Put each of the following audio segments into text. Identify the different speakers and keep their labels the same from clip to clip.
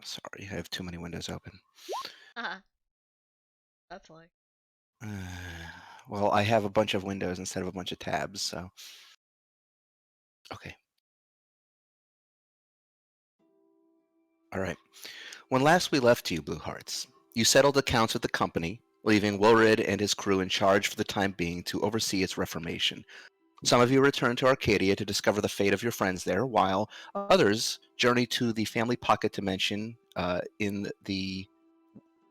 Speaker 1: Sorry, I have too many windows open.
Speaker 2: That's like.
Speaker 1: Well, I have a bunch of windows instead of a bunch of tabs, so. Okay. All right. When last we left you, Blue Hearts, you settled accounts with the company, leaving Wilrid and his crew in charge for the time being to oversee its reformation. Some of you returned to Arcadia to discover the fate of your friends there, while others journeyed to the family pocket dimension in the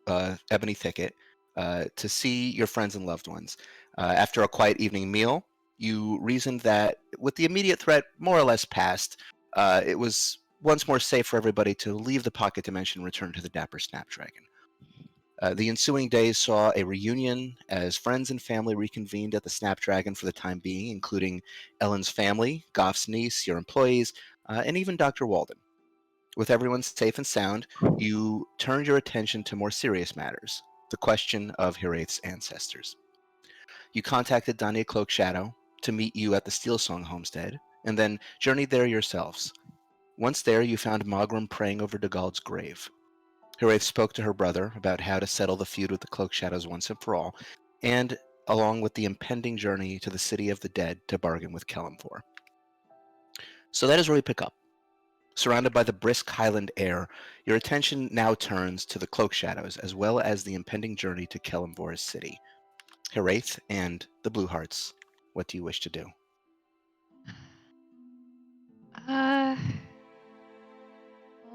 Speaker 1: Ebony Thicket to see your friends and loved ones. After a quiet evening meal, you reasoned that with the immediate threat more or less past, it was once more safe for everybody to leave the pocket dimension and return to the Dapper Snapdragon. The ensuing days saw a reunion as friends and family reconvened at the Snapdragon for the time being, including Ellen's family, Goff's niece, your employees, and even Dr. Walden. With everyone safe and sound, you turned your attention to more serious matters, the question of Hiraeth's ancestors. You contacted Danya Cloakshadow to meet you at the Steelsong homestead, and then journeyed there yourselves. Once there, you found Mogram praying over Dagald's grave. Hiraeth spoke to her brother about how to settle the feud with the Cloakshadows once and for all, and along with the impending journey to the city of the dead to bargain with Kelemvor. So that is where we pick up. Surrounded by the brisk highland air, your attention now turns to the Cloak Shadows, as well as the impending journey to Kelemvor's city. Hiraeth and the Blue Hearts, what do you wish to do?
Speaker 3: Uh,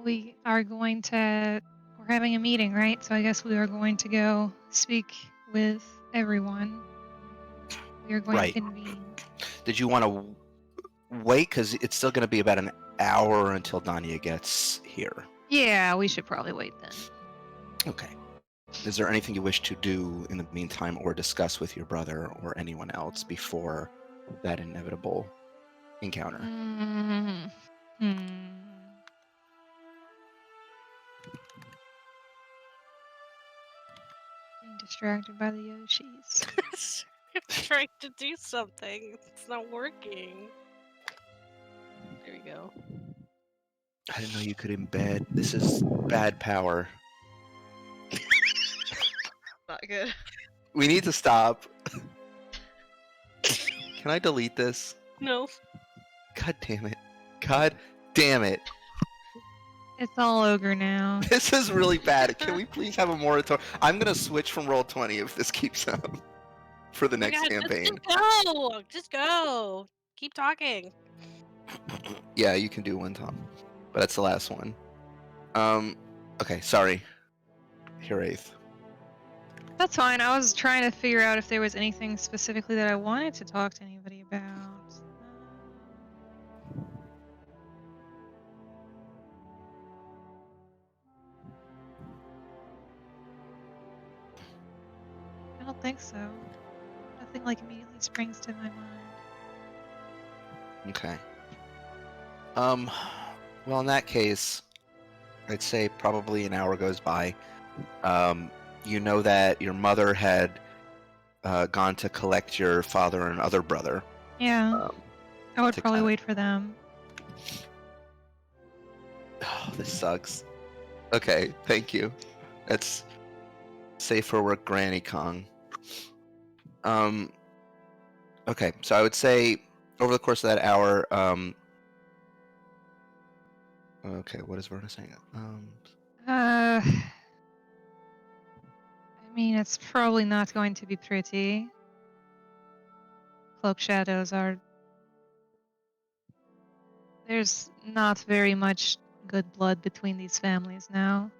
Speaker 3: we are going to. We're having a meeting, right? So I guess we are going to go speak with everyone. We are going
Speaker 1: Right.
Speaker 3: to convene.
Speaker 1: Did you want to wait? Because it's still going to be about an hour until Danya gets here.
Speaker 3: Yeah, we should probably wait then.
Speaker 1: Okay. Is there anything you wish to do in the meantime or discuss with your brother or anyone else before that inevitable encounter?
Speaker 3: Hmm. Being distracted by the Yoshis.
Speaker 2: I'm trying to do something. It's not working. There we go.
Speaker 1: I didn't know you could embed. This is bad power.
Speaker 2: Not good.
Speaker 1: We need to stop. Can I delete this?
Speaker 2: No.
Speaker 1: God damn it. God damn it.
Speaker 3: It's all ogre now.
Speaker 1: This is really bad. Can we please have a moratorium? I'm going to switch from Roll20 if this keeps up for the next campaign.
Speaker 2: Just go! Just go! Keep talking.
Speaker 1: Yeah, you can do one, Tom. But that's the last one. Okay, sorry. Hiraeth.
Speaker 3: That's fine. I was trying to figure out if there was anything specifically that I wanted to talk to anybody about. I don't think so. Nothing like immediately springs to my mind.
Speaker 1: Okay. Well, in that case, I'd say probably an hour goes by. You know that your mother had gone to collect your father and other brother.
Speaker 3: Yeah. I would
Speaker 1: to
Speaker 3: probably
Speaker 1: kinda-
Speaker 3: wait for them.
Speaker 1: Oh, this sucks. Okay, thank you. That's safe for work, Granny Kong. Okay, so I would say over the course of that hour, okay, what is Verna saying?
Speaker 3: I mean, it's probably not going to be pretty. Cloak shadows are. There's not very much good blood between these families now.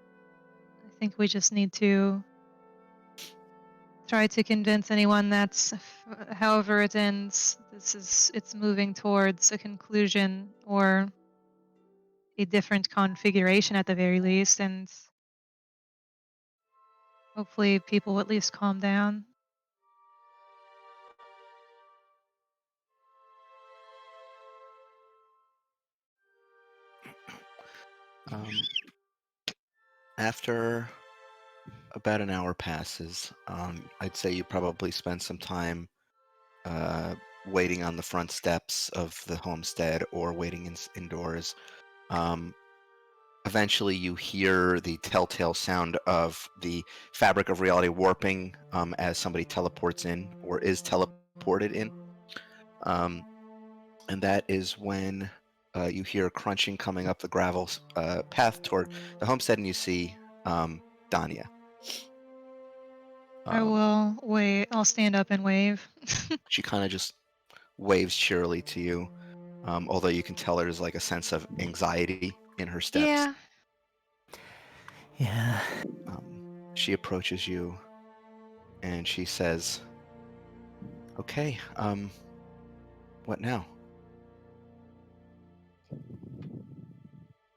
Speaker 3: I think we just need to try to convince anyone that, however it ends, it's moving towards a conclusion or a different configuration at the very least, and hopefully people will at least calm down.
Speaker 1: After about an hour passes, I'd say you probably spend some time waiting on the front steps of the homestead or waiting indoors. eventually you hear the telltale sound of the fabric of reality warping as somebody teleports in or is teleported in. Um, and that is when you hear crunching coming up the gravel path toward the homestead, and you see Danya.
Speaker 3: I will wait. I'll stand up and wave.
Speaker 1: She kind of just waves cheerily to you, although you can tell there's like a sense of anxiety in her steps.
Speaker 3: Yeah.
Speaker 4: Yeah.
Speaker 1: She approaches you and she says, "Okay, what now?"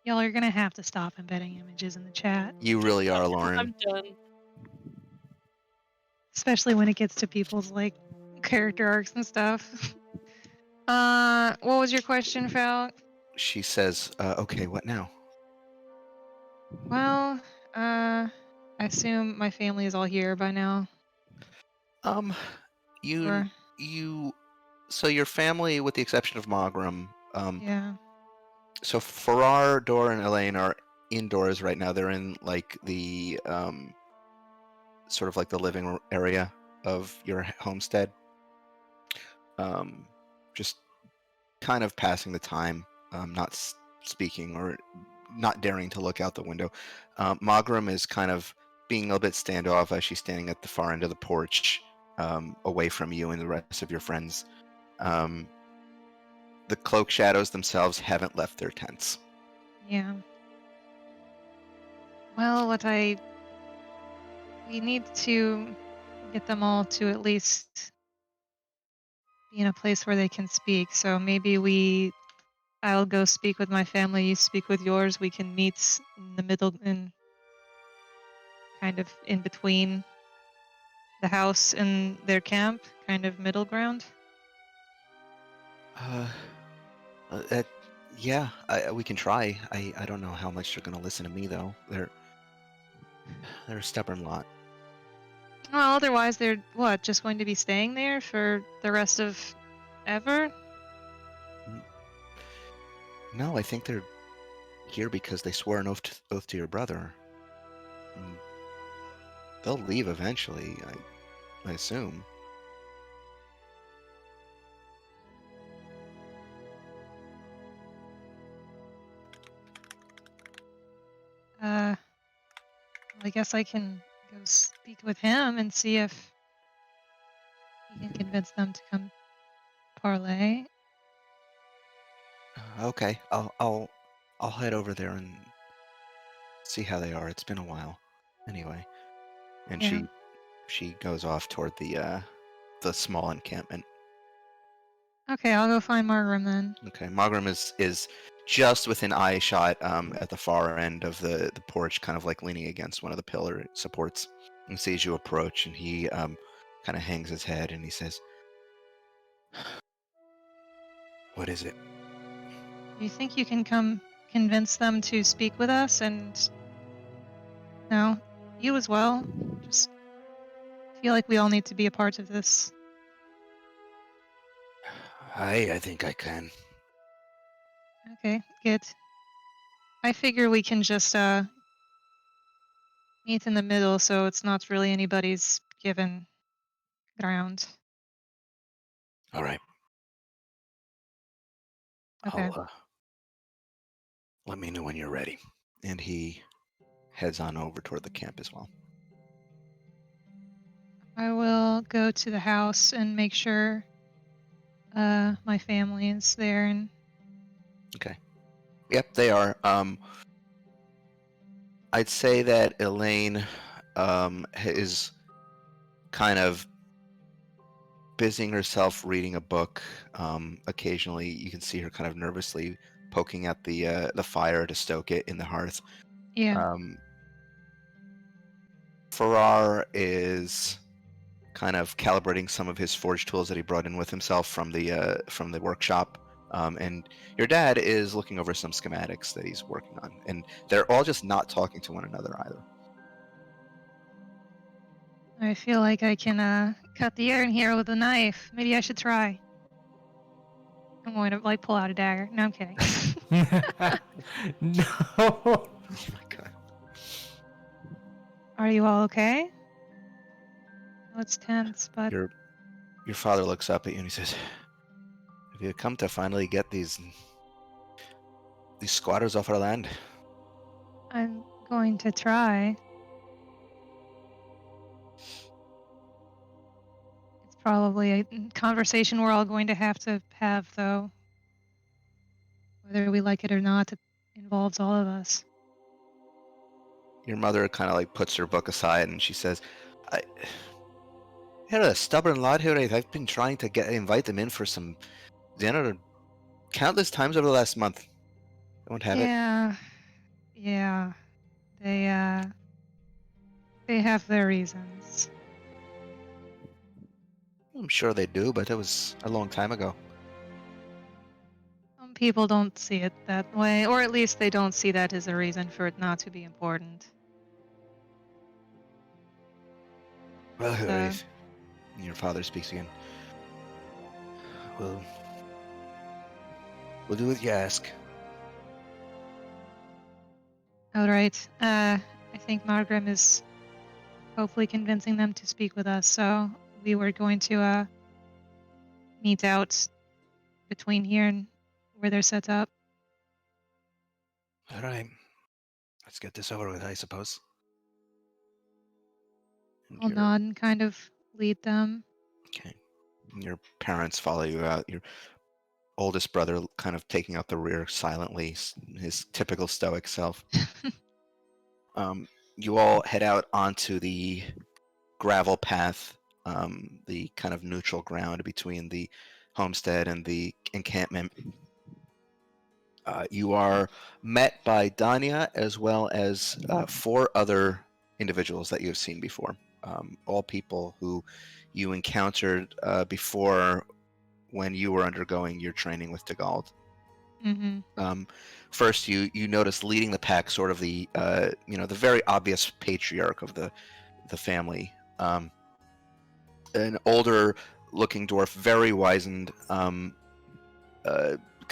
Speaker 3: Y'all are gonna have to stop embedding images in the chat,
Speaker 1: You really are, Lauren.
Speaker 2: I'm done.
Speaker 3: especially when it gets to people's like character arcs and stuff. What was your question, Falk?
Speaker 1: She says, "Okay, what now?"
Speaker 3: Well, I assume my family is all here by now.
Speaker 1: Um, you,
Speaker 3: Or
Speaker 1: so your family, with the exception of Mogram,
Speaker 3: yeah,
Speaker 1: so Farrar, Dor, and Elaine are indoors right now. They're in like the sort of like the living area of your homestead, just kind of passing the time, not speaking or not daring to look out the window. Mogram is kind of being a little bit standoff as she's standing at the far end of the porch, away from you and the rest of your friends. The cloak shadows themselves haven't left their tents.
Speaker 3: yeah. Well, we need to get them all to at least be in a place where they can speak. So maybe I'll go speak with my family, you speak with yours. We can meet in the middle, in kind of in between the house and their camp, kind of middle ground.
Speaker 1: That, yeah, we can try. I don't know how much they're going to listen to me though. They're a stubborn lot.
Speaker 3: Well, otherwise they're what, just going to be staying there for the rest of ever?
Speaker 1: No, I think they're here because they swore an oath to your brother. They'll leave eventually, I assume.
Speaker 3: Well, I guess I can go speak with him and see if he can convince them to come parlay.
Speaker 1: Okay, I'll head over there and see how they are. It's been a while, anyway. And
Speaker 3: Yeah.
Speaker 1: she goes off toward the small encampment.
Speaker 3: Okay, I'll go find Margaret then.
Speaker 1: Okay, Magram is just within eye shot at the far end of the porch, kind of like leaning against one of the pillar supports, and sees you approach, and he kind of hangs his head and he says, "What is it?"
Speaker 3: Do you think you can come convince them to speak with us? And no, you as well. Just feel like we all need to be a part of this.
Speaker 1: I think I can.
Speaker 3: Okay, good. I figure we can just meet in the middle, so it's not really anybody's given ground.
Speaker 1: All right.
Speaker 3: Okay.
Speaker 1: I'll let me know when you're ready. And he heads on over toward the camp as well.
Speaker 3: I will go to the house and make sure my family is there. And
Speaker 1: Okay. Yep, they are. I'd say that Elaine is kind of busying herself reading a book. Occasionally, you can see her kind of nervously poking at the fire to stoke it in the hearth.
Speaker 3: yeah.
Speaker 1: Farrar is kind of calibrating some of his forge tools that he brought in with himself from the workshop. And your dad is looking over some schematics that he's working on, and they're all just not talking to one another either.
Speaker 3: I feel like I can cut the air in here with a knife. Maybe I should try. I'm going to like pull out a dagger. No, I'm kidding.
Speaker 4: No.
Speaker 1: Oh my god.
Speaker 3: Are you all okay? No, it's tense, but
Speaker 1: Your father looks up at you and he says, "Have you come to finally get these squatters off our land?"
Speaker 3: I'm going to try. It's probably a conversation we're all going to have, though. Whether we like it or not, it involves all of us.
Speaker 1: Your mother kind of like puts her book aside and she says, "You're a stubborn lad here. I've been trying to invite them in for some dinner countless times over the last month. They won't have it."
Speaker 3: Yeah. They have their reasons.
Speaker 1: I'm sure they do, but it was a long time ago.
Speaker 3: Some people don't see it that way, or at least they don't see that as a reason for it not to be important.
Speaker 1: Well,
Speaker 3: But,
Speaker 1: your father speaks again. Well, we'll do what you ask.
Speaker 3: all right. I think Margrim is hopefully convincing them to speak with us, so we were going to meet out between here and where they're set up.
Speaker 1: All right, let's get this over with, I suppose. And
Speaker 3: I'll nod and kind of lead them.
Speaker 1: okay. And your parents follow you out. Your oldest brother kind of taking out the rear silently, his typical stoic self. You all head out onto the gravel path, the kind of neutral ground between the homestead and the encampment. You are met by Danya as well as 4 other individuals that you have seen before. All people who you encountered before when you were undergoing your training with Dagald.
Speaker 3: Mm-hmm.
Speaker 1: First, you notice leading the pack, sort of the the very obvious patriarch of the family, an older-looking dwarf, very wizened, kind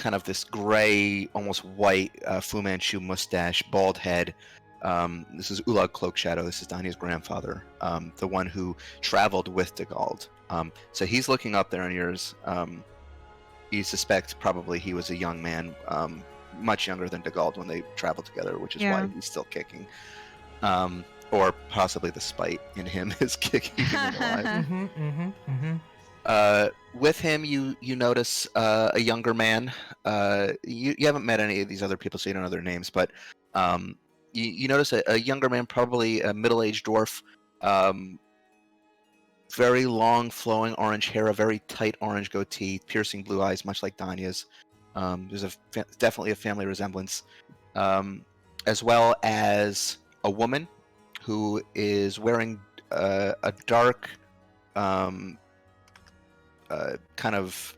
Speaker 1: of this gray, almost white Fu Manchu mustache, bald head. This is Ulag Cloakshadow. This is Danya's grandfather, the one who traveled with Dagald. So he's looking up there in yours. You suspect probably he was a young man, much younger than Dagald when they traveled together, which is why he's still kicking. Or possibly the spite in him is keeping him alive. With him, you notice a younger man. You haven't met any of these other people, so you don't know their names, but you notice a younger man, probably a middle-aged dwarf, very long, flowing orange hair, a very tight orange goatee, piercing blue eyes, much like Danya's. There's definitely a family resemblance, as well as a woman who is wearing a dark, kind of,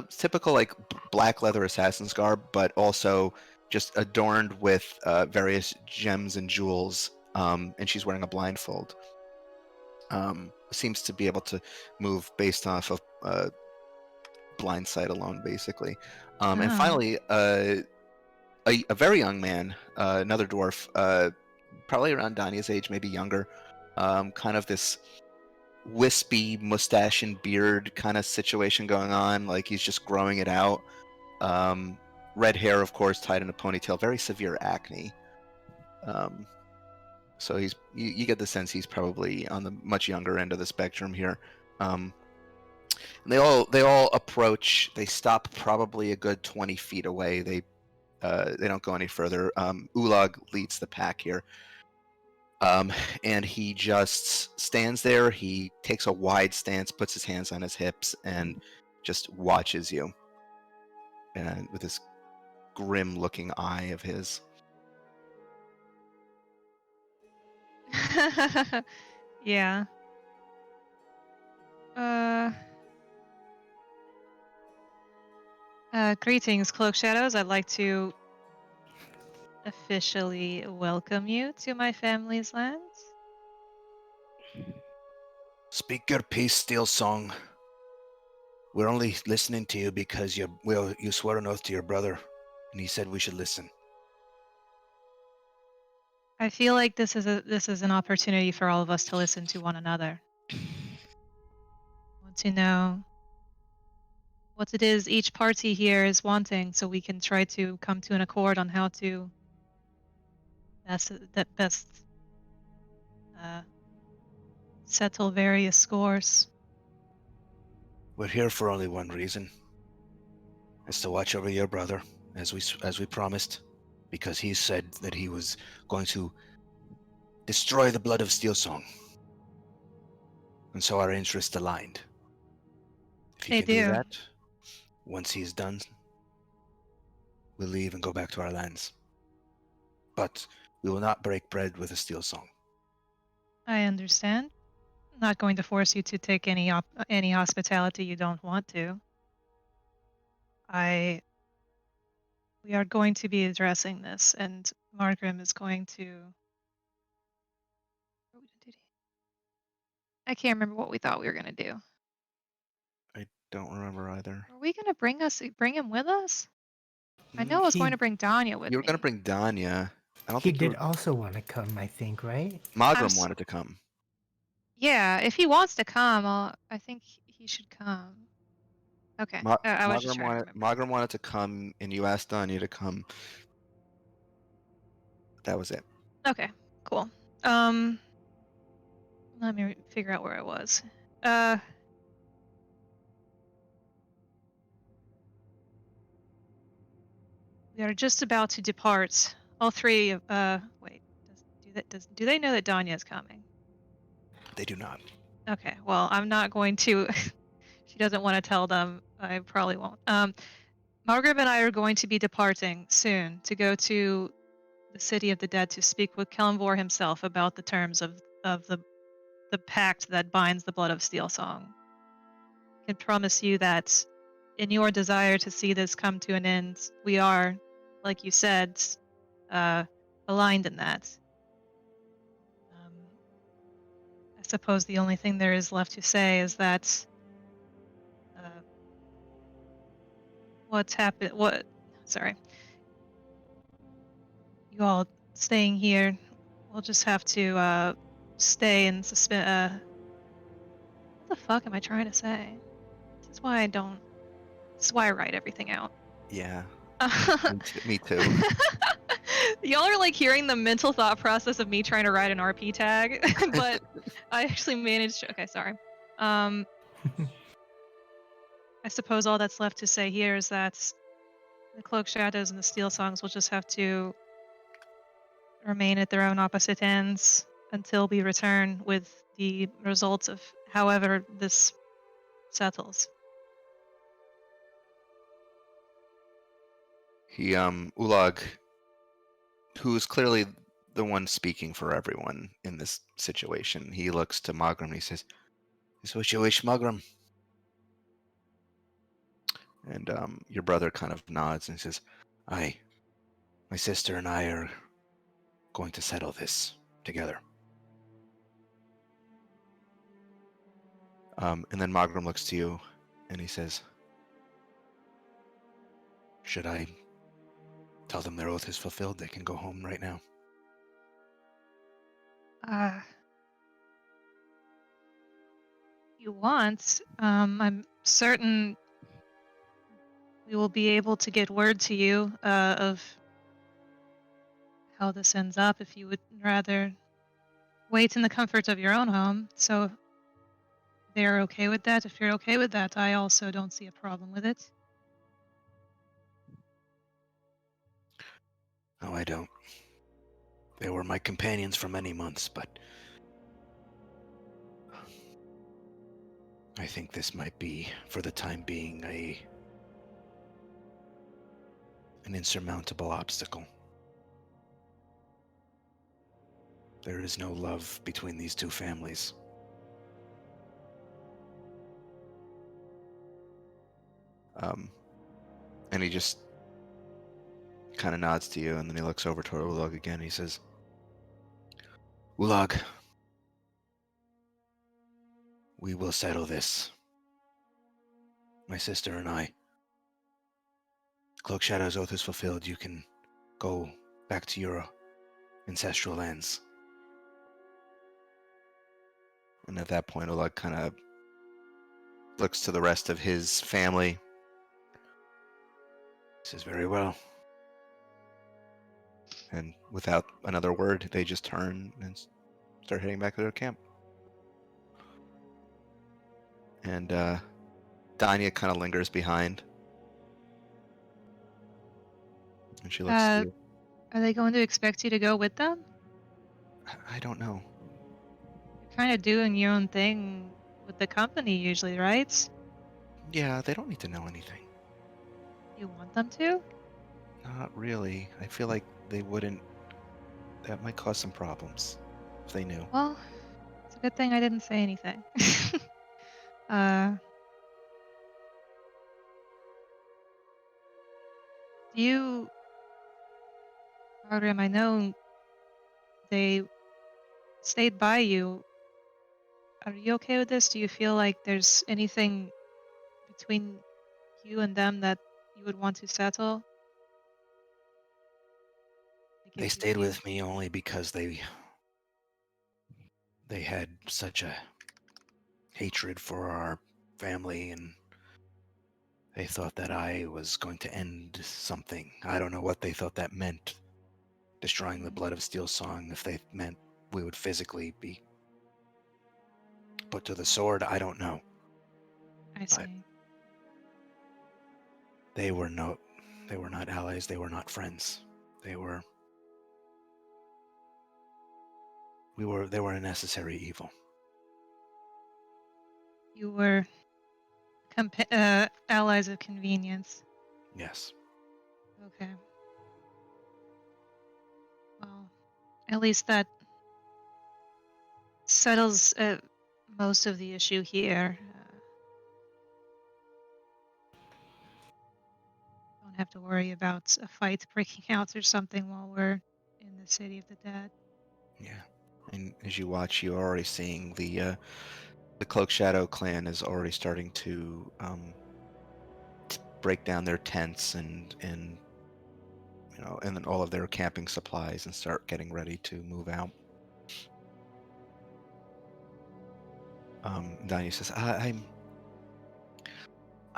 Speaker 1: typical like black leather assassin's garb, but also just adorned with various gems and jewels. And she's wearing a blindfold. Seems to be able to move based off of blind sight alone, basically. And finally, a very young man, another dwarf, probably around Danya's age, maybe younger, kind of this wispy mustache and beard kind of situation going on, like he's just growing it out. Red hair, of course, tied in a ponytail, very severe acne. So you get the sense he's probably on the much younger end of the spectrum here. And they all approach. They stop probably a good 20 feet away. They don't go any further. Ulag leads the pack here. And he just stands there. He takes a wide stance, puts his hands on his hips, and just watches you. And with this grim-looking eye of his.
Speaker 3: Yeah. Greetings, Cloak Shadows. I'd like to officially welcome you to my family's lands.
Speaker 1: Speak your peace, Steel Song. We're only listening to you because you swore an oath to your brother, and he said we should listen.
Speaker 3: I feel like this is an opportunity for all of us to listen to one another. Want to know what it is each party here is wanting, so we can try to come to an accord on how to best uh, settle various scores.
Speaker 1: We're here for only one reason. It's to watch over your brother, as we promised, because he said that he was going to destroy the blood of Steelsong. And so our interests aligned. If he
Speaker 3: They
Speaker 1: can do
Speaker 3: do.
Speaker 1: that, once he's done, we'll leave and go back to our lands. But we will not break bread with a Steelsong.
Speaker 3: I understand. I'm not going to force you to take any hospitality you don't want to. I We are going to be addressing this, and Margrim is going to. I can't remember what we thought we were going to do.
Speaker 1: I don't remember either.
Speaker 3: Were we going to bring him with us? I know I was going to bring Danya with
Speaker 1: You were
Speaker 3: me.
Speaker 1: going to bring Danya. I don't
Speaker 4: He
Speaker 1: think you
Speaker 4: did
Speaker 1: were...
Speaker 4: also want to come, I think, right?
Speaker 1: Magram wanted to come.
Speaker 3: Yeah, if he wants to come, I think he should come. Okay, I was just trying to remember.
Speaker 1: Magram wanted to come, and you asked Danya to come. That was it.
Speaker 3: Okay, cool. Let me figure out where I was. We are just about to depart. All three of wait, do they know that Danya is coming?
Speaker 1: They do not.
Speaker 3: Okay, well, I'm not going to she doesn't want to tell them. I probably won't. Margaret and I are going to be departing soon to go to the city of the dead to speak with Kelmvor himself about the terms of the pact that binds the blood of Steelsong. I can promise you that in your desire to see this come to an end, we are, like you said, aligned in that. I suppose the only thing there is left to say is that what's happened. Sorry. You all staying here. We'll just have to stay and suspend. What the fuck am I trying to say? This is why I don't. This is why I write everything out.
Speaker 1: Yeah. Me too.
Speaker 3: Y'all are like hearing the mental thought process of me trying to write an RP tag, but I actually managed to. Okay, sorry. I suppose all that's left to say here is that the Cloak Shadows and the Steel Songs will just have to remain at their own opposite ends until we return with the results of however this settles.
Speaker 1: Ulag, who is clearly the one speaking for everyone in this situation, he looks to Magram and he says, "Is what you wish, Magram?" And your brother kind of nods and says, "Aye, my sister and I are going to settle this together." And then Magram looks to you and he says, "Should I tell them their oath is fulfilled? They can go home right now."
Speaker 3: You want? I'm certain we will be able to get word to you of how this ends up if you would rather wait in the comfort of your own home. So they're okay with that. If you're okay with that, I also don't see a problem with it.
Speaker 1: No, I don't. They were my companions for many months, but I think this might be, for the time being, an insurmountable obstacle. There is no love between these two families. And he just kind of nods to you, and then he looks over toward Ulag again. He says, "Ulag, we will settle this. My sister and I. Cloak Shadow's oath is fulfilled. You can go back to your ancestral lands. And at that point, Oleg kind of looks to the rest of his family. He says, very well. And without another word, they just turn and start heading back to their camp. And Danya kind of lingers behind. And she looks to you.
Speaker 3: Are they going to expect you to go with them?
Speaker 1: I don't know.
Speaker 3: You're kind of doing your own thing with the company usually, right?
Speaker 1: Yeah, they don't need to know anything.
Speaker 3: You want them to?
Speaker 1: Not really. I feel like they wouldn't. That might cause some problems if they knew.
Speaker 3: Well, it's a good thing I didn't say anything. uh, do you, Artem, I know they stayed by you. Are you okay with this? Do you feel like there's anything between you and them that you would want to settle? Like
Speaker 1: They
Speaker 3: if you
Speaker 1: stayed
Speaker 3: feel,
Speaker 1: with me only because they had such a hatred for our family, and they thought that I was going to end something. I don't know what they thought that meant. Destroying the blood of Steel Song, if they meant we would physically be put to the sword, I don't know.
Speaker 3: I see.
Speaker 1: They were not allies, they were not friends. They were a necessary evil.
Speaker 3: You were allies of convenience.
Speaker 1: Yes.
Speaker 3: Okay. Well, at least that settles most of the issue here. Don't have to worry about a fight breaking out or something while we're in the city of the dead.
Speaker 1: Yeah. And as you watch, you're already seeing the Cloak Shadow clan is already starting to break down their tents and and then all of their camping supplies and start getting ready to move out. Danya says, I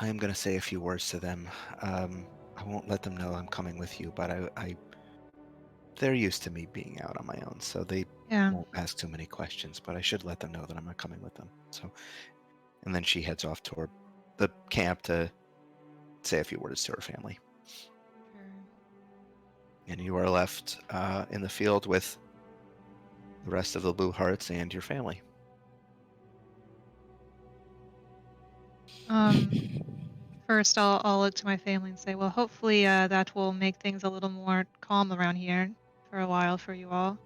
Speaker 1: am going to say a few words to them. I won't let them know I'm coming with you, but they're used to me being out on my own, so they
Speaker 3: Yeah,
Speaker 1: won't ask too many questions, but I should let them know that I'm not coming with them. So, and then she heads off toward the camp to say a few words to her family.
Speaker 3: sure.
Speaker 1: And you are left in the field with the rest of the Blue Hearts and your family.
Speaker 3: First, I'll look to my family and say, well, hopefully that will make things a little more calm around here for a while for you all.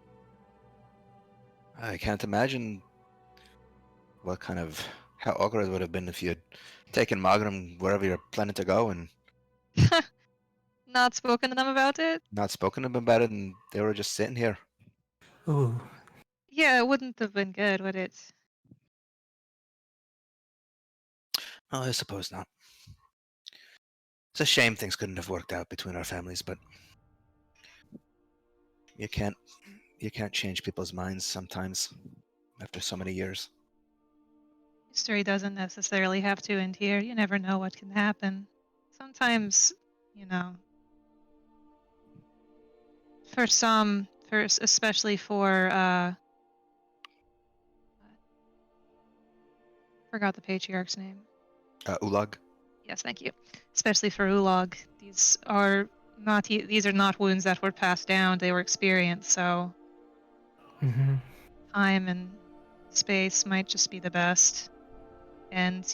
Speaker 1: I can't imagine how awkward it would have been if you had taken Magnum wherever you're planning to go and
Speaker 3: Not spoken to them about it?
Speaker 1: not spoken to them about it, and they were just sitting here.
Speaker 4: Ooh,
Speaker 3: Yeah, it wouldn't have been good, would it?
Speaker 1: Oh, I suppose not. It's a shame things couldn't have worked out between our families, but you can't change people's minds sometimes after so many years.
Speaker 3: History doesn't necessarily have to end here. You never know what can happen. Sometimes, you know, for some, especially for forgot the patriarch's name.
Speaker 1: Ulag?
Speaker 3: Yes, thank you. Especially for Ulog, these are not wounds that were passed down. They were experienced. So
Speaker 4: mm-hmm.
Speaker 3: time and space might just be the best. And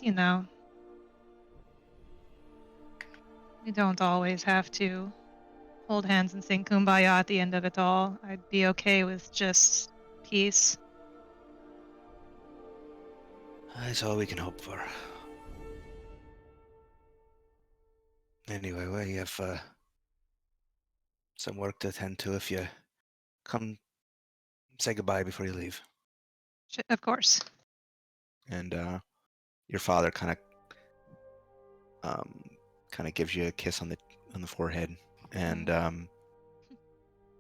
Speaker 3: we don't always have to hold hands and sing kumbaya at the end of it all. I'd be okay with just peace.
Speaker 1: That's all we can hope for. Anyway, we have some work to attend to. If you come, say goodbye before you leave.
Speaker 3: Of course.
Speaker 1: And your father kind of gives you a kiss on the forehead, and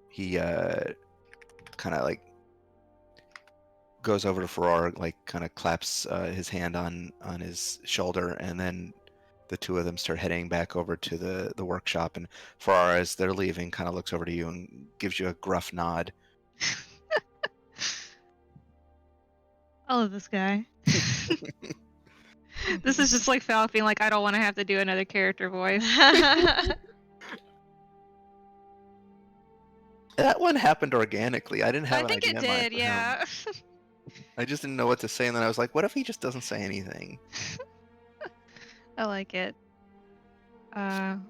Speaker 1: he kind of like goes over to Farrar, like kind of claps his hand on his shoulder, and then the two of them start heading back over to the workshop. And Farrar, as they're leaving, kind of looks over to you and gives you a gruff nod.
Speaker 3: I love this guy. This is just like Falk being like, I don't want to have to do another character voice.
Speaker 1: That one happened organically. I didn't have
Speaker 3: I
Speaker 1: an
Speaker 3: think
Speaker 1: idea
Speaker 3: it
Speaker 1: in mind
Speaker 3: did,
Speaker 1: for him.
Speaker 3: yeah.
Speaker 1: I just didn't know what to say, and then I was like, what if he just doesn't say anything?
Speaker 3: I like it. I'll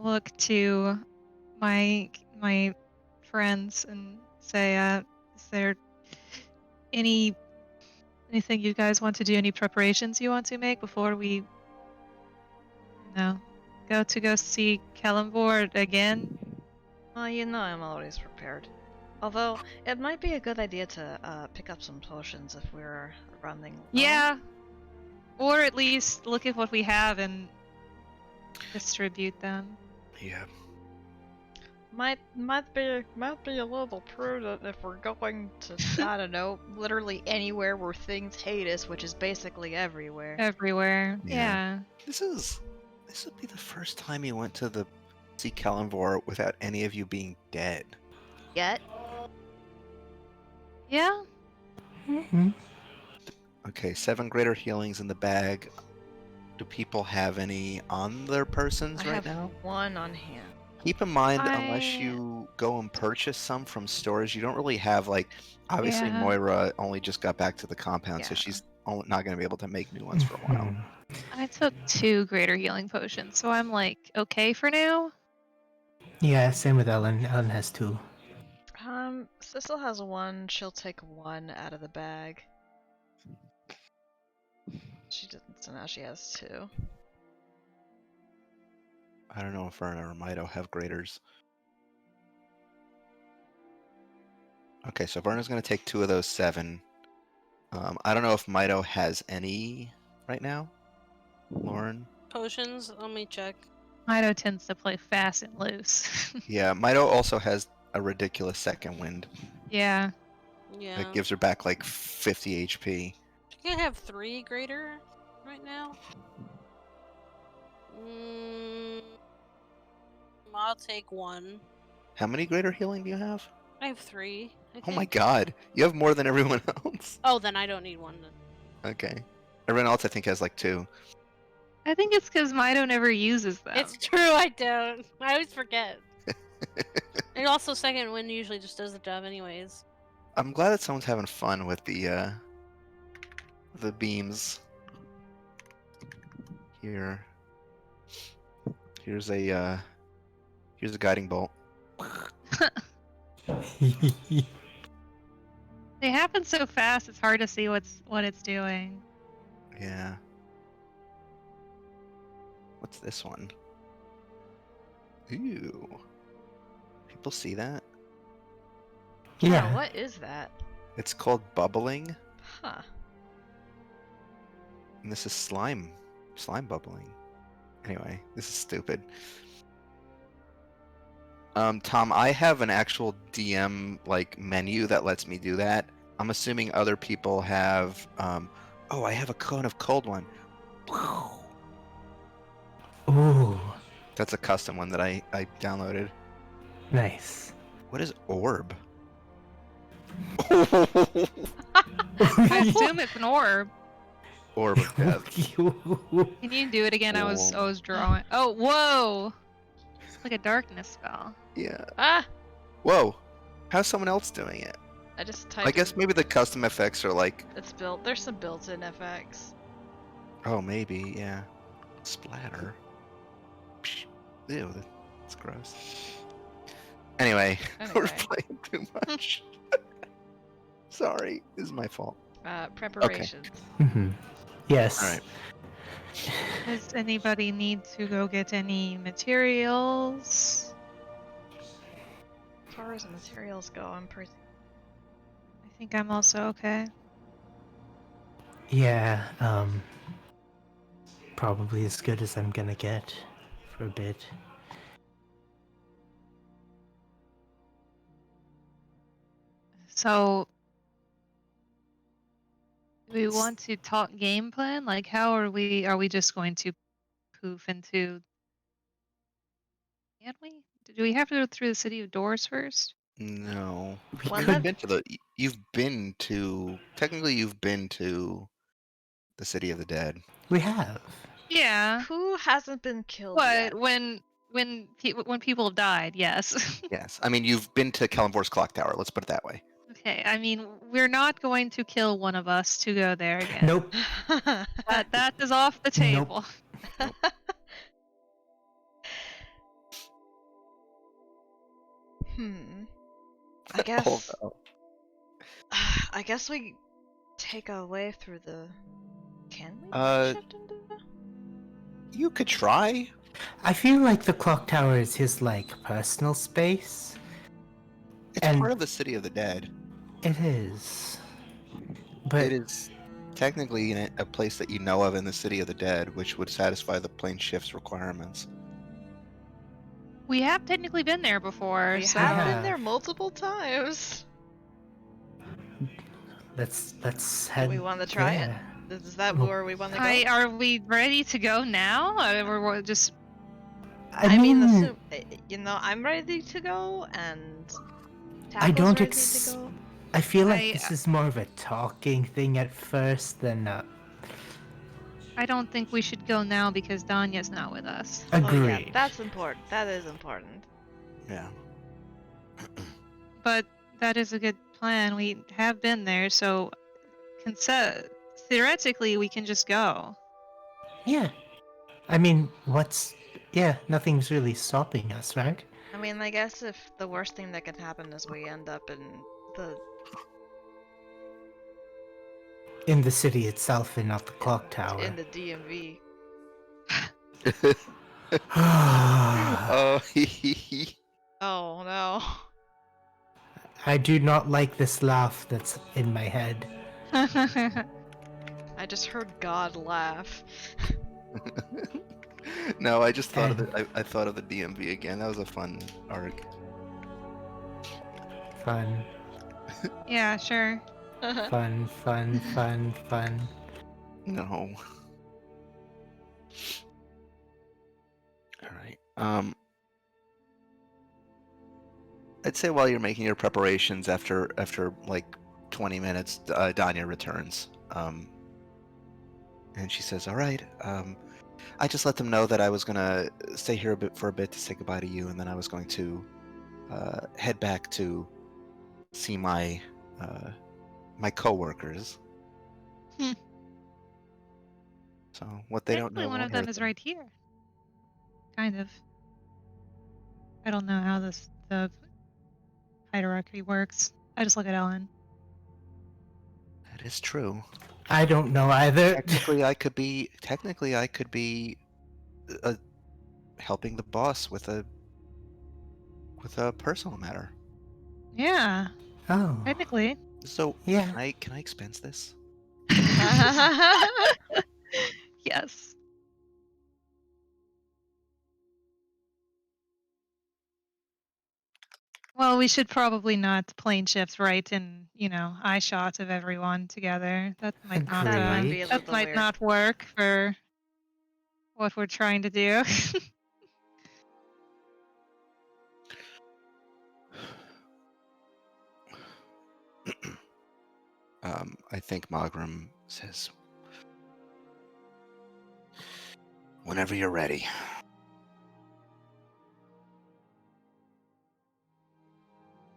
Speaker 3: look to my friends and say, is there anything you guys want to do? Any preparations you want to make before we, go see Kellenborg again?
Speaker 2: Well, I'm always prepared. Although, it might be a good idea to pick up some potions if we're running low.
Speaker 3: Yeah. Or at least look at what we have and distribute them.
Speaker 1: Yeah.
Speaker 2: Might be a little prudent if we're going to, I don't know, literally anywhere where things hate us, which is basically everywhere.
Speaker 3: Everywhere.
Speaker 1: Yeah.
Speaker 3: Yeah.
Speaker 1: This would be the first time you went to see Kellenvor without any of you being dead.
Speaker 2: Yet?
Speaker 3: Yeah.
Speaker 4: Mm-hmm.
Speaker 1: Okay, 7 greater healings in the bag. Do people have any on their persons
Speaker 2: I
Speaker 1: right
Speaker 2: have
Speaker 1: now?
Speaker 2: one on hand.
Speaker 1: Keep in mind, unless
Speaker 3: I-
Speaker 1: you go and purchase some from stores, you don't really have, like, obviously
Speaker 3: Yeah.
Speaker 1: Moira only just got back to the compound, so
Speaker 2: Yeah.
Speaker 1: she's not going to be able to make new ones for a while.
Speaker 3: I took 2 greater healing potions, so I'm like okay for now.
Speaker 4: Yeah, same with Ellen. Ellen has 2.
Speaker 2: Sissel has one. She'll take one out of the bag. She didn't, so now she has 2.
Speaker 1: I don't know if Verna or Mido have graders. Okay, so Verna's going to take 2 of those 7. I don't know if Mido has any right now. Lauren?
Speaker 2: Potions? Let me check.
Speaker 3: Mido tends to play fast and loose.
Speaker 1: Yeah, Mido also has a ridiculous second wind.
Speaker 3: Yeah.
Speaker 2: Yeah.
Speaker 1: That gives her back like 50 HP.
Speaker 2: She can have 3 greater right now. I'll take 1.
Speaker 1: How many greater healing do you have?
Speaker 2: I have 3. I
Speaker 1: Oh my
Speaker 2: think.
Speaker 1: god, you have more than everyone else.
Speaker 2: Oh, then I don't need 1 then.
Speaker 1: Okay. Everyone else I think has like 2.
Speaker 3: I think it's because Mido never uses them.
Speaker 2: It's true, I don't. I always forget. And also, second wind usually just does the job anyways.
Speaker 1: I'm glad that someone's having fun with the beams. Here's a guiding bolt.
Speaker 3: They happen so fast it's hard to see what it's doing.
Speaker 1: Yeah. What's this one? Ooh. People see that?
Speaker 4: Yeah.
Speaker 2: What is that?
Speaker 1: It's called bubbling,
Speaker 2: Huh.
Speaker 1: and this is slime bubbling. Anyway, this is stupid. Tom, I have an actual DM like menu that lets me do that. I'm assuming other people have. Oh, I have a cone of cold one.
Speaker 4: Ooh,
Speaker 1: That's a custom one that I downloaded.
Speaker 4: nice.
Speaker 1: What is orb?
Speaker 3: I assume it's an orb.
Speaker 1: Orb of death.
Speaker 3: Can you do it again? I was drawing. Oh, whoa! It's like a darkness spell.
Speaker 1: Yeah.
Speaker 2: Ah!
Speaker 1: Whoa. How's someone else doing it?
Speaker 2: I just typed.
Speaker 1: I guess maybe the custom effects are like.
Speaker 2: It's built. There's some built-in FX.
Speaker 1: Oh, maybe, yeah. Splatter. Psh, ew, that's gross. Anyway, we're
Speaker 2: Anyway.
Speaker 1: playing too much. Sorry, this is my fault.
Speaker 2: Preparations.
Speaker 4: Yes.
Speaker 1: All right.
Speaker 3: Does anybody need to go get any materials?
Speaker 2: As far as the materials go, I'm pretty.
Speaker 3: I think I'm also okay.
Speaker 4: Yeah, probably as good as I'm gonna get for a bit.
Speaker 3: So, do we want to talk game plan? Like, how are we just going to poof into? Can we? Do we have to go through the city of doors first?
Speaker 1: No.
Speaker 4: We
Speaker 2: Well,
Speaker 1: You've
Speaker 2: that-
Speaker 4: could.
Speaker 1: been to technically you've been to the City of the Dead.
Speaker 4: We have.
Speaker 3: Yeah.
Speaker 2: Who hasn't been killed
Speaker 3: But
Speaker 2: yet?
Speaker 3: when people have died, yes.
Speaker 1: Yes. I mean you've been to Kalimvor's clock tower, let's put it that way.
Speaker 3: Okay, I mean, we're not going to kill one of us to go there again.
Speaker 4: Nope.
Speaker 3: That is off the
Speaker 4: Nope.
Speaker 3: table.
Speaker 2: I guess.
Speaker 1: Although-
Speaker 2: I guess we take our way through the. Can we shift into the?
Speaker 1: You could try.
Speaker 4: I feel like the clock tower is his like personal space.
Speaker 1: It's
Speaker 4: And-
Speaker 1: part of the City of the Dead.
Speaker 4: It is. But
Speaker 1: It is technically in a place that you know of in the City of the Dead, which would satisfy the plane shift's requirements.
Speaker 3: We have technically been there before,
Speaker 2: We
Speaker 3: so
Speaker 2: have
Speaker 4: Yeah.
Speaker 2: been there multiple times.
Speaker 4: let's
Speaker 2: Do
Speaker 4: head.
Speaker 2: we want to try it?
Speaker 4: there.
Speaker 2: Is that
Speaker 4: Well,
Speaker 2: where we want to go?
Speaker 3: Are we ready to go now? Or we're just
Speaker 4: I mean,
Speaker 2: I'm ready to go, and
Speaker 4: I
Speaker 2: Tackle's
Speaker 4: don't
Speaker 2: ready
Speaker 4: ex-
Speaker 2: to go.
Speaker 4: I feel like
Speaker 3: I-
Speaker 4: this is more of a talking thing at first than
Speaker 3: I don't think we should go now because Danya's not with us.
Speaker 4: agreed.
Speaker 2: Oh yeah, that's important. That is important.
Speaker 1: Yeah.
Speaker 3: But that is a good plan. We have been there, so theoretically we can just go.
Speaker 4: Yeah. I mean, nothing's really stopping us, right?
Speaker 2: I mean, I guess if the worst thing that can happen is we end up in the
Speaker 4: In the city itself and not the clock tower.
Speaker 2: in the DMV.
Speaker 1: Oh,
Speaker 2: Oh no.
Speaker 4: I do not like this laugh that's in my head.
Speaker 2: I just heard God laugh.
Speaker 1: no, I just thought of I thought of the DMV again. That was a fun arc.
Speaker 4: Fun,
Speaker 3: Yeah, sure.
Speaker 4: fun, fun, fun, fun.
Speaker 1: No. All right. I'd say while you're making your preparations, after like 20 minutes, Danya returns. And she says, "All right. I just let them know that I was gonna stay here for a bit to say goodbye to you, and then I was going to head back to see my my coworkers."
Speaker 3: Hmm.
Speaker 1: So what they don't
Speaker 3: Thankfully,
Speaker 1: know
Speaker 3: one
Speaker 1: won't
Speaker 3: of them
Speaker 1: hurt
Speaker 3: is right here. Kind of. I don't know how the hierarchy works. I just look at Ellen.
Speaker 1: That is true.
Speaker 4: I don't know either.
Speaker 1: Technically, I could be helping the boss with a personal matter.
Speaker 3: Yeah,
Speaker 4: Oh,
Speaker 3: technically.
Speaker 1: So
Speaker 4: yeah.
Speaker 1: can I expense this?
Speaker 3: Yes. Well, we should probably not plane shift right in, eye shot of everyone together. That might not
Speaker 2: That might
Speaker 4: Agreed.
Speaker 2: be a
Speaker 3: that
Speaker 2: little
Speaker 3: might
Speaker 2: weird.
Speaker 3: not work for what we're trying to do.
Speaker 1: I think Magram says, "Whenever you're ready."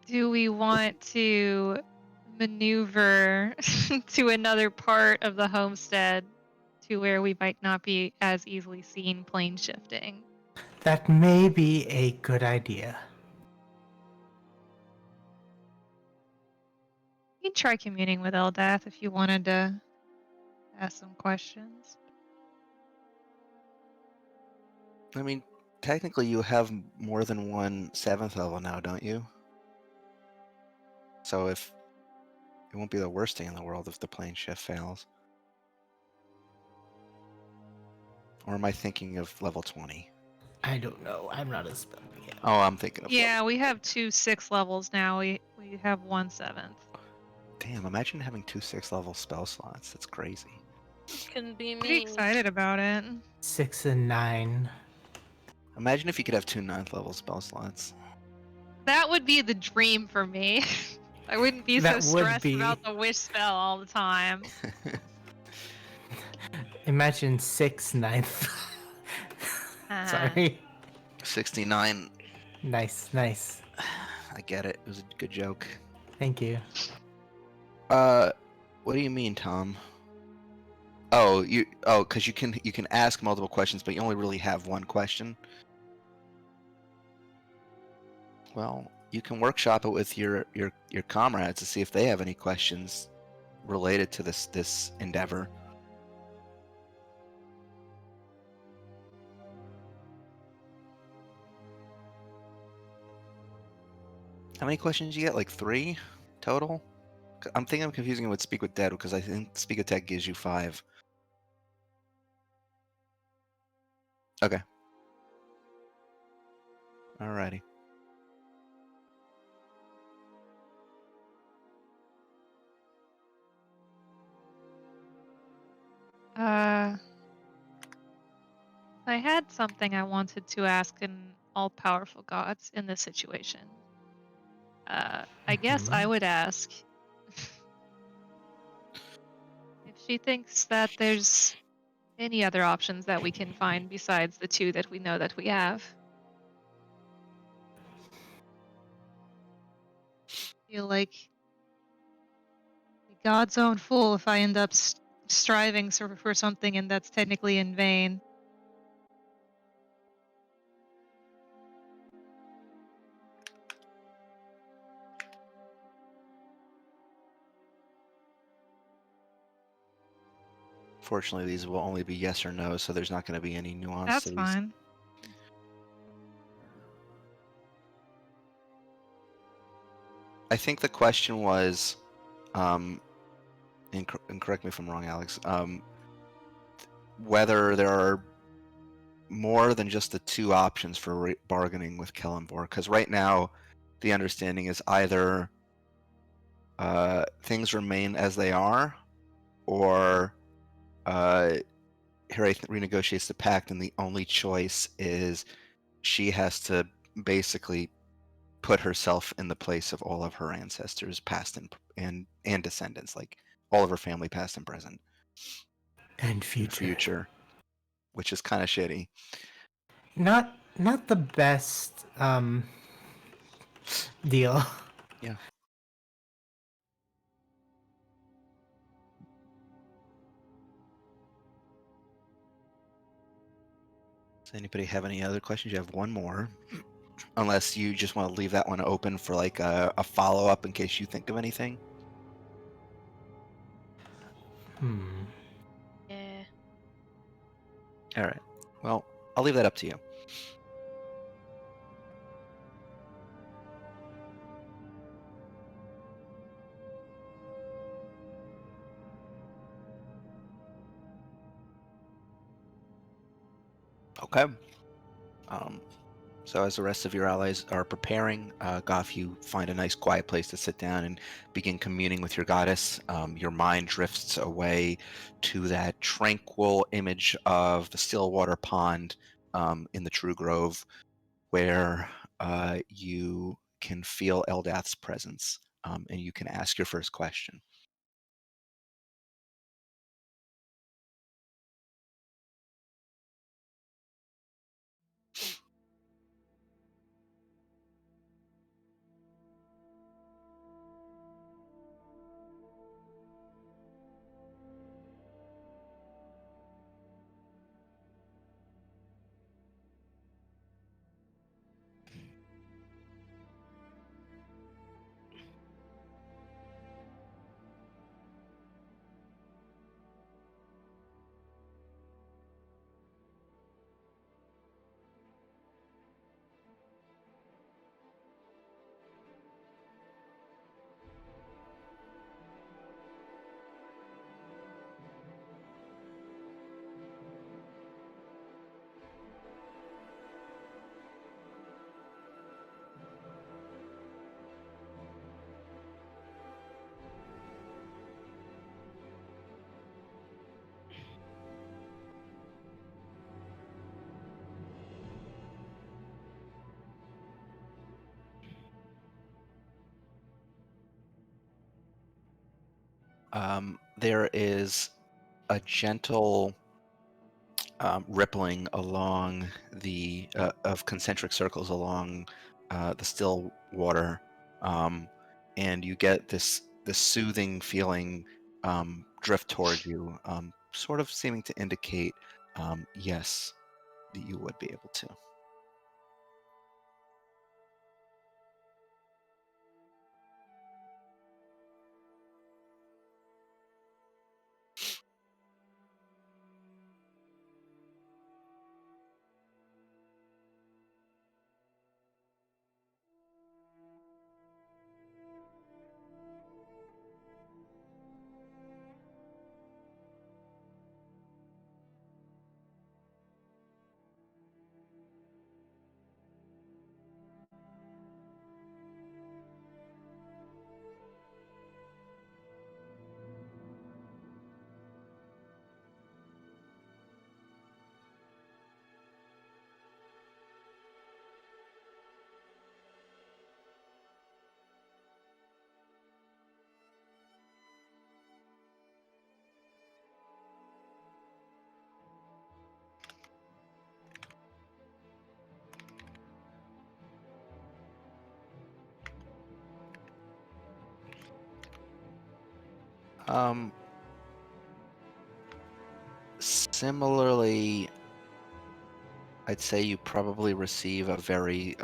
Speaker 3: Do we want to maneuver to another part of the homestead to where we might not be as easily seen plane shifting?
Speaker 4: That may be a good idea.
Speaker 3: You can try communing with Eldath if you wanted to ask some questions.
Speaker 1: I mean, technically, you have more than one 7th level now, don't you? So if it won't be the worst thing in the world if the plane shift fails. Or am I thinking of level 20?
Speaker 4: I don't know. I'm not a spell yet.
Speaker 1: Oh, I'm thinking of
Speaker 3: Yeah, we have 2 6 levels now. We have 1 7th.
Speaker 1: Damn, imagine having 2 6th-level spell slots. That's crazy.
Speaker 5: Can be
Speaker 3: Pretty
Speaker 5: me.
Speaker 3: excited about it.
Speaker 4: 6 and 9.
Speaker 1: Imagine if you could have 2 9th-level spell slots.
Speaker 3: That would be the dream for me. I wouldn't be
Speaker 4: That
Speaker 3: so
Speaker 4: would
Speaker 3: stressed
Speaker 4: be.
Speaker 3: about the wish spell all the time.
Speaker 4: Imagine 6 ninth. Sorry.
Speaker 1: 69.
Speaker 4: Nice, nice.
Speaker 1: I get it. It was a good joke.
Speaker 4: Thank you.
Speaker 1: What do you mean, Tom? Oh, because you can ask multiple questions, but you only really have one question. Well, you can workshop it with your comrades to see if they have any questions related to this endeavor. How many questions you get? Like 3 total? I'm thinking I'm confusing it with Speak with Dead because I think Speak with Dead gives you 5. Okay. Alrighty.
Speaker 3: I had something I wanted to ask an all-powerful gods in this situation. I guess I would ask if she thinks that there's any other options that we can find besides the 2 that we know that we have. Feel like God's own fool if I end up striving for something and that's technically in vain.
Speaker 1: Fortunately, these will only be yes or no, so there's not going to be any nuance
Speaker 3: That's
Speaker 1: to these.
Speaker 3: fine.
Speaker 1: I think the question was, and correct me if I'm wrong, Alex, whether there are more than just the 2 options for bargaining with Kellenborg. Because right now, the understanding is either things remain as they are, or Harry renegotiates the pact, and the only choice is she has to basically put herself in the place of all of her ancestors, past and descendants, like all of her family, past and present,
Speaker 4: And future.
Speaker 1: Which is kind of shitty.
Speaker 4: Not the best deal.
Speaker 1: Yeah. Does anybody have any other questions? You have one more. Unless you just want to leave that one open for like a follow-up in case you think of anything.
Speaker 2: Yeah.
Speaker 1: All right. Well, I'll leave that up to you. Okay. So as the rest of your allies are preparing, Goff, you find a nice quiet place to sit down and begin communing with your goddess. Your mind drifts away to that tranquil image of the Stillwater Pond in the True Grove, where you can feel Eldath's presence, and you can ask your first question. There is a gentle rippling along the of concentric circles along the still water, and you get this soothing feeling drift toward you, sort of seeming to indicate yes, that you would be able to. Similarly, I'd say you probably receive a very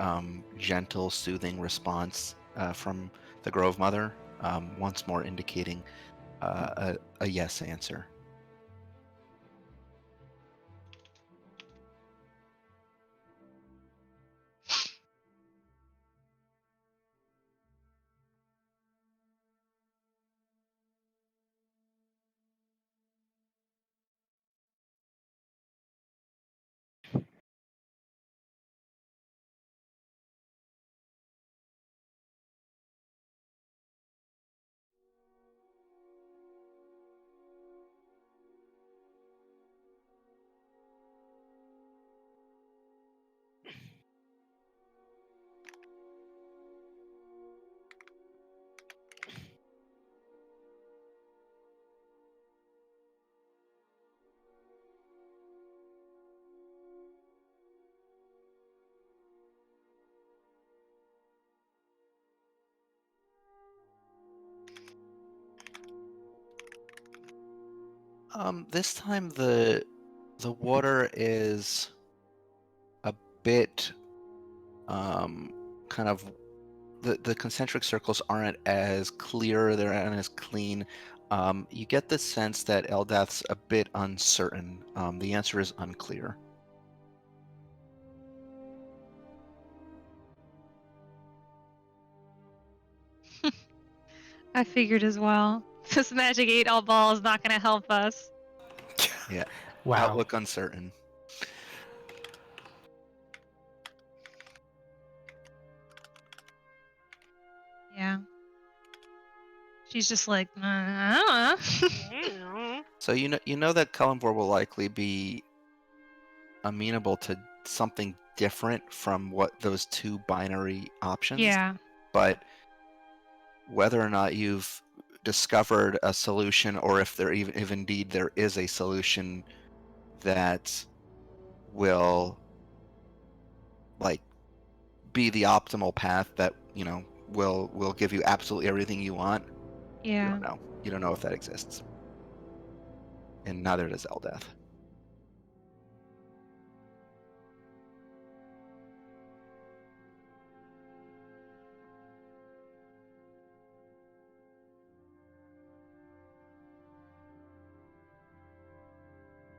Speaker 1: gentle, soothing response from the Grove Mother, once more indicating a yes answer. This time the water is a bit kind of the concentric circles aren't as clear, they aren't as clean. You get the sense that Eldath's a bit uncertain. The answer is unclear.
Speaker 3: I figured as well. This magic 8 ball is not going to help us.
Speaker 1: Yeah.
Speaker 4: Wow.
Speaker 1: Outlook uncertain.
Speaker 3: Yeah. She's just like, I don't know.
Speaker 1: So you know that Cullenvor will likely be amenable to something different from what those two binary options.
Speaker 3: Yeah.
Speaker 1: But whether or not you've discovered a solution, or if there even if indeed there is a solution that will like be the optimal path that will give you absolutely everything you want, you
Speaker 3: Yeah.
Speaker 1: don't know. You don't know if that exists, and neither does Eldath.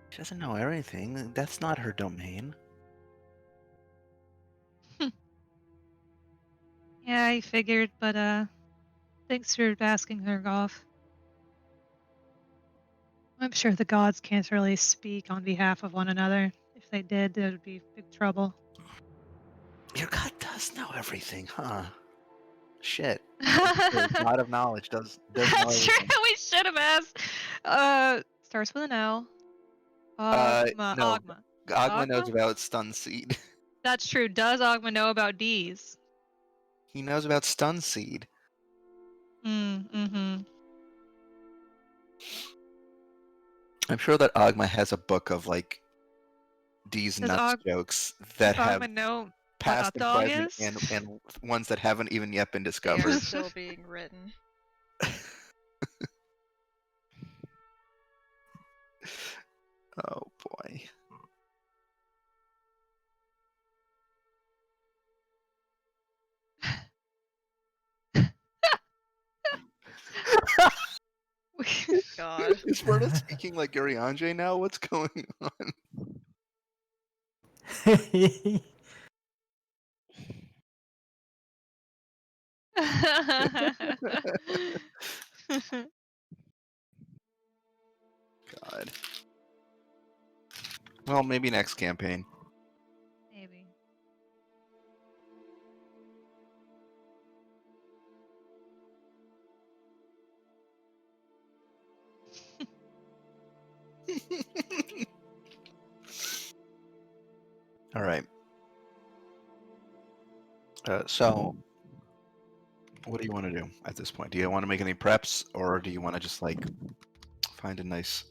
Speaker 1: She doesn't know everything. That's not her domain.
Speaker 3: Yeah, I figured, but thanks for asking her, Goff. I'm sure the gods can't really speak on behalf of one another. If they did, there would be big trouble.
Speaker 1: Your god does know everything, huh? Shit. The god of knowledge does know
Speaker 3: That's true.
Speaker 1: everything.
Speaker 3: We should have asked. Starts with an O.
Speaker 1: No.
Speaker 3: Ogma.
Speaker 1: Ogma knows
Speaker 3: Ogma?
Speaker 1: about stun seed.
Speaker 3: That's true. Does Ogma know about D's?
Speaker 1: He knows about stun seed.
Speaker 3: Mm-hmm.
Speaker 1: I'm sure that Agma has a book of like these
Speaker 3: Does
Speaker 1: nuts
Speaker 3: Og-
Speaker 1: jokes
Speaker 3: Does
Speaker 1: that have
Speaker 3: Ogma know what
Speaker 1: past
Speaker 3: hot
Speaker 1: and
Speaker 3: dog
Speaker 1: present
Speaker 3: is?
Speaker 1: and ones that haven't even yet been
Speaker 2: They
Speaker 1: discovered.
Speaker 2: are still being written.
Speaker 1: Oh boy.
Speaker 2: God.
Speaker 1: Is Sparta speaking like Gary Andre now? What's going on? God. Well, maybe next campaign.
Speaker 3: Maybe.
Speaker 1: All right. So, what do you want to do at this point? Do you want to make any preps, or do you want to just like find a nice,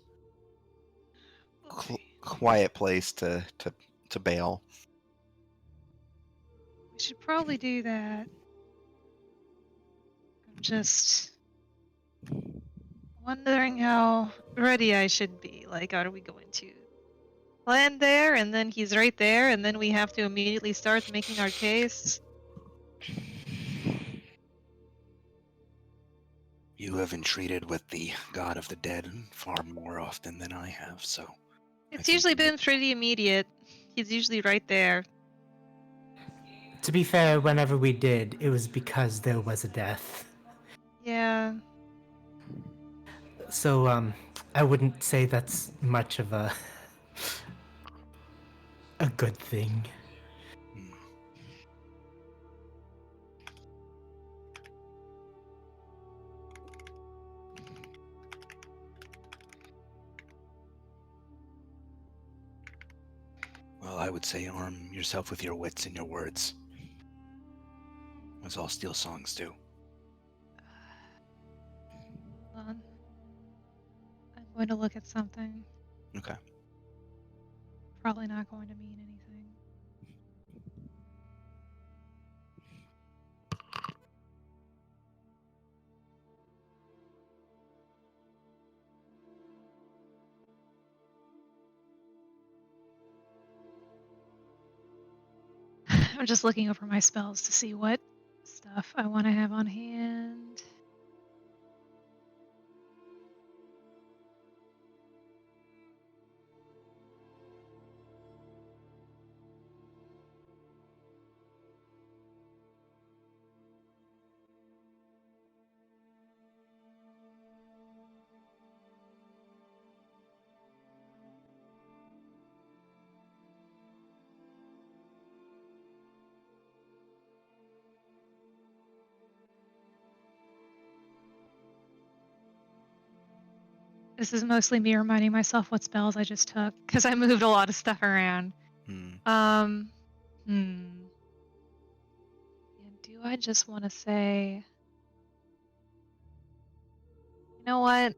Speaker 1: quiet place to bail?
Speaker 3: We should probably do that. I'm just wondering how ready I should be. Like, are we going to land there and then he's right there and then we have to immediately start making our case?
Speaker 1: You have entreated with the god of the dead far more often than I have, so
Speaker 3: It's
Speaker 1: think
Speaker 3: usually
Speaker 1: you-
Speaker 3: been pretty immediate. He's usually right there.
Speaker 4: To be fair, whenever we did, it was because there was a death.
Speaker 3: Yeah.
Speaker 4: So, I wouldn't say that's much of a good thing.
Speaker 1: Hmm. Well, I would say arm yourself with your wits and your words, as all steel songs do.
Speaker 3: Hold on. I'm going to look at something.
Speaker 1: Okay.
Speaker 3: Probably not going to mean anything. I'm just looking over my spells to see what stuff I want to have on hand. This is mostly me reminding myself what spells I just took because I moved a lot of stuff around.
Speaker 1: Hmm.
Speaker 3: And do I just want to say, you know what?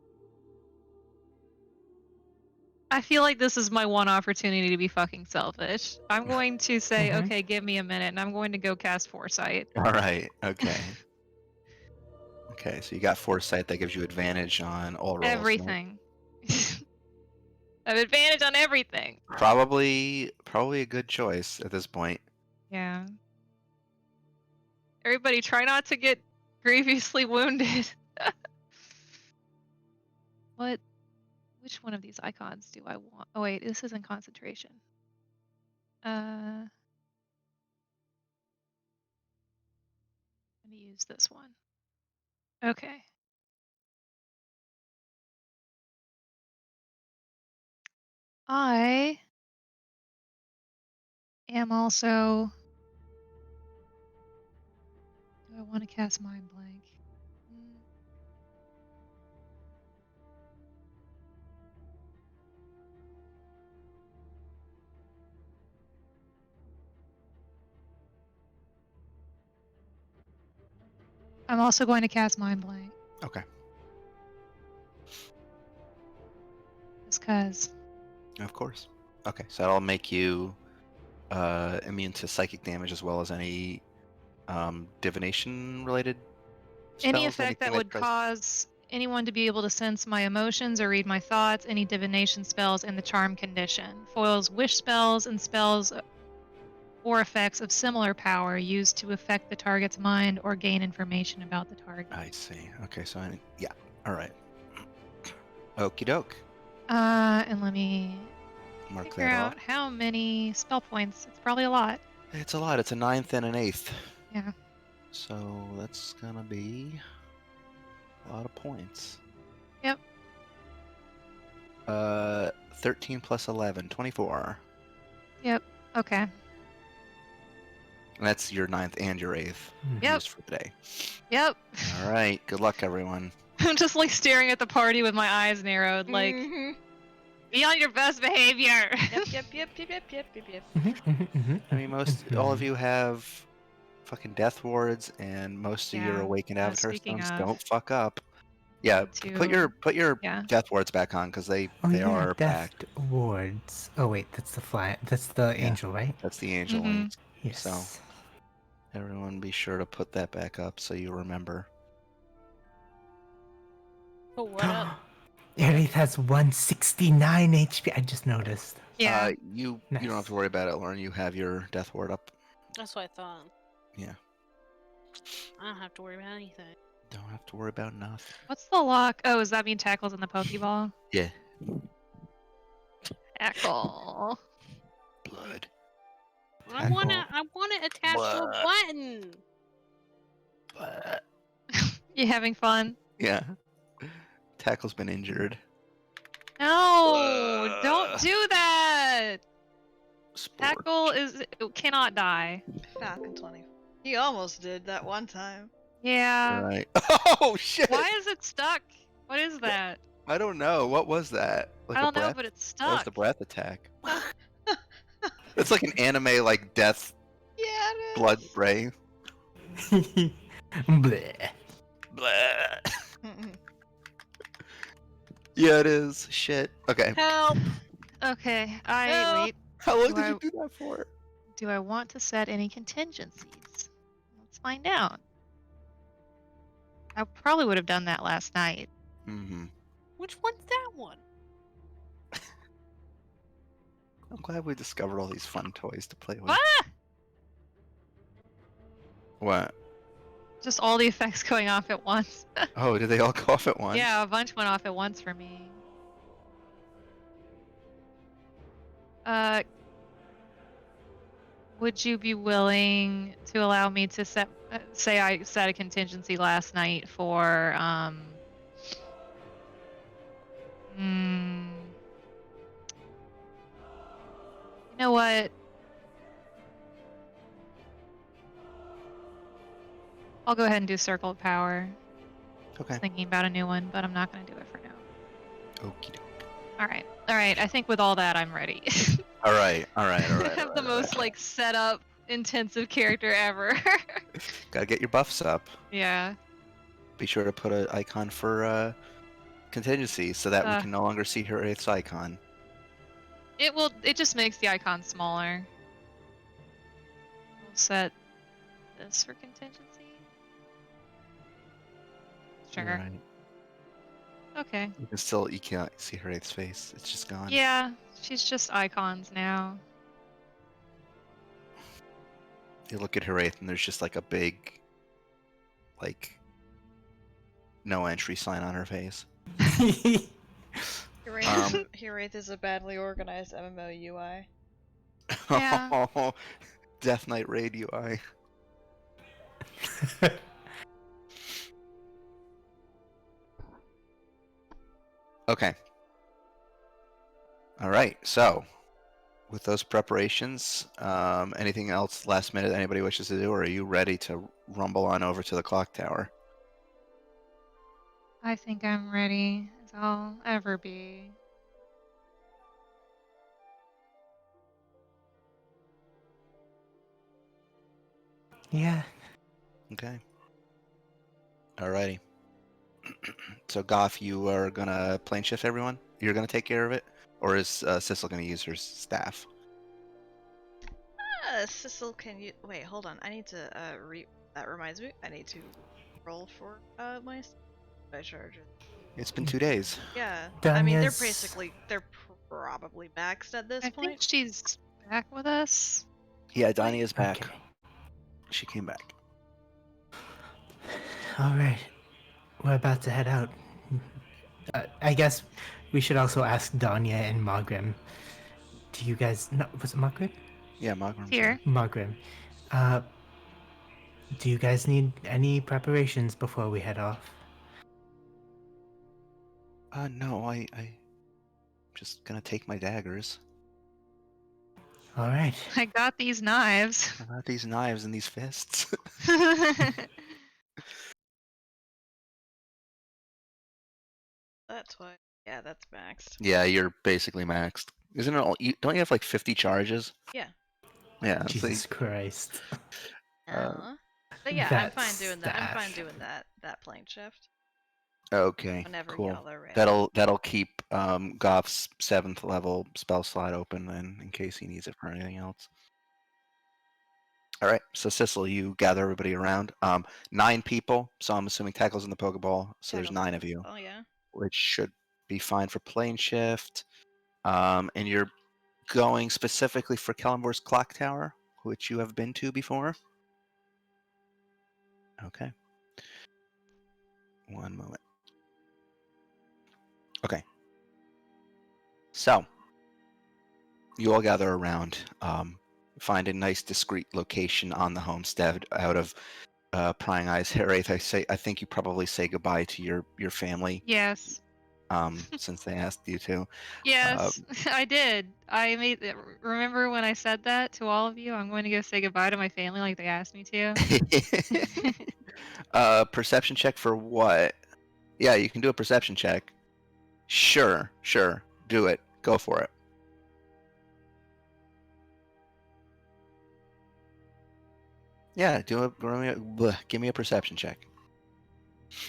Speaker 3: I feel like this is my one opportunity to be fucking selfish. I'm going to say,
Speaker 4: Mhm.
Speaker 3: okay, give me a minute, and I'm going to go cast Foresight.
Speaker 1: All right. Okay. Okay. So you got foresight that gives you advantage on all rolls. right?
Speaker 3: Everything. I have advantage on everything.
Speaker 1: Probably a good choice at this point.
Speaker 3: Yeah. Everybody, try not to get grievously wounded. What? Which one of these icons do I want? Oh wait, this isn't concentration. I'm gonna use this one. Okay. I am also. Do I want to cast Mind Blank? Mm, I'm also going to cast Mind Blank.
Speaker 1: Okay.
Speaker 3: just cause.
Speaker 1: Of course. Okay, so that'll make you immune to psychic damage as well as any divination-related
Speaker 3: Any
Speaker 1: spells.
Speaker 3: effect
Speaker 1: Anything
Speaker 3: that would
Speaker 1: tries.
Speaker 3: cause anyone to be able to sense my emotions or read my thoughts, any divination spells, and the charm condition. Foils wish spells and spells or effects of similar power used to affect the target's mind or gain information about the target.
Speaker 1: I see. Okay, so yeah. All right. Okie doke.
Speaker 3: And let me
Speaker 1: Mark
Speaker 3: figure
Speaker 1: that
Speaker 3: out
Speaker 1: off.
Speaker 3: how many spell points. It's probably a lot.
Speaker 1: It's a lot. It's a 9th and an 8th.
Speaker 3: Yeah.
Speaker 1: So that's gonna be a lot of points.
Speaker 3: Yep.
Speaker 1: 13 plus 11, 24.
Speaker 3: Yep. Okay.
Speaker 1: And that's your 9th and your 8th
Speaker 3: Yep.
Speaker 1: used for the day.
Speaker 3: Yep.
Speaker 1: All right. Good luck, everyone.
Speaker 3: I'm just like staring at the party with my eyes narrowed, like,
Speaker 2: Mhm.
Speaker 3: be on your best behavior.
Speaker 2: Yep.
Speaker 1: I mean, all of you have fucking death wards, and most of your
Speaker 3: Yeah,
Speaker 1: awakened avatar
Speaker 3: speaking
Speaker 1: stones
Speaker 3: of,
Speaker 1: don't fuck up. Yeah,
Speaker 3: need
Speaker 1: put your
Speaker 3: yeah.
Speaker 1: death wards back on because they
Speaker 4: Oh
Speaker 1: they
Speaker 4: yeah,
Speaker 1: are
Speaker 4: death
Speaker 1: back.
Speaker 4: wards. Oh wait, that's the fly. That's the
Speaker 1: Yeah.
Speaker 4: angel, right?
Speaker 1: That's the angel
Speaker 3: Mhm.
Speaker 1: wings.
Speaker 4: Yes.
Speaker 1: So everyone, be sure to put that back up so you remember.
Speaker 5: Oh, what up?
Speaker 4: Aerith has 169 HP. I just noticed.
Speaker 3: Yeah.
Speaker 1: You don't have
Speaker 4: Nice.
Speaker 1: to worry about it, Lauren. You have your death ward up.
Speaker 5: That's what I thought.
Speaker 1: Yeah.
Speaker 5: I don't have to worry about anything.
Speaker 1: Don't have to worry about nothing.
Speaker 3: What's the lock? Oh, does that mean tackles in the Pokeball?
Speaker 1: Yeah.
Speaker 3: Tackle.
Speaker 1: Blood.
Speaker 5: I
Speaker 4: And-
Speaker 5: wanna attach to a
Speaker 1: Blah.
Speaker 5: button.
Speaker 1: Blah.
Speaker 3: You having fun?
Speaker 1: Yeah. Tackle's been injured.
Speaker 3: No, don't do that.
Speaker 1: Sport.
Speaker 3: Tackle cannot die.
Speaker 2: Falcon 20. He almost did that one time.
Speaker 3: Yeah.
Speaker 1: Right. Oh shit!
Speaker 3: Why is it stuck? What is that?
Speaker 1: I don't know. What was that? Like
Speaker 3: I
Speaker 1: a
Speaker 3: don't know,
Speaker 1: breath?
Speaker 3: but it's
Speaker 1: That was
Speaker 3: stuck.
Speaker 1: the breath attack. It's like an anime like death
Speaker 2: Yeah, it is.
Speaker 1: blood spray.
Speaker 4: Bleh.
Speaker 1: Blah.
Speaker 2: Mm-mm.
Speaker 1: Yeah, it is. Shit. Okay.
Speaker 5: Help!
Speaker 3: Okay,
Speaker 5: No.
Speaker 3: wait.
Speaker 1: How long
Speaker 3: Do
Speaker 1: did
Speaker 3: I-
Speaker 1: you do that for?
Speaker 3: Do I want to set any contingencies? Let's find out. I probably would have done that last night.
Speaker 1: Mm-hmm.
Speaker 5: Which one's that one?
Speaker 1: I'm glad we discovered all these fun toys to play with.
Speaker 3: Ah!
Speaker 1: What?
Speaker 3: Just all the effects going off at once.
Speaker 1: Oh, did they all go off at once?
Speaker 3: Yeah, a bunch went off at once for me. Would you be willing to allow me to say I set a contingency last night for, you know what? I'll go ahead and do Circle of Power. I
Speaker 1: Okay.
Speaker 3: was thinking about a new one, but I'm not going to do it for now.
Speaker 1: Okie doke.
Speaker 3: All right. I think with all that, I'm ready.
Speaker 1: All right.
Speaker 3: I have the most like set up intensive character ever.
Speaker 1: Gotta get your buffs up.
Speaker 3: Yeah.
Speaker 1: Be sure to put an icon for contingency so that we can no longer see her 8th icon.
Speaker 3: It just makes the icon smaller. We'll set this for contingency. Sure.
Speaker 1: Right.
Speaker 3: Okay.
Speaker 1: You can't see her 8th face. It's just gone.
Speaker 3: Yeah, she's just icons now.
Speaker 1: You look at her 8th and there's just like a big, like, no entry sign on her face.
Speaker 2: Wraith is a badly organized MMO UI.
Speaker 3: Yeah.
Speaker 1: Oh, Death Knight Raid UI. Okay. All right. So, with those preparations, anything else last minute anybody wishes to do, or are you ready to rumble on over to the clock tower?
Speaker 3: I think I'm ready as I'll ever be.
Speaker 4: Yeah.
Speaker 1: Okay. Alrighty. So Goff, you are gonna plane shift everyone? you're gonna take care of it, or is Sissel gonna use her staff?
Speaker 2: Sissel, can you wait? Hold on. I need to That reminds me. I need to roll for my charges.
Speaker 1: It's been 2 days.
Speaker 2: Yeah. I mean,
Speaker 4: Danya's-
Speaker 2: they're probably maxed at this
Speaker 3: I
Speaker 2: point.
Speaker 3: think she's back with us.
Speaker 1: Yeah, Donnie is back.
Speaker 4: Okay.
Speaker 1: She came back.
Speaker 4: All right. We're about to head out. I guess we should also ask Danya and Margrim. Do you guys... No, was it Margrim?
Speaker 1: Yeah, Magram's
Speaker 3: Here.
Speaker 4: Margrim. Do you guys need any preparations before we head off?
Speaker 1: No, I'm just gonna take my daggers.
Speaker 4: All right.
Speaker 3: I got these knives.
Speaker 1: I got these knives and these fists.
Speaker 2: That's why. Yeah, that's maxed.
Speaker 1: Yeah, you're basically maxed. Isn't it all? Don't you have like 50 charges?
Speaker 2: Yeah.
Speaker 1: Yeah.
Speaker 4: Jesus Christ.
Speaker 2: But yeah, I'm fine
Speaker 4: That
Speaker 2: doing that. I'm fine
Speaker 4: staff.
Speaker 2: doing that plane shift.
Speaker 1: Okay.
Speaker 2: Whenever
Speaker 1: Cool.
Speaker 2: y'all are ready.
Speaker 1: That'll keep Goff's 7th level spell slot open then, in case he needs it for anything else. All right. So Sissel, you gather everybody around. 9 people. So I'm assuming tackles in the Pokeball. So there's
Speaker 2: Tackles.
Speaker 1: 9 of you,
Speaker 2: Oh yeah.
Speaker 1: which should be fine for plane shift. And you're going specifically for Kellenbor's Clock Tower, which you have been to before. Okay. One moment. Okay. So, you all gather around, find a nice discreet location on the homestead out of prying eyes. Harriet, I think you probably say goodbye to your family,
Speaker 3: Yes.
Speaker 1: since they asked you to.
Speaker 3: Yes, I did. Remember when I said that to all of you? I'm going to go say goodbye to my family like they asked me to.
Speaker 1: Perception check for what? Yeah, you can do a perception check. Sure, do it. Go for it. Yeah, give me a perception check.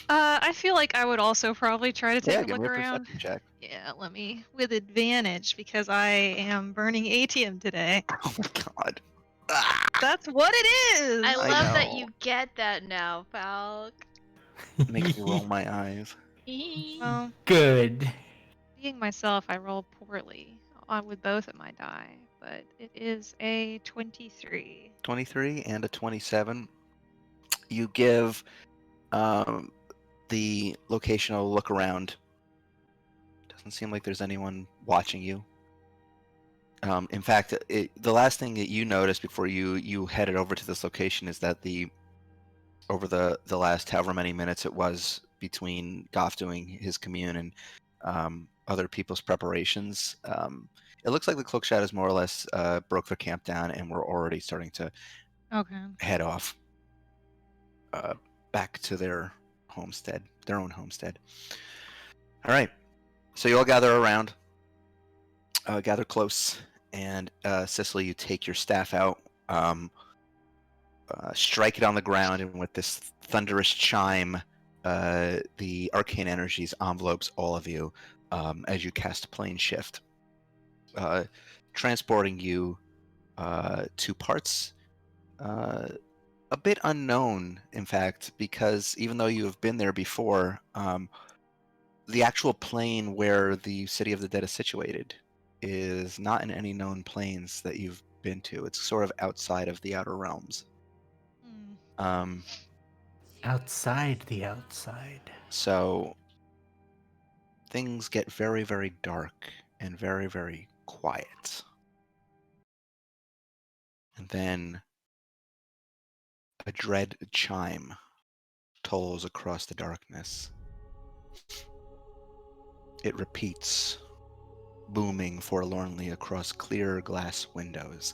Speaker 3: I feel like I would also probably try to take
Speaker 1: Yeah,
Speaker 3: a
Speaker 1: give
Speaker 3: look
Speaker 1: me a
Speaker 3: around.
Speaker 1: perception check.
Speaker 3: Yeah, let me with advantage because I am burning ATM today.
Speaker 1: Oh my god. Ah,
Speaker 3: That's what it is.
Speaker 2: I love that
Speaker 1: know.
Speaker 2: you get that now, Falk.
Speaker 1: Makes me roll my eyes.
Speaker 3: Well,
Speaker 4: Good.
Speaker 3: being myself, I roll poorly with both of my die, but it is a 23.
Speaker 1: 23 and a 27. You give the location a look around. Doesn't seem like there's anyone watching you. In fact, the last thing that you noticed before you headed over to this location is that over the last however many minutes it was between Goff doing his commune and other people's preparations, it looks like the Cloak Shadows more or less broke their camp down and were already starting to
Speaker 3: Okay.
Speaker 1: head off back to their own homestead. All right, so you all gather around, gather close, and Cicely, you take your staff out, strike it on the ground, and with this thunderous chime, the arcane energies envelopes all of you as you cast plane shift, transporting you to parts a bit unknown, in fact, because even though you have been there before, the actual plane where the City of the Dead is situated is not in any known planes that you've been to. It's sort of outside of the Outer Realms.
Speaker 3: Hmm.
Speaker 4: Outside the outside.
Speaker 1: So things get very, very dark and very, very quiet. And then a dread chime tolls across the darkness. It repeats, booming forlornly across clear glass windows.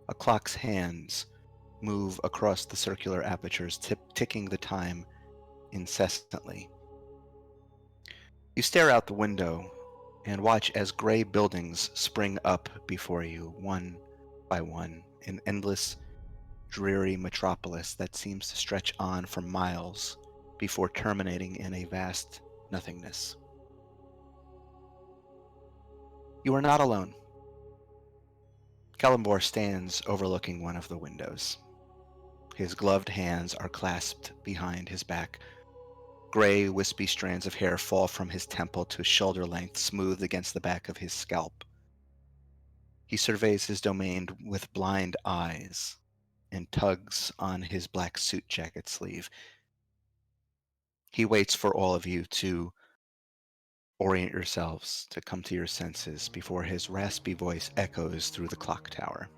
Speaker 1: A clock's hands move across the circular apertures, ticking the time incessantly. You stare out the window and watch as gray buildings spring up before you, one by one, an endless, dreary metropolis that seems to stretch on for miles before terminating in a vast nothingness. You are not alone. Calimbor stands overlooking one of the windows. His gloved hands are clasped behind his back. Gray, wispy strands of hair fall from his temple to shoulder length, smooth against the back of his scalp. He surveys his domain with blind eyes and tugs on his black suit jacket sleeve. He waits for all of you to orient yourselves, to come to your senses before his raspy voice echoes through the clock tower.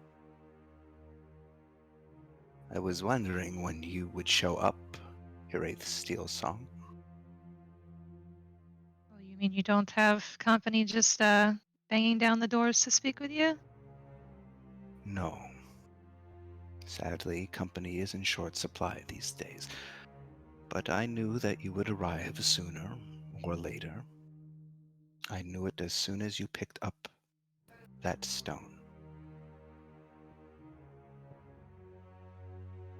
Speaker 1: I was wondering when you would show up, Hiraeth Steelsong.
Speaker 3: Oh, you mean you don't have company just banging down the doors to speak with you?
Speaker 1: No. Sadly, company is in short supply these days. But I knew that you would arrive sooner or later. I knew it as soon as you picked up that stone.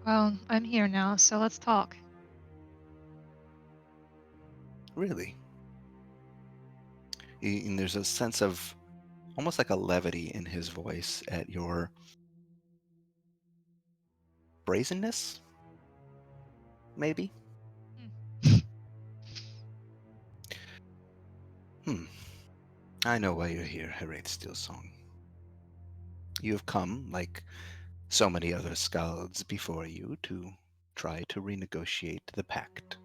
Speaker 3: Well, I'm here now, so let's talk.
Speaker 1: Really? And there's a sense of almost like a levity in his voice at your brazenness, maybe? I know why you're here, Hiraeth Steelsong. You have come, like so many other skalds before you, to try to renegotiate the pact.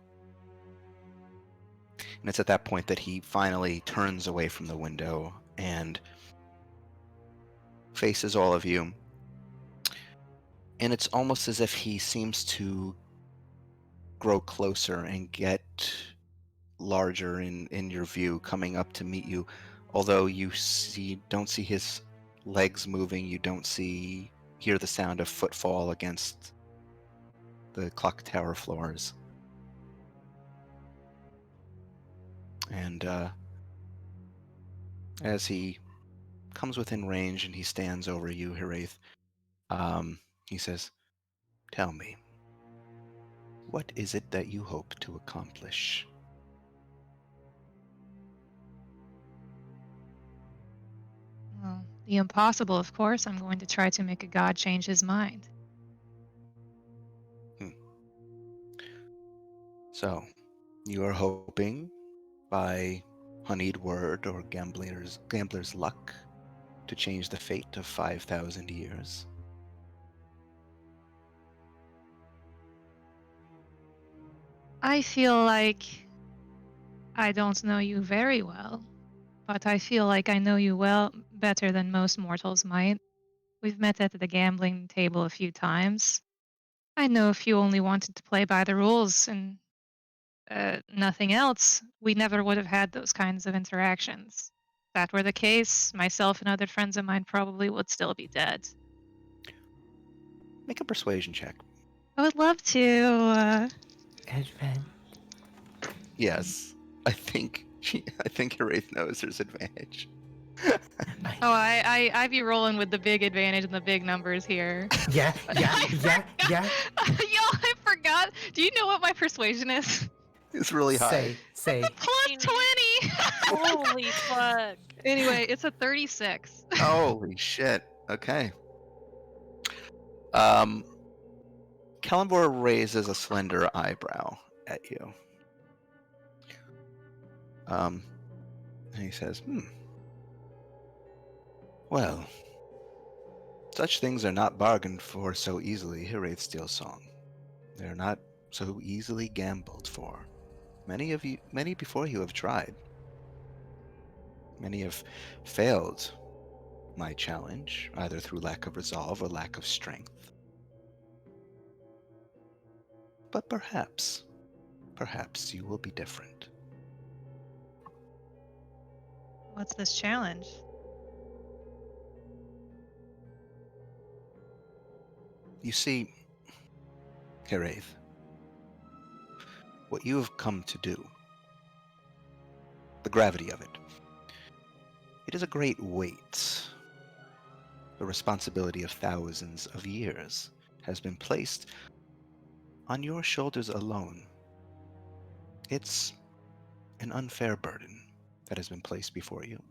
Speaker 1: And it's at that point that he finally turns away from the window and faces all of you. And it's almost as if he seems to grow closer and get larger in your view, coming up to meet you. Although you don't see his legs moving, you don't hear the sound of footfall against the clock tower floors. And as he comes within range and he stands over you, Hiraeth, he says, "Tell me, what is it that you hope to accomplish?"
Speaker 3: Well, the impossible, of course. I'm going to try to make a god change his mind.
Speaker 1: So, you are hoping by honeyed word or gambler's luck to change the fate of 5,000 years?
Speaker 3: I feel like I don't know you very well, but I feel like I know you well better than most mortals might. We've met at the gambling table a few times. I know if you only wanted to play by the rules and nothing else, we never would have had those kinds of interactions. If that were the case, myself and other friends of mine probably would still be dead.
Speaker 1: Make a persuasion check.
Speaker 3: I would love to.
Speaker 4: Advent.
Speaker 1: Yes, I think Hiraeth knows there's advantage.
Speaker 3: Oh, I be rolling with the big advantage and the big numbers here.
Speaker 4: Yeah.
Speaker 3: Yo, I forgot. Do you know what my persuasion is?
Speaker 1: It's really high.
Speaker 4: Say.
Speaker 3: Plus 20!
Speaker 5: Holy fuck.
Speaker 3: Anyway, it's a 36.
Speaker 1: Holy shit. Okay. Calimbor raises a slender eyebrow at you. And he says, Well, such things are not bargained for so easily, Hiraeth Steelsong. They're not so easily gambled for. Many before you have tried. Many have failed my challenge, either through lack of resolve or lack of strength. But perhaps you will be different.
Speaker 3: What's this challenge?
Speaker 1: You see, Hiraeth, what you have come to do, the gravity of it, it is a great weight. The responsibility of thousands of years has been placed on your shoulders alone. It's an unfair burden that has been placed before you.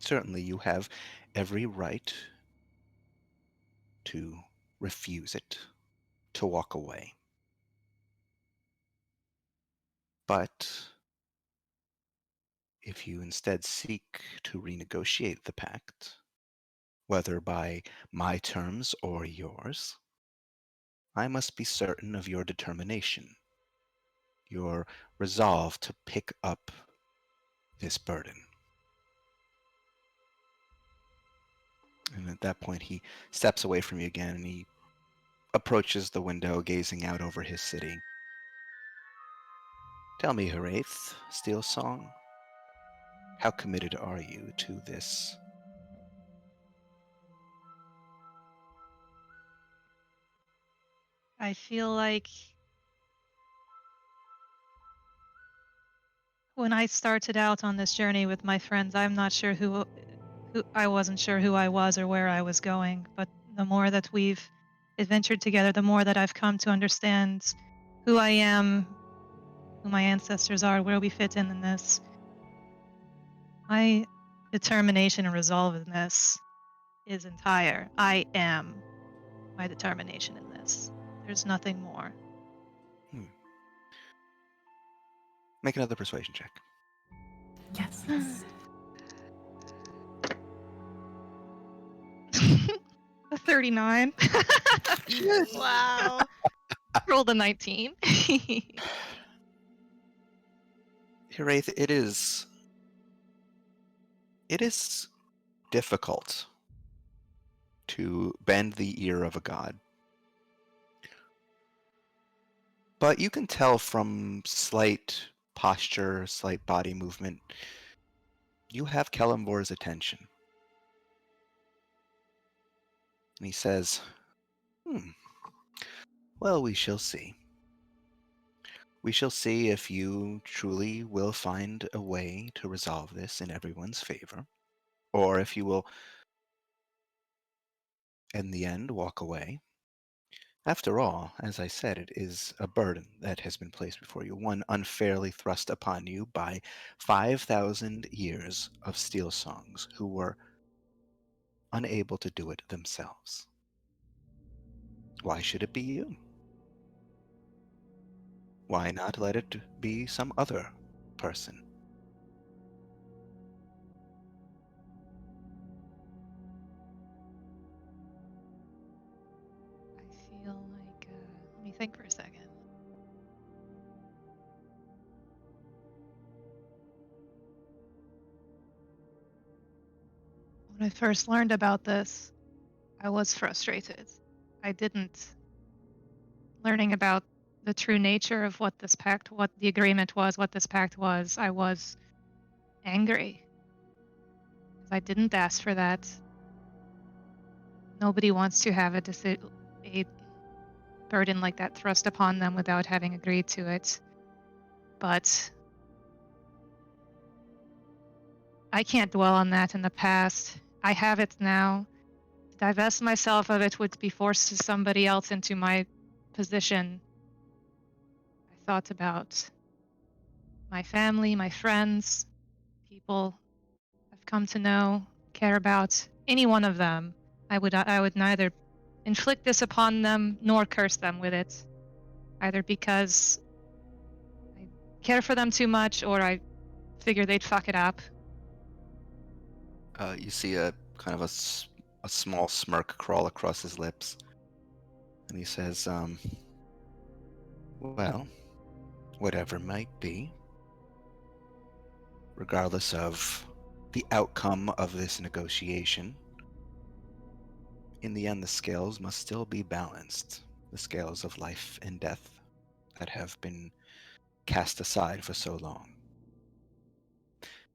Speaker 1: Certainly, you have every right to refuse it, to walk away. But if you instead seek to renegotiate the pact, whether by my terms or yours, I must be certain of your determination, your resolve to pick up this burden. And at that point, he steps away from you again and he approaches the window, gazing out over his city. Tell me, Heraith, Steel Song, how committed are you to this?
Speaker 3: I feel like when I started out on this journey with my friends, I'm not sure who I wasn't sure who I was or where I was going, but the more that we've adventured together, the more that I've come to understand who I am, who my ancestors are, where we fit in this. My determination and resolve in this is entire. I am my determination in this. There's nothing more.
Speaker 1: Make another persuasion check.
Speaker 4: Yes, yes.
Speaker 3: A 39.
Speaker 2: Wow.
Speaker 3: Rolled a 19.
Speaker 1: Heraith, it is difficult to bend the ear of a god. But you can tell from slight posture, slight body movement, you have Kellambor's attention. And he says, well, we shall see. We shall see if you truly will find a way to resolve this in everyone's favor, or if you will, in the end, walk away. After all, as I said, it is a burden that has been placed before you, one unfairly thrust upon you by 5,000 years of steel songs who were unable to do it themselves. Why should it be you? Why not let it be some other person?
Speaker 3: I feel like, let me think for a second. When I first learned about this, I was frustrated. I didn't. Learning about the true nature of what this pact, what the agreement was, what this pact was, I was angry. Because I didn't ask for that. Nobody wants to have a burden like that thrust upon them without having agreed to it. But I can't dwell on that in the past. I have it now. To divest myself of it would be forced somebody else into my position. I thought about my family, my friends, people I've come to know, care about, any one of them. I would neither inflict this upon them nor curse them with it, either because I care for them too much or I figure they'd fuck it up.
Speaker 1: You see a kind of a small smirk crawl across his lips. And he says, well, whatever might be, regardless of the outcome of this negotiation, in the end, the scales must still be balanced. The scales of life and death that have been cast aside for so long.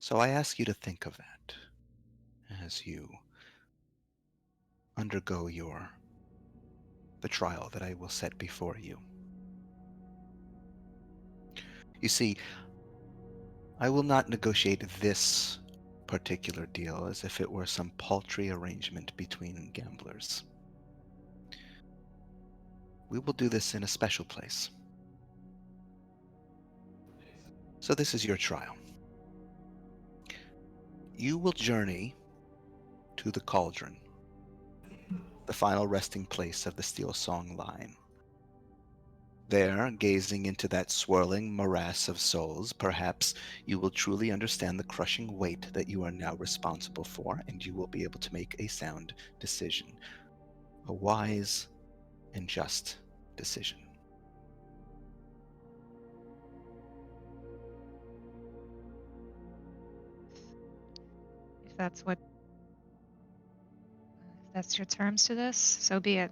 Speaker 1: So I ask you to think of that as you undergo the trial that I will set before you. You see, I will not negotiate this particular deal as if it were some paltry arrangement between gamblers. We will do this in a special place. So this is your trial. You will journey to the cauldron, the final resting place of the Steel Song line. There, gazing into that swirling morass of souls, perhaps you will truly understand the crushing weight that you are now responsible for, and you will be able to make a sound decision. A wise and just decision.
Speaker 3: If that's what, if that's your terms to this, so be it.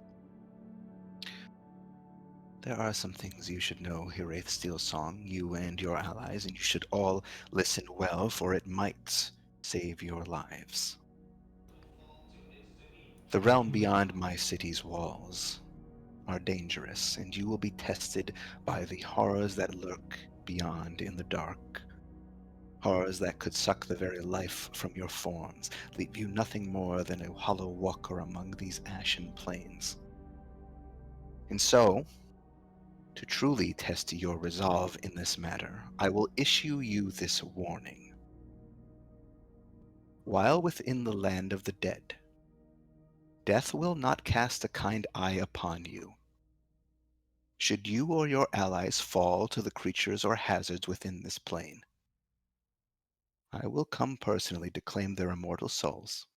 Speaker 1: There are some things you should know, Hiraeth Steelsong, you and your allies, and you should all listen well, for it might save your lives. The realm beyond my city's walls are dangerous, and you will be tested by the horrors that lurk beyond in the dark. Horrors that could suck the very life from your forms, leave you nothing more than a hollow walker among these ashen plains. And so, to truly test your resolve in this matter, I will issue you this warning. While within the land of the dead, death will not cast a kind eye upon you. Should you or your allies fall to the creatures or hazards within this plane, I will come personally to claim their immortal souls,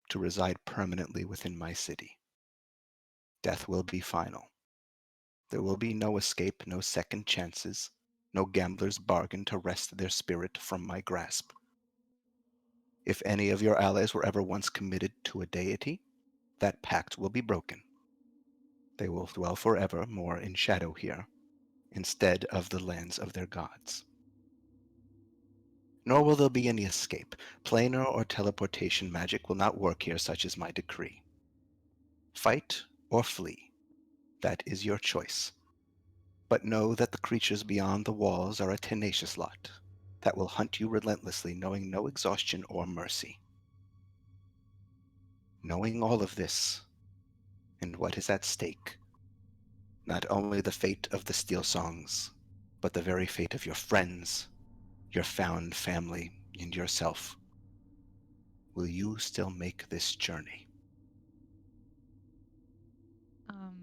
Speaker 1: to reside permanently within my city. Death will be final. There will be no escape, no second chances, no gambler's bargain to wrest their spirit from my grasp. If any of your allies were ever once committed to a deity, that pact will be broken. They will dwell forever more in shadow here, instead of the lands of their gods. Nor will there be any escape. Planar or teleportation magic will not work here, such is my decree. Fight or flee, that is your choice. But know that the creatures beyond the walls are a tenacious lot that will hunt you relentlessly, knowing no exhaustion or mercy. Knowing all of this, and what is at stake, not only the fate of the Steel Songs, but the very fate of your friends, your found family, and yourself. Will you still make this journey?
Speaker 3: I'm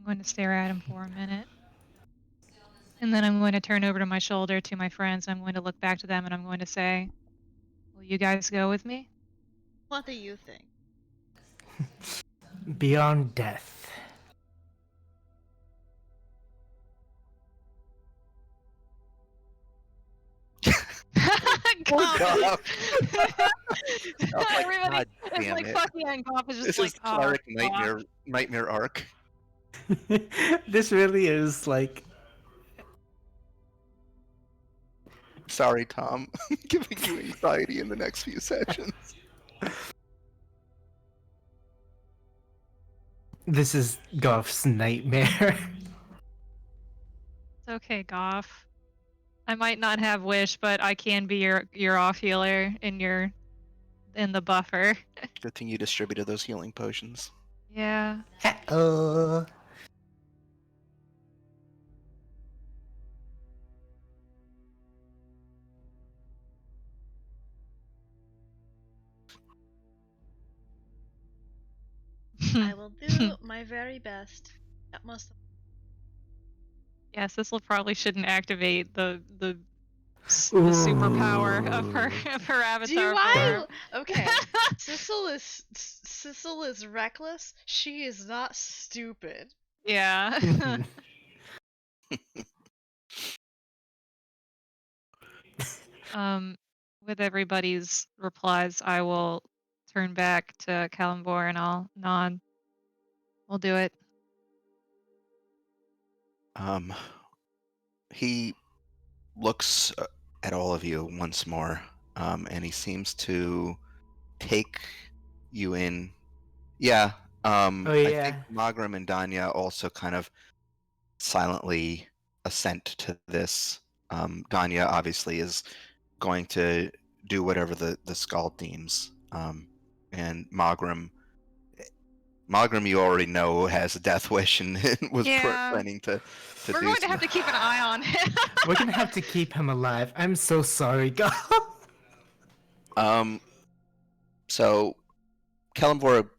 Speaker 3: going to stare at him for a minute. And then I'm going to turn over to my shoulder to my friends. I'm going to look back to them and I'm going to say, will you guys go with me?
Speaker 2: What do you think?
Speaker 4: Beyond death.
Speaker 3: Goff.
Speaker 1: Like,
Speaker 3: Everybody,
Speaker 1: God
Speaker 3: it's
Speaker 1: damn
Speaker 3: like
Speaker 1: it.
Speaker 3: fucking and Goff is just
Speaker 1: This
Speaker 3: like,
Speaker 1: is cleric
Speaker 3: oh, God.
Speaker 1: nightmare arc.
Speaker 4: This really is like.
Speaker 1: Sorry, Tom. I'm giving you anxiety in the next few sessions.
Speaker 4: This is Goff's nightmare.
Speaker 3: It's okay, Goff. I might not have wish, but I can be your off healer in the buffer.
Speaker 1: Good thing you distributed those healing potions.
Speaker 3: Yeah.
Speaker 4: Uh-oh.
Speaker 2: I will do my very best. That must.
Speaker 3: Yes, this will probably shouldn't activate the superpower of her
Speaker 4: Ooh.
Speaker 3: of her avatar
Speaker 2: Do I?
Speaker 3: form.
Speaker 2: Okay. Sissel is reckless. She is not stupid.
Speaker 3: Yeah. With everybody's replies, I will turn back to Kalambor and I'll nod. We'll do it.
Speaker 1: He looks at all of you once more, and he seems to take you in. Yeah.
Speaker 4: Oh,
Speaker 1: I
Speaker 4: yeah.
Speaker 1: think Magram and Danya also kind of silently assent to this. Danya obviously is going to do whatever the skull deems, and Magram Mogram, you already know, has a death wish and was
Speaker 3: Yeah.
Speaker 1: planning to
Speaker 3: We're
Speaker 1: do
Speaker 3: going to
Speaker 1: some.
Speaker 3: have to keep an eye on him.
Speaker 4: We're gonna have to keep him alive. I'm so sorry, God.
Speaker 1: So Kalimvor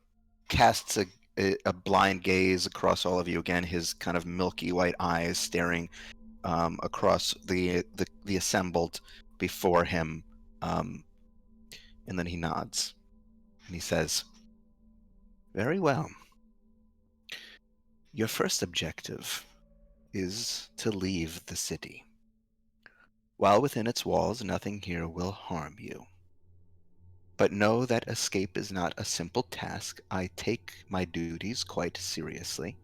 Speaker 1: casts a blind gaze across all of you again, his kind of milky white eyes staring across the assembled before him, and then he nods and he says, "Very well. Your first objective is to leave the city. While within its walls, nothing here will harm you. But know that escape is not a simple task. I take my duties quite seriously.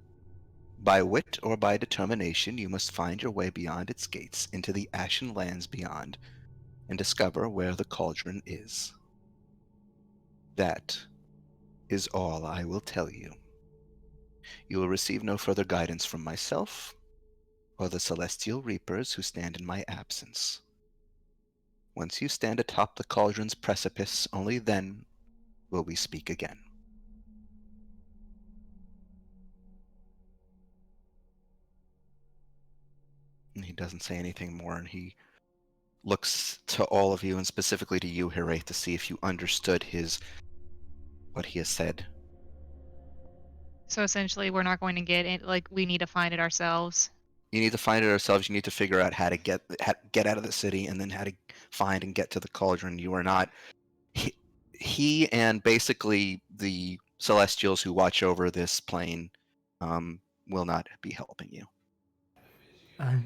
Speaker 1: By wit or by determination, you must find your way beyond its gates into the ashen lands beyond and discover where the cauldron is. That is all I will tell you. You will receive no further guidance from myself or the celestial reapers who stand in my absence. Once you stand atop the cauldron's precipice, only then will we speak again." And he doesn't say anything more, and he looks to all of you, and specifically to you, Hiraeth, to see if you understood what he has said.
Speaker 3: So essentially, we're not going to get it. Like, we need to find it ourselves.
Speaker 1: You need to find it ourselves. You need to figure out how to get out of the city, and then how to find and get to the cauldron. You are not. He and basically the Celestials who watch over this plane will not be helping you.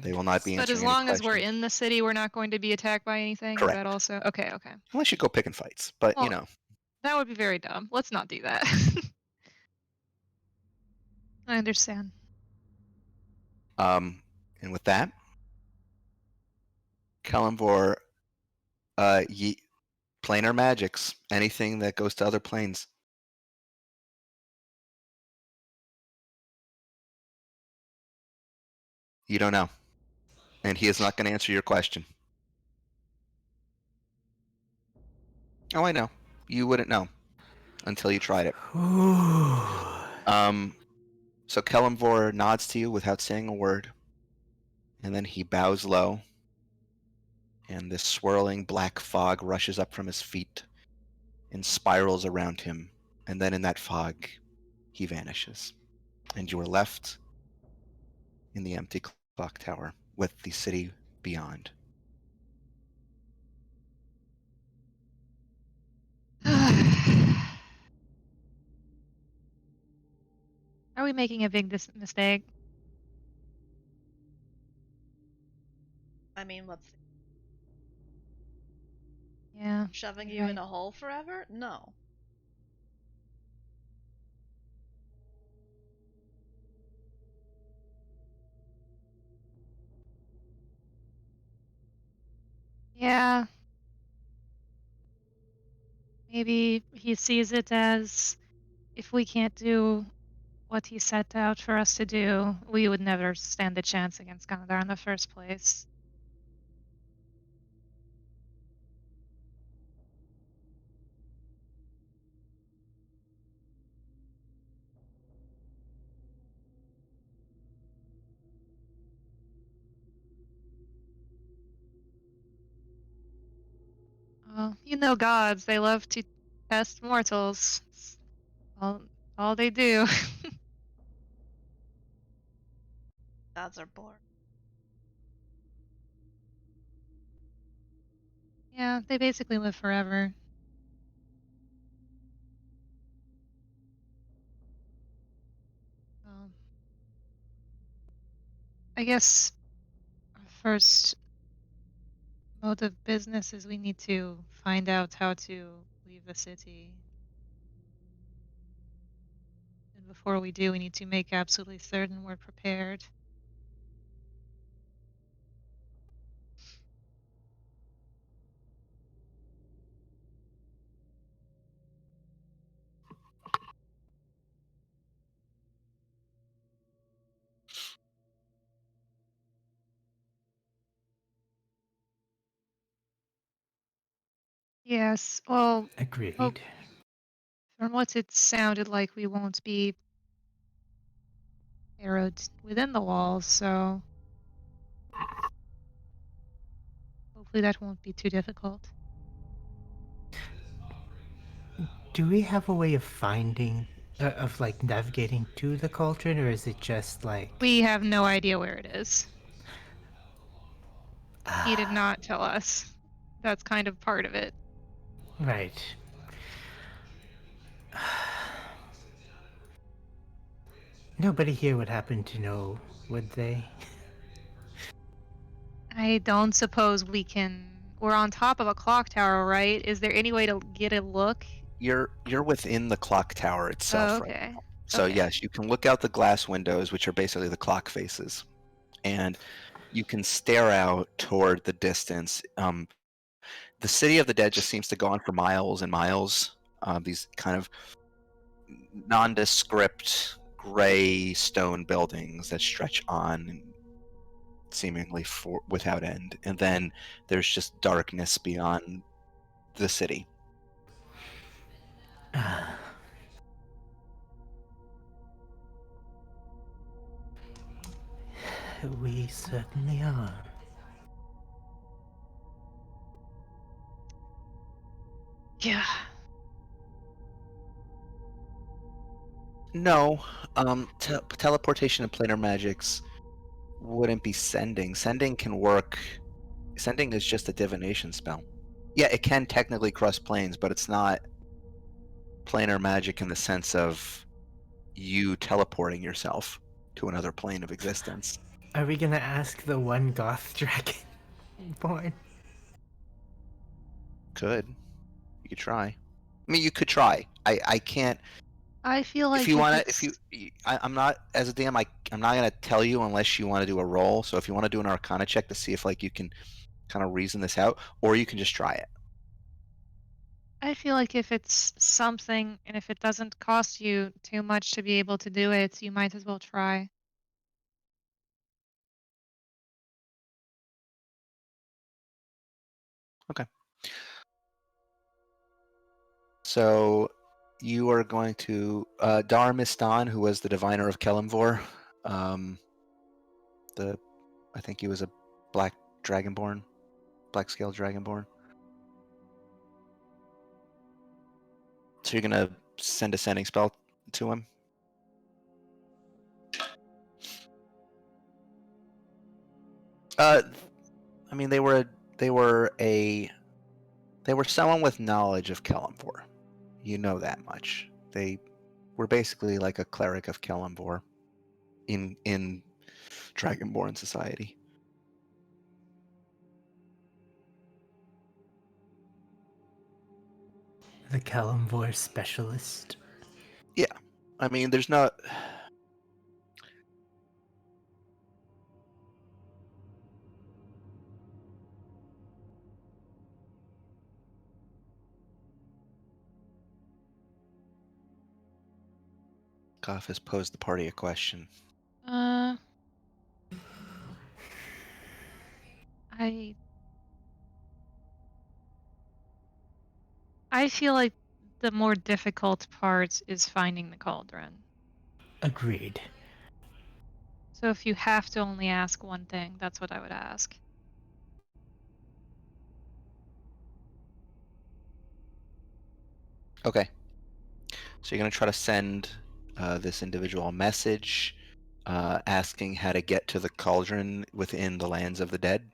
Speaker 1: They will not be
Speaker 3: But as
Speaker 1: answering any
Speaker 3: long as we're
Speaker 1: questions.
Speaker 3: in the city, we're not going to be attacked by anything. Is that
Speaker 1: Correct.
Speaker 3: also okay? Okay.
Speaker 1: Unless you go picking fights, but you
Speaker 3: Well,
Speaker 1: know.
Speaker 3: that would be very dumb. Let's not do that. I understand.
Speaker 1: And with that, Kalimvor, planar magics, anything that goes to other planes. You don't know, and he is not going to answer your question. Oh, I know. You wouldn't know until you tried it. So Kalimvor nods to you without saying a word, and then he bows low, and this swirling black fog rushes up from his feet and spirals around him, and then in that fog, he vanishes, and you are left in the empty clock tower with the city beyond.
Speaker 3: Are we making a big mistake?
Speaker 2: I mean, let's see.
Speaker 3: Yeah.
Speaker 2: Shoving
Speaker 3: you're
Speaker 2: you in
Speaker 3: right.
Speaker 2: a hole forever? No.
Speaker 3: Yeah. Maybe he sees it as if we can't do what he set out for us to do, we would never stand a chance against Ganadar in the first place. Well, you know gods, they love to test mortals. It's all they do.
Speaker 2: Gods are bored.
Speaker 3: Yeah, they basically live forever. Um, I guess our first mode of business is we need to find out how to leave the city. And before we do, we need to make absolutely certain we're prepared. Yes, well,
Speaker 4: Agreed.
Speaker 3: From what it sounded like, we won't be arrowed within the walls, so hopefully that won't be too difficult.
Speaker 4: Do we have a way of finding, of like navigating to the cauldron, or is it just like?
Speaker 3: We have no idea where it is. He did not tell us. That's kind of part of it.
Speaker 4: Right. Nobody here would happen to know, would they?
Speaker 3: I don't suppose we can. We're on top of a clock tower, right? Is there any way to get a look?
Speaker 1: You're within the clock tower itself,
Speaker 3: Oh,
Speaker 1: right?
Speaker 3: okay.
Speaker 1: So
Speaker 3: Okay.
Speaker 1: yes, you can look out the glass windows, which are basically the clock faces, and you can stare out toward the distance. The city of the dead just seems to go on for miles and miles. These kind of nondescript gray stone buildings that stretch on seemingly without end, and then there's just darkness beyond the city.
Speaker 4: We certainly are.
Speaker 3: Yeah.
Speaker 1: No, teleportation and planar magics wouldn't be sending. Sending can work. Sending is just a divination spell. Yeah, it can technically cross planes, but it's not planar magic in the sense of you teleporting yourself to another plane of existence.
Speaker 4: Are we gonna ask the one goth dragon born?
Speaker 1: Could. You could try. I mean, you could try. I can't.
Speaker 3: I feel like
Speaker 1: If you
Speaker 3: if
Speaker 1: want to,
Speaker 3: it's
Speaker 1: I'm not as a DM. I'm not gonna tell you unless you want to do a roll. So if you want to do an Arcana check to see if like you can kind of reason this out, or you can just try it.
Speaker 3: I feel like if it's something and if it doesn't cost you too much to be able to do it, you might as well try.
Speaker 1: Okay. So you are going to Darmistan, who was the diviner of Kelimvor. I think he was a black dragonborn, black scale dragonborn. So you're gonna send a sending spell to him. I mean, they were someone with knowledge of Kelimvor. You know that much. They were basically like a cleric of Kelimvor in Dragonborn society.
Speaker 4: The Kalimvor specialist.
Speaker 1: Yeah, I mean, there's not. Goff has posed the party a question.
Speaker 3: Uh, I I feel like the more difficult part is finding the cauldron.
Speaker 4: Agreed.
Speaker 3: So if you have to only ask one thing, that's what I would ask.
Speaker 1: Okay. So you're going to try to send this individual a message asking how to get to the cauldron within the lands of the dead.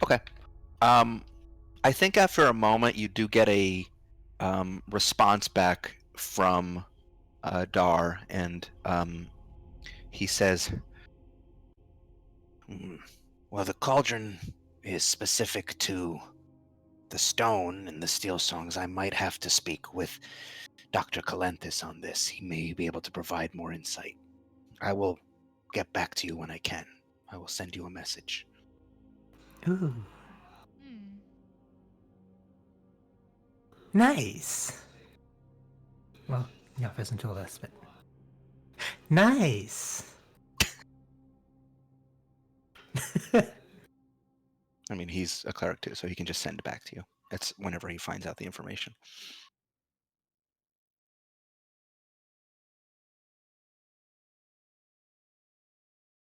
Speaker 1: Okay. I think after a moment you do get a response back from Dar, and he says, well, the cauldron is specific to the stone and the steel songs. I might have to speak with Dr. Calenthus on this. He may be able to provide more insight. I will get back to you when I can. I will send you a message.
Speaker 4: Ooh,
Speaker 3: Hmm.
Speaker 4: nice. Well, Nov hasn't told us, but nice.
Speaker 1: I mean, he's a cleric too, so he can just send it back to you. It's whenever he finds out the information.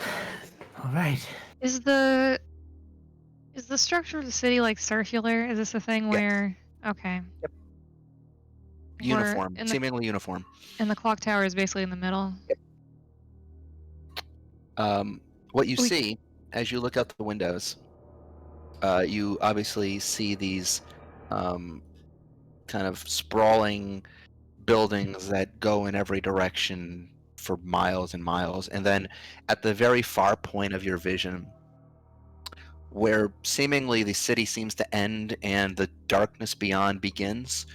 Speaker 4: All right.
Speaker 3: Is the structure of the city like circular? Is this a thing
Speaker 1: Yes.
Speaker 3: where okay.
Speaker 1: Yep.
Speaker 3: We're
Speaker 1: Uniform,
Speaker 3: in
Speaker 1: seemingly uniform.
Speaker 3: and the clock tower is basically in the middle.
Speaker 1: What you
Speaker 3: We-
Speaker 1: see as you look out the windows, you obviously see these kind of sprawling buildings that go in every direction for miles and miles. And then at the very far point of your vision, where seemingly the city seems to end and the darkness beyond begins,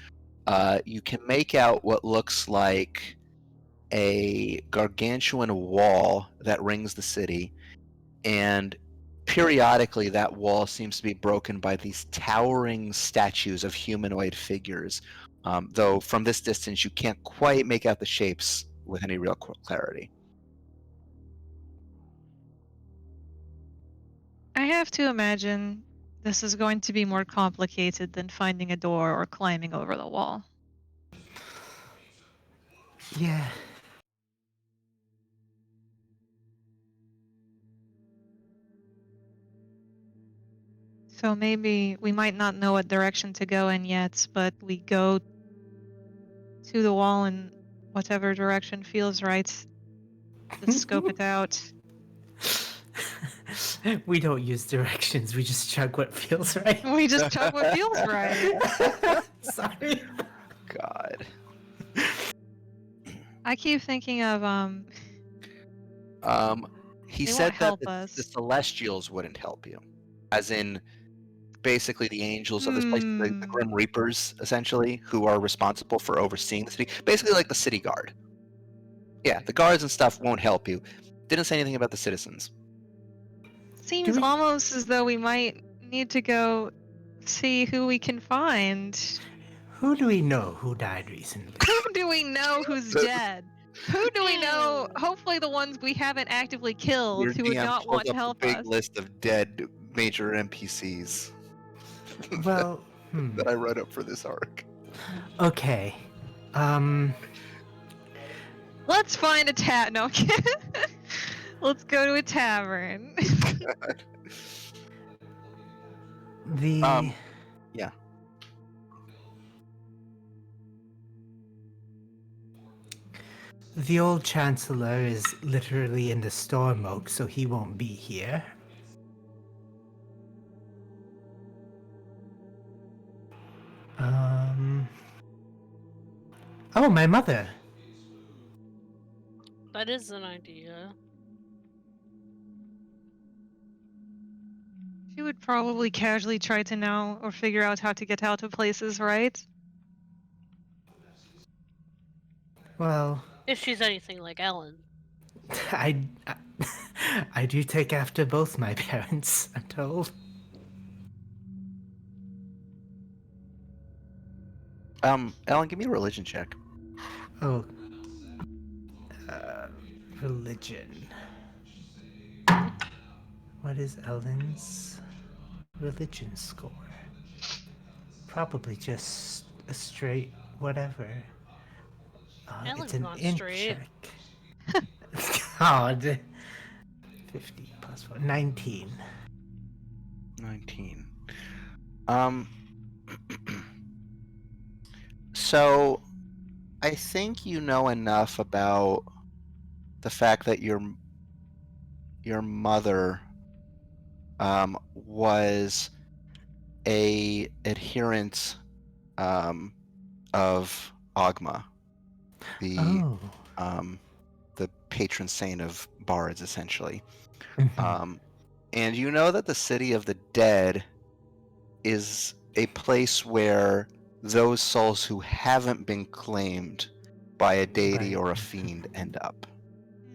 Speaker 1: you can make out what looks like a gargantuan wall that rings the city, and periodically that wall seems to be broken by these towering statues of humanoid figures, though from this distance you can't quite make out the shapes with any real clarity.
Speaker 3: I have to imagine this is going to be more complicated than finding a door or climbing over the wall.
Speaker 4: Yeah.
Speaker 3: So maybe we might not know what direction to go in yet, but we go to the wall in whatever direction feels right. Just scope it out.
Speaker 4: We don't use directions. We just chug what feels right.
Speaker 3: We just chug what feels right.
Speaker 4: Sorry.
Speaker 1: God.
Speaker 3: I keep thinking of
Speaker 1: He
Speaker 3: They
Speaker 1: said
Speaker 3: won't
Speaker 1: that
Speaker 3: help
Speaker 1: the
Speaker 3: us.
Speaker 1: Celestials wouldn't help you, as in basically the angels of this place, the Grim Reapers, essentially, who are responsible for overseeing the city. Basically, like the city guard. Yeah, the guards and stuff won't help you. Didn't say anything about the citizens.
Speaker 3: Seems
Speaker 4: we-
Speaker 3: almost as though we might need to go see who we can find.
Speaker 4: Who do we know who died recently?
Speaker 3: Who do we know who's dead? Who do we know? Hopefully, the ones we haven't actively killed
Speaker 1: Your
Speaker 3: who would
Speaker 1: DM
Speaker 3: not
Speaker 1: pulls
Speaker 3: want to
Speaker 1: up a
Speaker 3: help
Speaker 1: big
Speaker 3: us.
Speaker 1: list of dead major NPCs
Speaker 4: Well,
Speaker 1: that I wrote up for this arc.
Speaker 4: okay.
Speaker 3: Let's find a No, let's go to a tavern.
Speaker 4: The
Speaker 1: Yeah.
Speaker 4: The old chancellor is literally in the storm oak, so he won't be here. Oh, my mother.
Speaker 5: That is an idea.
Speaker 3: She would probably casually try to know or figure out how to get out of places, right?
Speaker 4: Well,
Speaker 5: If she's anything like Ellen.
Speaker 4: I do take after both my parents, I'm told.
Speaker 1: Ellen, give me a religion check.
Speaker 4: Oh. Religion. What is Ellen's religion score? Probably just a straight whatever.
Speaker 5: Ellen's
Speaker 4: It's an
Speaker 5: not
Speaker 4: int
Speaker 5: straight.
Speaker 4: check. God. 50 plus 4. 19.
Speaker 1: 19. So I think you know enough about the fact that your mother was a adherent of Ogma, the
Speaker 4: Oh.
Speaker 1: the patron saint of bards, essentially.
Speaker 4: Mhm.
Speaker 1: And you know that the city of the dead is a place where those souls who haven't been claimed by a deity
Speaker 4: Right.
Speaker 1: or a fiend end up,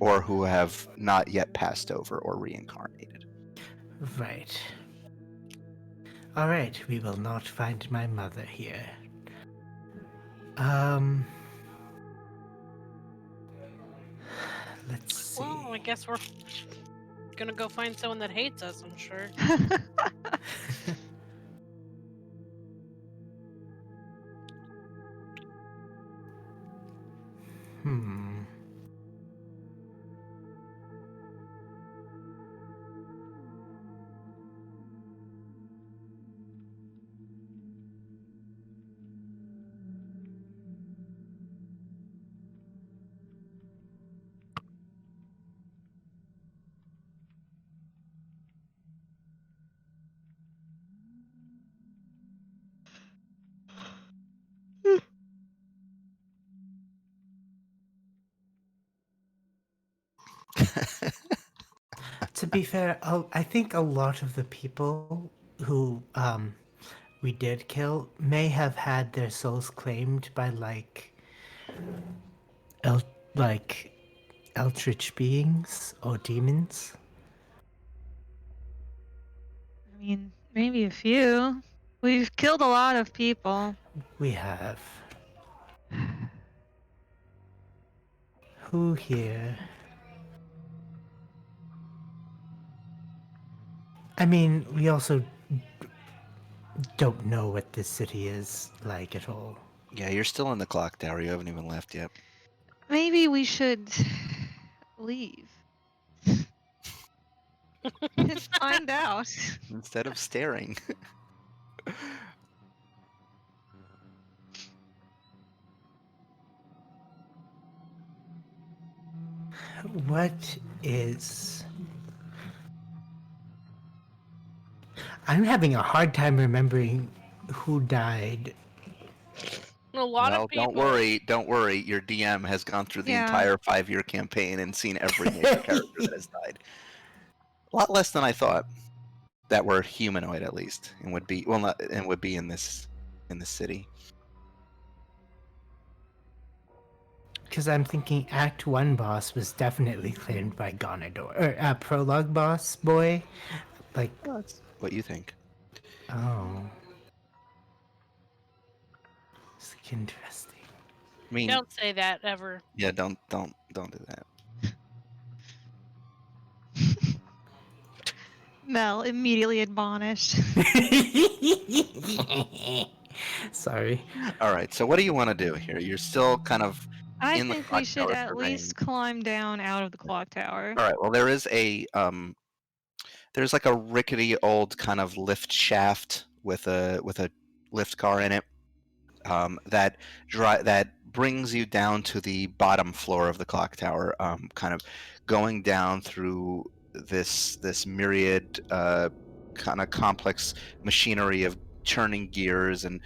Speaker 1: or who have not yet passed over or reincarnated.
Speaker 4: Right. Alright, we will not find my mother here. Let's see.
Speaker 5: Well, I guess we're gonna go find someone that hates us, I'm sure.
Speaker 4: Hmm. To be fair, I think a lot of the people who we did kill may have had their souls claimed by el- like eldritch beings or demons.
Speaker 3: I mean, maybe a few. We've killed a lot of people.
Speaker 4: We have. Who here? I mean, we also don't know what this city is like at all.
Speaker 1: Yeah, you're still in the clock tower. You haven't even left yet.
Speaker 3: Maybe we should leave and find out.
Speaker 1: Instead of staring.
Speaker 4: What is. I'm having a hard time remembering who died.
Speaker 5: A lot
Speaker 1: Well,
Speaker 5: of people.
Speaker 1: don't worry. Your DM has gone through the
Speaker 3: Yeah.
Speaker 1: entire 5-year campaign and seen every major character that has died. A lot less than I thought. That were humanoid, at least, and would be in this city.
Speaker 4: Because I'm thinking Act 1 boss was definitely claimed by Gonador. Or prologue boss boy. Like,
Speaker 1: Well, that's what you think.
Speaker 4: oh. It's interesting.
Speaker 1: I mean,
Speaker 5: Don't say that ever.
Speaker 1: yeah, don't do that.
Speaker 3: Mel immediately admonished.
Speaker 4: Sorry.
Speaker 1: All right. So what do you want to do here? You're still kind of
Speaker 3: I
Speaker 1: in the
Speaker 3: think
Speaker 1: clock
Speaker 3: we should
Speaker 1: tower
Speaker 3: at
Speaker 1: surveying.
Speaker 3: least climb down out of the clock tower.
Speaker 1: All right. Well, there is there's like a rickety old kind of lift shaft with a lift car in it that brings you down to the bottom floor of the clock tower, kind of going down through this myriad kind of complex machinery of turning gears and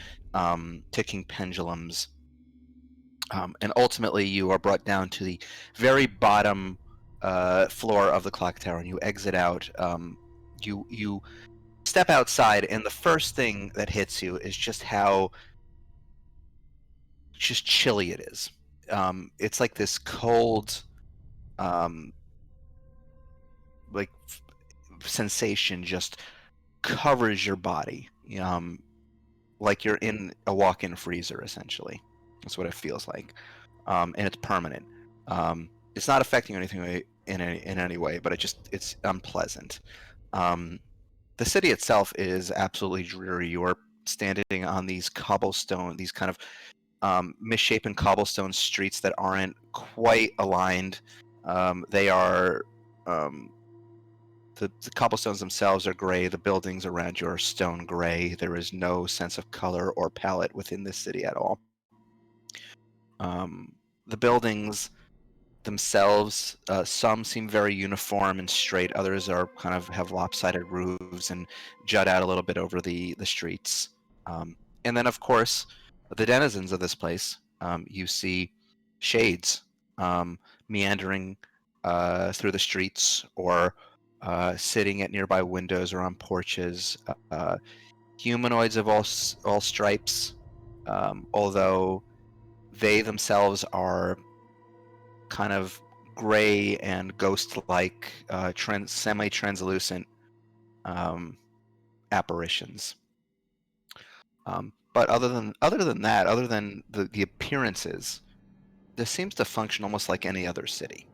Speaker 1: ticking pendulums. And ultimately, you are brought down to the very bottom floor of the clock tower, and you exit out. You step outside, and the first thing that hits you is just how just chilly it is. It's like this cold, um, like sensation just covers your body. Like you're in a walk-in freezer, essentially. That's what it feels like, and it's permanent. It's not affecting anything in any way, but it's unpleasant. The city itself is absolutely dreary. You are standing on these these kind of misshapen cobblestone streets that aren't quite aligned. They are the cobblestones themselves are gray. The buildings around you are stone gray. There is no sense of color or palette within this city at all. The buildings themselves, some seem very uniform and straight. Others are kind of have lopsided roofs and jut out a little bit over the streets. And then, of course, the denizens of this place. You see shades meandering through the streets, or sitting at nearby windows or on porches. Humanoids of all stripes, although they themselves are kind of gray and ghost-like, semi-translucent apparitions. But other than that, other than the appearances, this seems to function almost like any other city.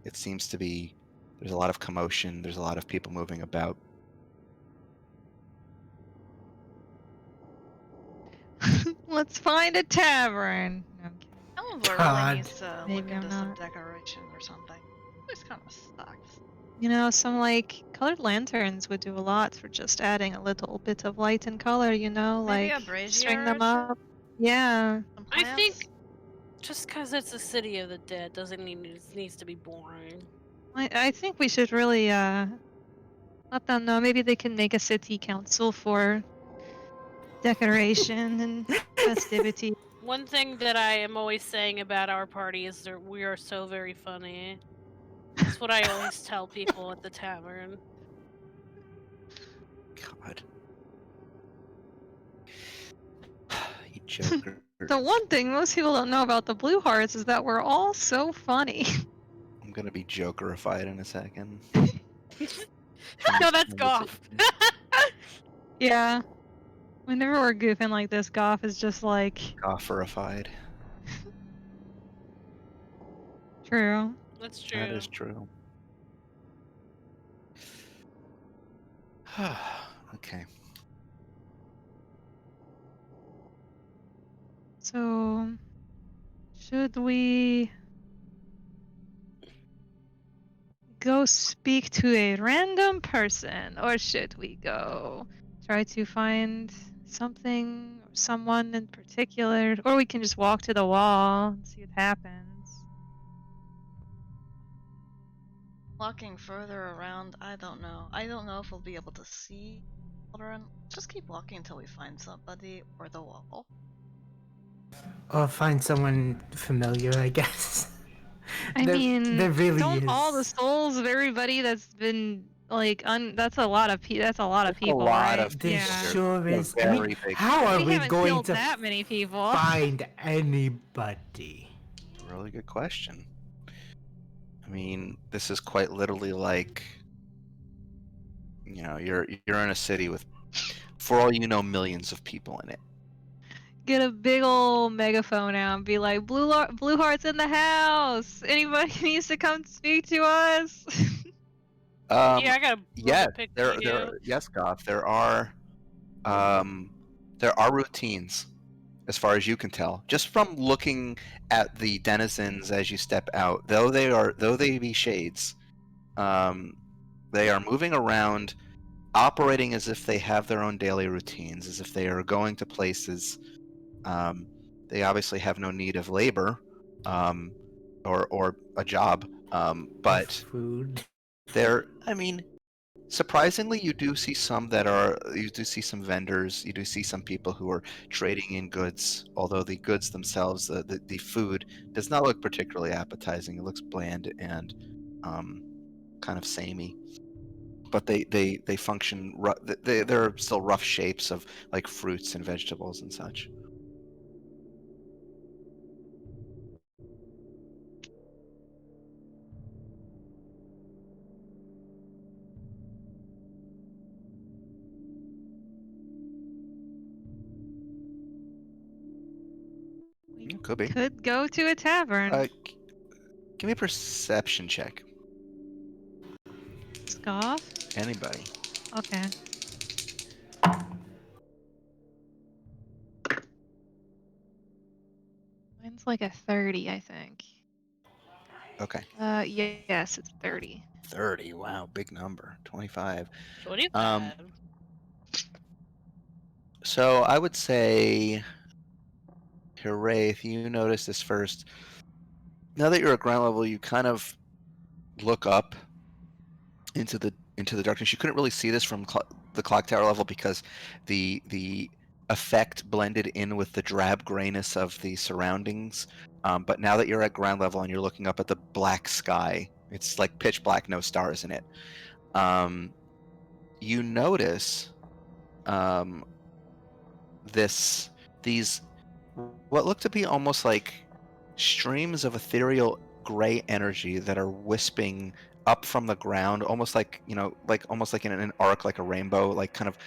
Speaker 1: It seems to be there's a lot of commotion. There's a lot of people moving about.
Speaker 3: Let's find a tavern. No, I'm kidding.
Speaker 2: Elmsware
Speaker 4: God.
Speaker 2: really needs to look
Speaker 3: Maybe I'm
Speaker 2: into some
Speaker 3: not.
Speaker 2: decoration or something. This kind of sucks.
Speaker 3: You know, some like colored lanterns would do a lot for just adding a little bit of light and color, you know,
Speaker 2: Maybe
Speaker 3: like
Speaker 2: a brazier
Speaker 3: string
Speaker 2: or
Speaker 3: them up. Yeah.
Speaker 2: some
Speaker 5: I
Speaker 2: plants.
Speaker 5: think just because it's a city of the dead doesn't mean it needs to be boring.
Speaker 3: I think we should really let them know. Maybe they can make a city council for decoration and festivity.
Speaker 5: One thing that I am always saying about our party is that we are so very funny. That's what I always tell people at the tavern.
Speaker 1: God. You jokers.
Speaker 3: The one thing most people don't know about the Blue Hearts is that we're all so funny.
Speaker 1: I'm gonna be jokerified in a second.
Speaker 5: No, that's Goff.
Speaker 3: Yeah. Whenever we're goofing like this, Goff is just like,
Speaker 1: Gofferified.
Speaker 3: true.
Speaker 5: That's true.
Speaker 1: That is true. Okay.
Speaker 3: So, should we go speak to a random person, or should we go try to find something or someone in particular, or we can just walk to the wall and see what happens?
Speaker 2: Walking further around, I don't know. I don't know if we'll be able to see children. Just keep walking until we find somebody or the wall.
Speaker 4: Or find someone familiar, I guess.
Speaker 3: I mean,
Speaker 4: there really
Speaker 3: don't all the
Speaker 4: is.
Speaker 3: souls of everybody that's been like that's a lot of that's a lot of
Speaker 1: That's
Speaker 3: people,
Speaker 1: a lot
Speaker 3: right?
Speaker 1: of
Speaker 4: There
Speaker 3: Yeah.
Speaker 4: sure
Speaker 1: They're
Speaker 4: is. I mean,
Speaker 1: very big
Speaker 4: how are
Speaker 3: We
Speaker 4: we
Speaker 3: haven't
Speaker 4: going
Speaker 3: killed
Speaker 4: to
Speaker 3: that many people.
Speaker 4: find anybody?
Speaker 1: Really good question. I mean, this is quite literally like, you know, you're in a city with, for all you know, millions of people in it.
Speaker 3: Get a big old megaphone out and be like, Blue Heart's in the house. Anybody needs to come speak to us.
Speaker 5: Yeah, I got a
Speaker 1: Yeah,
Speaker 5: picture of you.
Speaker 1: yes, Goth, there are routines, as far as you can tell, just from looking at the denizens as you step out. Though they be shades, they are moving around, operating as if they have their own daily routines, as if they are going to places. They obviously have no need of labor, or a job, but
Speaker 4: Food.
Speaker 1: I mean, surprisingly, you do see some vendors, you do see some people who are trading in goods, although the goods themselves, the food, does not look particularly appetizing. It looks bland and kind of samey. But they function, they're still rough shapes of like fruits and vegetables and such.
Speaker 3: We
Speaker 1: Could be.
Speaker 3: could go to a tavern.
Speaker 1: Give me a perception check.
Speaker 3: Scoff?
Speaker 1: Anybody.
Speaker 3: Okay. Mine's like a 30, I think.
Speaker 1: Okay.
Speaker 3: Yes, it's 30.
Speaker 1: 30. Wow, big number. 25.
Speaker 5: 25.
Speaker 1: So I would say, Hooray, you notice this first. Now that you're at ground level, you kind of look up into the darkness. You couldn't really see this from the clock tower level because the effect blended in with the drab grayness of the surroundings. But now that you're at ground level and you're looking up at the black sky, it's like pitch black, no stars in it. You notice these what look to be almost like streams of ethereal gray energy that are wisping up from the ground, almost like, almost like in an arc, like a rainbow, like kind of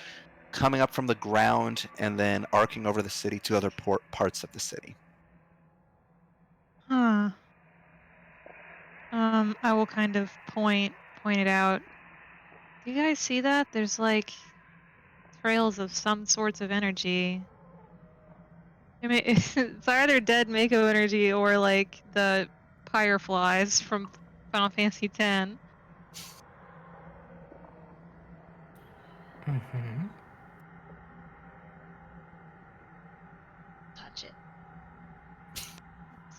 Speaker 1: coming up from the ground and then arcing over the city to other parts of the city.
Speaker 3: Huh. I will kind of point it out. Do you guys see that? There's like trails of some sorts of energy. I mean, it's either dead Mako energy or like the Fireflies from Final Fantasy X.
Speaker 4: Mm-hmm.
Speaker 2: Touch it.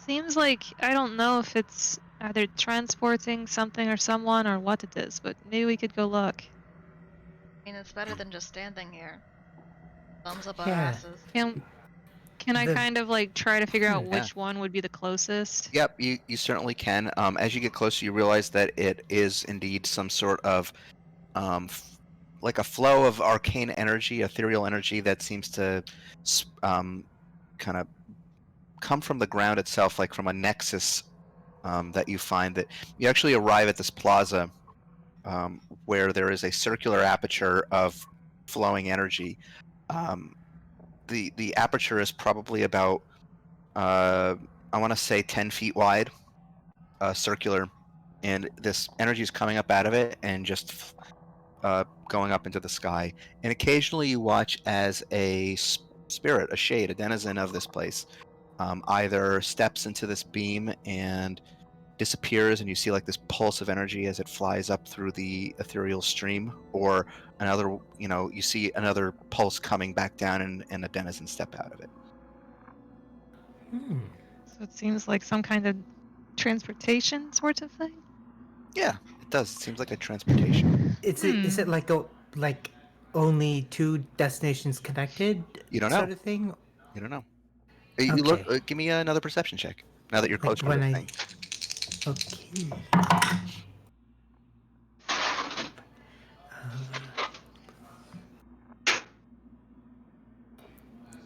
Speaker 3: Seems like I don't know if it's either transporting something or someone or what it is, but maybe we could go look.
Speaker 2: I mean, it's better than just standing here. Thumbs up our
Speaker 4: Yeah.
Speaker 2: asses.
Speaker 3: Can I
Speaker 4: The-
Speaker 3: kind of like try to figure out
Speaker 1: Yeah.
Speaker 3: which one would be the closest?
Speaker 1: Yep, you certainly can. As you get closer, you realize that it is indeed some sort of like a flow of arcane energy, ethereal energy that seems to kind of come from the ground itself, like from a nexus that you find. That you actually arrive at this plaza where there is a circular aperture of flowing energy. Um, the aperture is probably about I want to say 10 feet wide, circular, and this energy is coming up out of it and just going up into the sky. And occasionally you watch as a spirit, a shade, a denizen of this place, either steps into this beam and disappears, and you see like this pulse of energy as it flies up through the ethereal stream, or another, you see another pulse coming back down, and a denizen step out of it.
Speaker 4: Hmm.
Speaker 3: So it seems like some kind of transportation sort of thing.
Speaker 1: Yeah, it does. It seems like a transportation.
Speaker 4: Is it like only two destinations connected
Speaker 1: You don't know.
Speaker 4: sort of thing?
Speaker 1: You don't know. You look.
Speaker 4: Okay.
Speaker 1: Give me another perception check. Now that you're
Speaker 4: Like
Speaker 1: closer to
Speaker 4: when
Speaker 1: the
Speaker 4: I.
Speaker 1: thing.
Speaker 4: Okay.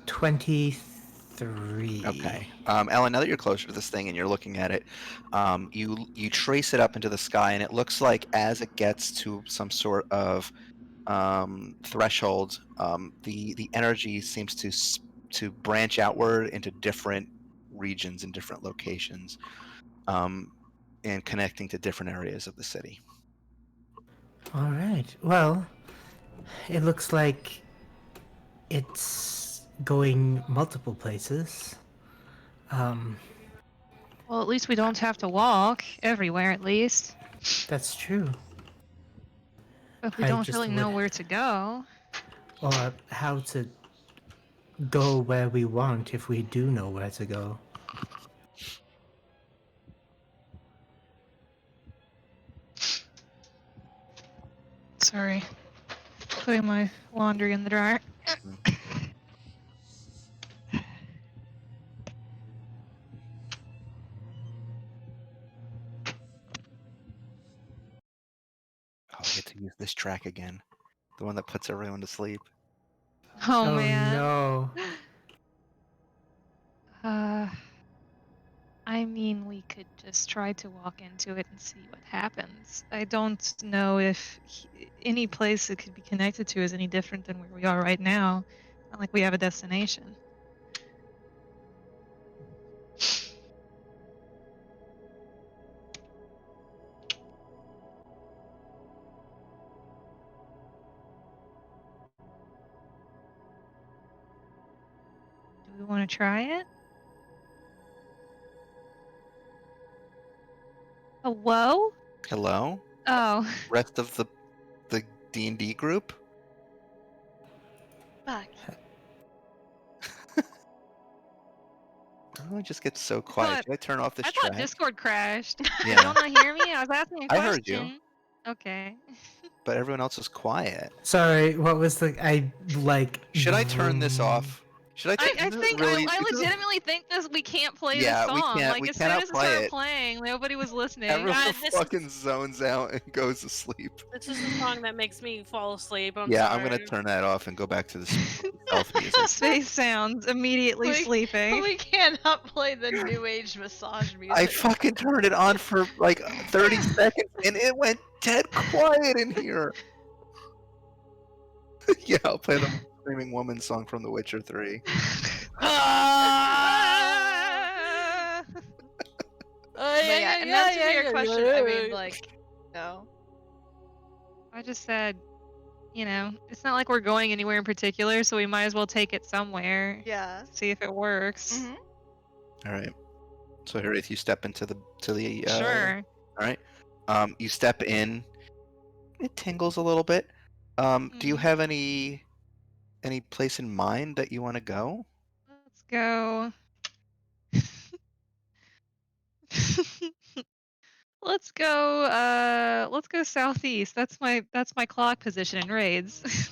Speaker 4: 23.
Speaker 1: Okay. Ellen, now that you're closer to this thing and you're looking at it, you trace it up into the sky, and it looks like as it gets to some sort of threshold, the energy seems to branch outward into different regions and different locations, and connecting to different areas of the city.
Speaker 4: All right. Well, it looks like it's going multiple places.
Speaker 3: Well, at least we don't have to walk everywhere, at least.
Speaker 4: That's true.
Speaker 3: But we
Speaker 4: I
Speaker 3: don't
Speaker 4: just
Speaker 3: really know
Speaker 4: would-
Speaker 3: where to go.
Speaker 4: Or how to go where we want if we do know where to go.
Speaker 3: Sorry. Putting my laundry in the dryer.
Speaker 1: Oh, I get to use this track again, the one that puts everyone to sleep.
Speaker 3: Oh, man.
Speaker 4: No.
Speaker 3: I mean, we could just try to walk into it and see what happens. I don't know if any place it could be connected to is any different than where we are right now. Not like we have a destination. Do we want to try it? Hello?
Speaker 1: Hello,
Speaker 3: Oh.
Speaker 1: rest of the D&D group.
Speaker 2: Back.
Speaker 1: Oh, it just gets so quiet. Should I turn off this
Speaker 3: I thought
Speaker 1: track?
Speaker 3: Discord crashed.
Speaker 1: Yeah.
Speaker 3: You don't not hear me? I was asking a
Speaker 1: I
Speaker 3: question.
Speaker 1: heard you.
Speaker 3: Okay.
Speaker 1: But everyone else is quiet.
Speaker 4: Sorry, what was the
Speaker 1: Should I turn this off? Should I?
Speaker 3: I think
Speaker 1: really?
Speaker 3: I legitimately think this we can't play
Speaker 1: Yeah,
Speaker 3: this
Speaker 1: we
Speaker 3: song.
Speaker 1: can't-
Speaker 3: Like
Speaker 1: we
Speaker 3: as soon
Speaker 1: cannot
Speaker 3: as it
Speaker 1: play
Speaker 3: started
Speaker 1: it.
Speaker 3: playing, nobody was listening.
Speaker 1: Everyone
Speaker 5: this-
Speaker 1: fucking zones out and goes to sleep.
Speaker 5: This is the song that makes me fall asleep. I'm
Speaker 1: Yeah,
Speaker 5: sorry.
Speaker 1: I'm gonna turn that off and go back to the stealth music.
Speaker 3: Space sounds immediately
Speaker 2: We-
Speaker 3: sleeping.
Speaker 2: We cannot play the new age massage music.
Speaker 1: I fucking turned it on for like 30 seconds and it went dead quiet in here. Yeah, I'll play the Screaming Woman song from The Witcher 3.
Speaker 3: Ah!
Speaker 2: But yeah, in answer to your question, I mean, like, no.
Speaker 3: I just said, it's not like we're going anywhere in particular, so we might as well take it somewhere.
Speaker 2: Yeah.
Speaker 3: See if it works.
Speaker 2: Mhm.
Speaker 1: All right. So Harith, you step into the
Speaker 3: Sure.
Speaker 1: All right. You step in. It tingles a little bit. Do you
Speaker 3: Mhm.
Speaker 1: have any place in mind that you want to go?
Speaker 3: Let's go. Let's go southeast. That's my clock position in raids.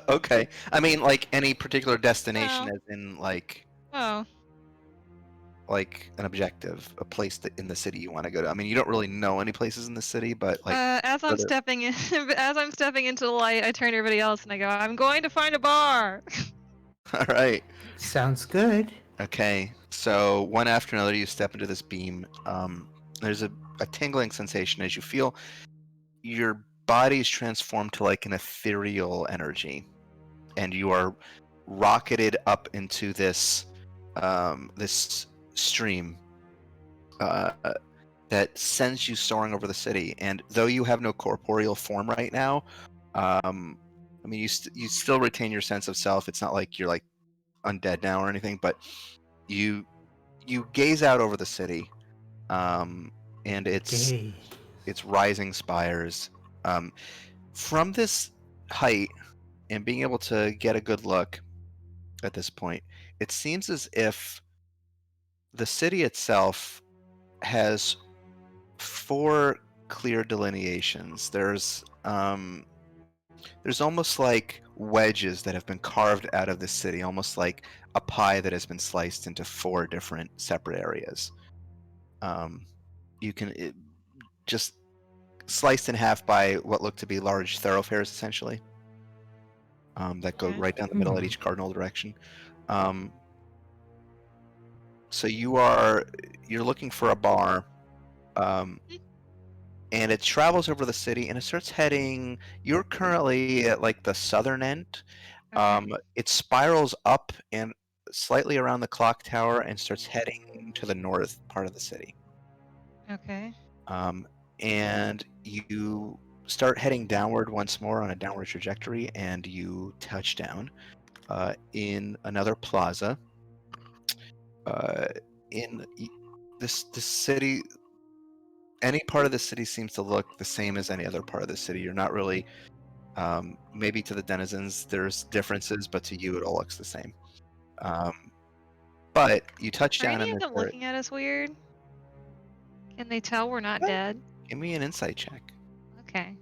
Speaker 1: Okay. I mean, like any particular destination,
Speaker 3: Oh.
Speaker 1: as in like
Speaker 3: Oh.
Speaker 1: an objective, a place that in the city you want to go to. I mean, you don't really know any places in the city, but like
Speaker 3: As I'm
Speaker 1: whether-
Speaker 3: stepping in as I'm stepping into the light, I turn to everybody else and I go, I'm going to find a bar.
Speaker 1: All right.
Speaker 4: Sounds good.
Speaker 1: Okay. So one after another, you step into this beam. There's a tingling sensation as you feel your body is transformed to like an ethereal energy, and you are rocketed up into this this stream uh, that sends you soaring over the city. And though you have no corporeal form right now, I mean, you still retain your sense of self. It's not like you're like undead now or anything, but you gaze out over the city, and it's
Speaker 4: Gay.
Speaker 1: rising spires. From this height and being able to get a good look at this point, it seems as if the city itself has 4 clear delineations. There's almost like wedges that have been carved out of the city, almost like a pie that has been sliced into 4 different separate areas. You can just sliced in half by what look to be large thoroughfares, essentially, that go
Speaker 3: Okay.
Speaker 1: right down the middle at each cardinal direction. So you're looking for a bar, and it travels over the city, and it starts heading. You're currently at like the southern end.
Speaker 3: Okay.
Speaker 1: It spirals up and slightly around the clock tower and starts heading to the north part of the city.
Speaker 3: Okay.
Speaker 1: And you start heading downward once more on a downward trajectory, and you touch down in another plaza. In this city, any part of the city seems to look the same as any other part of the city. You're not really, maybe to the denizens there's differences, but to you it all looks the same. But you touch
Speaker 3: Are
Speaker 1: down in
Speaker 3: any of
Speaker 1: this
Speaker 3: them looking at us weird? Can they tell we're not
Speaker 1: Well-
Speaker 3: dead?
Speaker 1: Give me an insight check.
Speaker 3: Okay.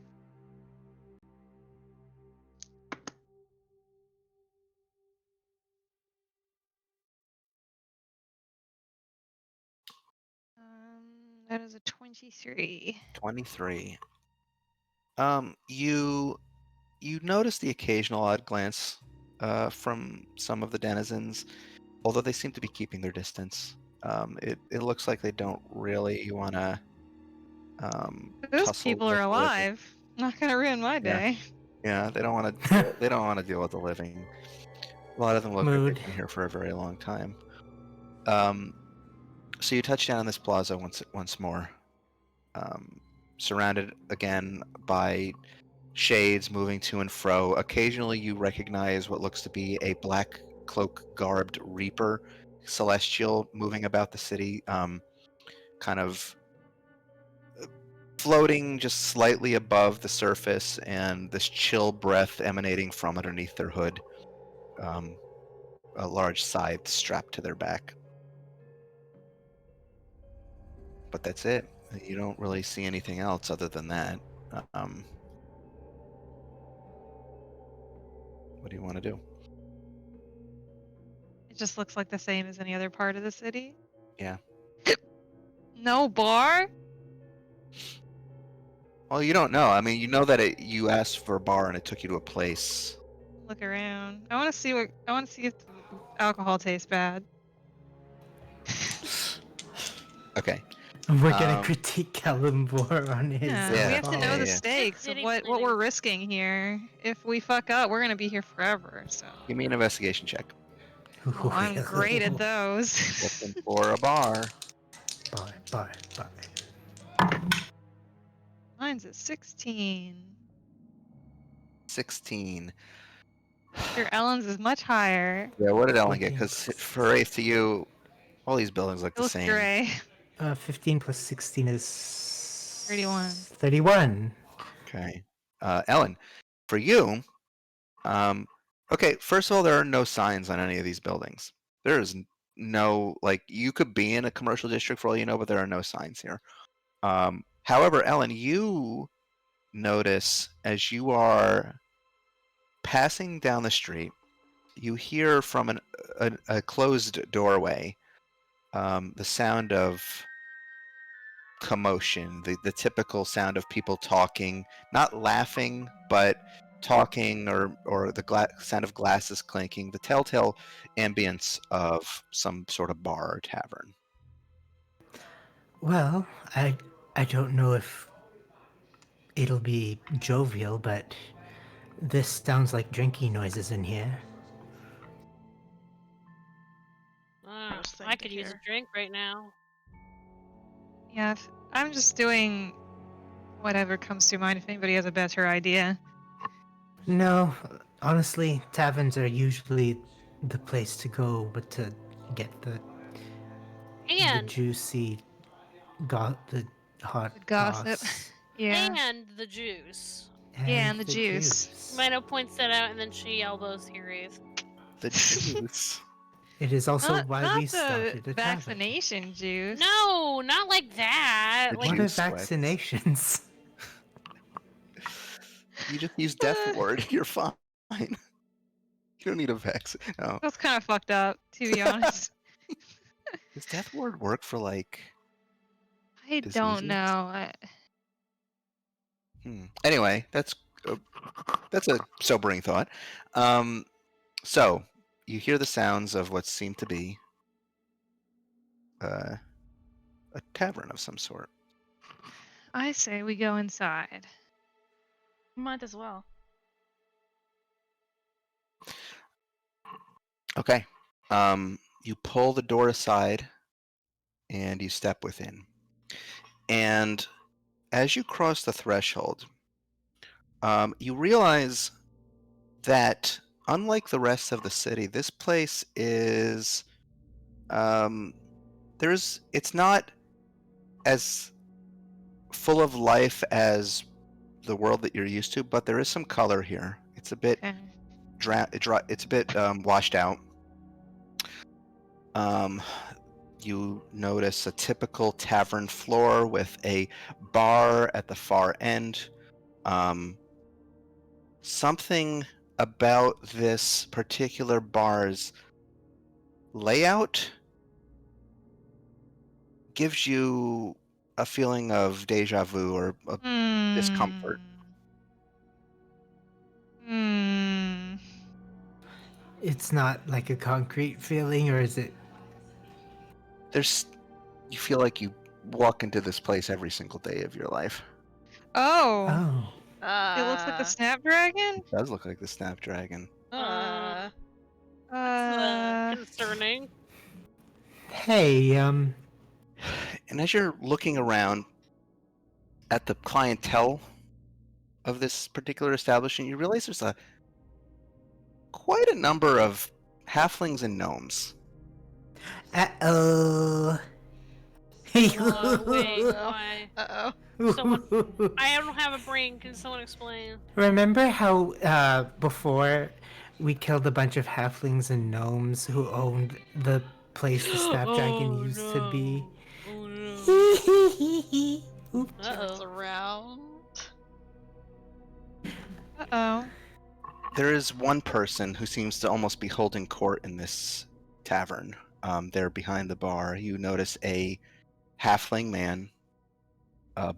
Speaker 3: That is a 23.
Speaker 1: 23. You notice the occasional odd glance from some of the denizens, although they seem to be keeping their distance. It looks like they don't really want to
Speaker 3: Those
Speaker 1: tussle
Speaker 3: people
Speaker 1: with
Speaker 3: are
Speaker 1: the living.
Speaker 3: alive. Not gonna ruin my day.
Speaker 1: Yeah, they don't want to. They don't want to deal with the living. A lot of them look like
Speaker 4: Mood.
Speaker 1: they've been here for a very long time. So you touch down on this plaza once more, surrounded again by shades moving to and fro. Occasionally, you recognize what looks to be a black cloak garbed reaper celestial moving about the city, kind of floating just slightly above the surface, and this chill breath emanating from underneath their hood. A large scythe strapped to their back. But that's it. You don't really see anything else other than that. What do you want to do?
Speaker 3: It just looks like the same as any other part of the city.
Speaker 1: Yeah.
Speaker 3: No bar?
Speaker 1: Well, you don't know. I mean, you know that you asked for a bar and it took you to a place.
Speaker 3: Look around. I want to see if the alcohol tastes bad.
Speaker 1: Okay.
Speaker 4: We're gonna
Speaker 1: Um,
Speaker 4: critique Calimbor on his.
Speaker 3: Yeah,
Speaker 1: Yeah.
Speaker 3: we have to know
Speaker 1: Yeah,
Speaker 3: the
Speaker 1: yeah.
Speaker 3: stakes of
Speaker 5: City
Speaker 3: what
Speaker 5: planning.
Speaker 3: we're risking here. If we fuck up, we're gonna be here forever. So,
Speaker 1: Give me an investigation check.
Speaker 3: well, I'm great at those.
Speaker 1: Looking for a bar.
Speaker 4: bar.
Speaker 3: Mine's a 16.
Speaker 1: 16.
Speaker 3: Sure, Ellen's is much higher.
Speaker 1: Yeah, what did Ellen get?
Speaker 4: 14
Speaker 1: Because
Speaker 4: plus
Speaker 1: for Wraith, to you, all these buildings look
Speaker 3: It
Speaker 1: the
Speaker 3: looks
Speaker 1: same.
Speaker 3: gray.
Speaker 4: 15 plus 16 is
Speaker 3: 31.
Speaker 4: 31.
Speaker 1: Okay. Ellen, for you, okay, first of all, there are no signs on any of these buildings. There is no, like, you could be in a commercial district for all you know, but there are no signs here. However, Ellen, you notice as you are passing down the street, you hear from a closed doorway the sound of commotion, the typical sound of people talking, not laughing, but talking, or the sound of glasses clinking, the telltale ambience of some sort of bar or tavern.
Speaker 4: Well, I don't know if it'll be jovial, but this sounds like drinking noises in here.
Speaker 2: Gross thing
Speaker 5: I
Speaker 2: to
Speaker 5: could use a
Speaker 2: hear.
Speaker 5: drink right now.
Speaker 3: Yeah, I'm just doing whatever comes to mind if anybody has a better idea.
Speaker 4: No, honestly, taverns are usually the place to go, but to get the
Speaker 5: And
Speaker 4: juicy, the hot
Speaker 3: The gossip.
Speaker 4: goss
Speaker 3: Yeah.
Speaker 5: and the juice.
Speaker 3: Yeah, and the juice.
Speaker 5: Mino points that out, and then she elbows Hiraeth.
Speaker 1: The juice.
Speaker 4: It is also why
Speaker 3: Not
Speaker 4: we
Speaker 3: the
Speaker 4: started a tavern.
Speaker 3: vaccination juice.
Speaker 5: No, not like that.
Speaker 1: The
Speaker 5: Like,
Speaker 4: What are
Speaker 1: juice sweats.
Speaker 4: vaccinations?
Speaker 1: You just use death ward. You're fine. You don't need a vaccine. No.
Speaker 3: That's kind of fucked up, to be honest.
Speaker 1: Does death ward work for, like,
Speaker 3: I
Speaker 1: diseases?
Speaker 3: don't know.
Speaker 1: Anyway, that's a sobering thought. So you hear the sounds of what seem to be a tavern of some sort.
Speaker 3: I say we go inside.
Speaker 2: Might as well.
Speaker 1: Okay. You pull the door aside and you step within. And as you cross the threshold, you realize that unlike the rest of the city, this place is it's not as full of life as the world that you're used to, but there is some color here. It's a bit
Speaker 3: Okay.
Speaker 1: it's a bit washed out. You notice a typical tavern floor with a bar at the far end. Something about this particular bar's layout gives you a feeling of deja vu or a discomfort.
Speaker 3: Hmm.
Speaker 4: It's not like a concrete feeling, or is it?
Speaker 1: You feel like you walk into this place every single day of your life.
Speaker 3: Oh.
Speaker 4: Oh,
Speaker 3: It looks like the Snapdragon?
Speaker 1: It does look like the Snapdragon.
Speaker 2: Uh,
Speaker 5: That's concerning.
Speaker 4: hey,
Speaker 1: And as you're looking around at the clientele of this particular establishment, you realize there's quite a number of halflings and gnomes.
Speaker 4: uh-oh.
Speaker 5: Wait,
Speaker 2: Oh.
Speaker 5: why?
Speaker 2: uh-oh.
Speaker 5: Someone- I don't have a brain. Can someone explain?
Speaker 4: Remember how before we killed a bunch of halflings and gnomes who owned the place the Snapdragon
Speaker 5: Oh,
Speaker 4: used to be?
Speaker 5: Oh no.
Speaker 4: Oops.
Speaker 2: Turns
Speaker 5: Uh-oh.
Speaker 2: around.
Speaker 3: Uh-oh.
Speaker 1: There is one person who seems to almost be holding court in this tavern. There behind the bar, you notice a halfling man,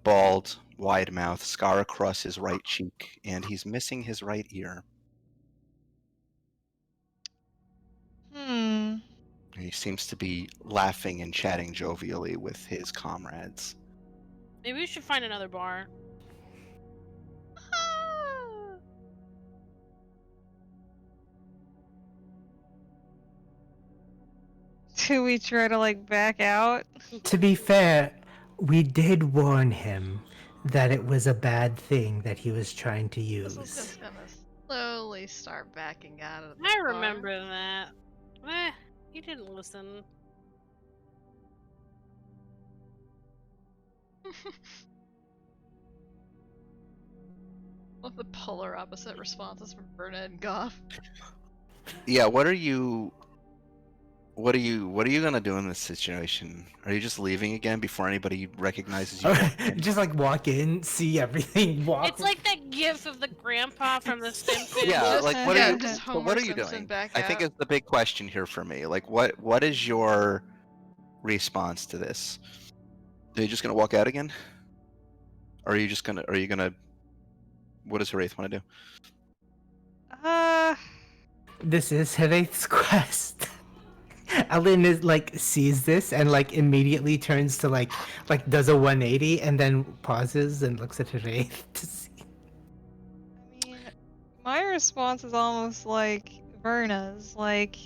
Speaker 1: bald, wide mouth, scar across his right cheek, and he's missing his right ear.
Speaker 3: Hmm.
Speaker 1: He seems to be laughing and chatting jovially with his comrades.
Speaker 5: Maybe we should find another bar.
Speaker 3: Do we try to like back out?
Speaker 4: To be fair, we did warn him that it was a bad thing that he was trying to
Speaker 2: This is
Speaker 4: use.
Speaker 2: just gonna slowly start backing out of the
Speaker 5: I
Speaker 2: car.
Speaker 5: remember that. He didn't listen.
Speaker 2: Love the polar opposite responses from Berna and Goff.
Speaker 1: Yeah, what are you gonna do in this situation? Are you just leaving again before anybody recognizes you? walk in?
Speaker 4: Just like walk in, see everything, walk.
Speaker 5: It's like that gif of the grandpa from The Simpsons.
Speaker 1: Yeah,
Speaker 2: Just-
Speaker 1: like what
Speaker 2: yeah,
Speaker 1: are you?
Speaker 2: just
Speaker 1: but
Speaker 2: Homer
Speaker 1: what are you
Speaker 2: Simpson
Speaker 1: doing?
Speaker 2: back
Speaker 1: I think
Speaker 2: out.
Speaker 1: it's the big question here for me. Like, what is your response to this? Are you just gonna walk out again? Or are you just gonna? Are you gonna? What does Wraith want to do?
Speaker 4: This is Heraith's quest. Ellen is like sees this and like immediately turns to like does a 180 and then pauses and looks at Heraith to see.
Speaker 3: I mean, my response is almost like Verna's. Like,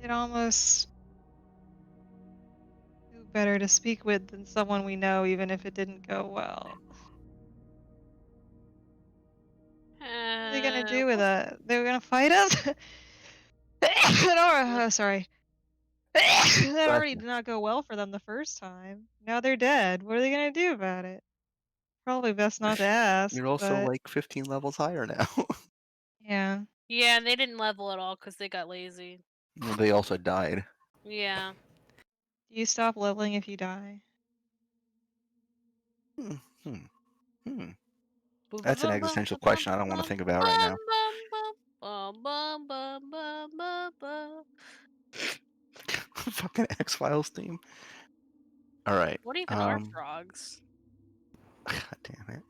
Speaker 3: it almost who better to speak with than someone we know, even if it didn't go well. What are they gonna do with it? They were gonna fight us? Sorry. That already did not go well for them the first time. Now they're dead. What are they gonna do about it? Probably best not to ask.
Speaker 1: You're also
Speaker 3: but
Speaker 1: like 15 levels higher now.
Speaker 3: yeah.
Speaker 5: Yeah, they didn't level at all because they got lazy.
Speaker 1: Well, they also died.
Speaker 5: Yeah.
Speaker 3: Do you stop leveling if you die?
Speaker 1: Hmm. Hmm. Hmm. That's an existential question I don't want to think about right now. Fucking X-Files theme. All right.
Speaker 5: What even are frogs?
Speaker 1: God damn it.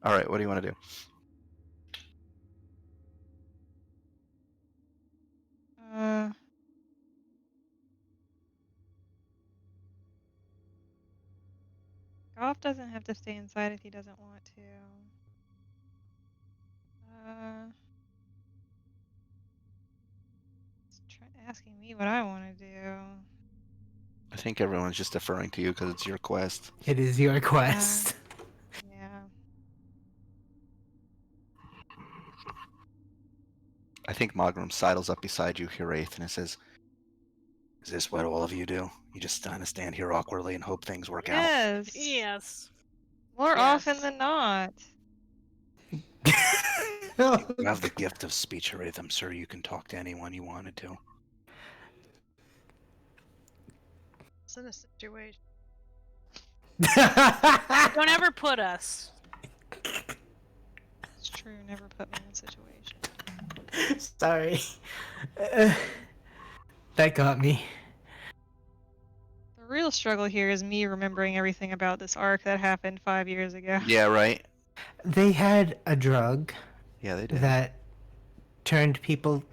Speaker 1: All right. What do you want to do?
Speaker 3: Goff doesn't have to stay inside if he doesn't want to. Asking me what I want to do.
Speaker 1: I think everyone's just deferring to you because it's your quest.
Speaker 4: It is your quest.
Speaker 3: Yeah.
Speaker 1: I think Mogram sidles up beside you, Wraith, and it says, "Is this what all of you do? You just kind of stand here awkwardly and hope things work out?"
Speaker 3: Yes.
Speaker 5: Yes.
Speaker 3: More
Speaker 5: Yes.
Speaker 3: often than not.
Speaker 1: You have the gift of speech, Wraith. I'm sure you can talk to anyone you wanted to.
Speaker 2: It's in a situation.
Speaker 5: Don't ever put us.
Speaker 3: It's true. Never put me in a situation.
Speaker 4: Sorry. That got me.
Speaker 3: The real struggle here is me remembering everything about this arc that happened 5 years ago.
Speaker 1: Yeah, right?
Speaker 4: They had a drug
Speaker 1: Yeah, they did.
Speaker 4: that turned people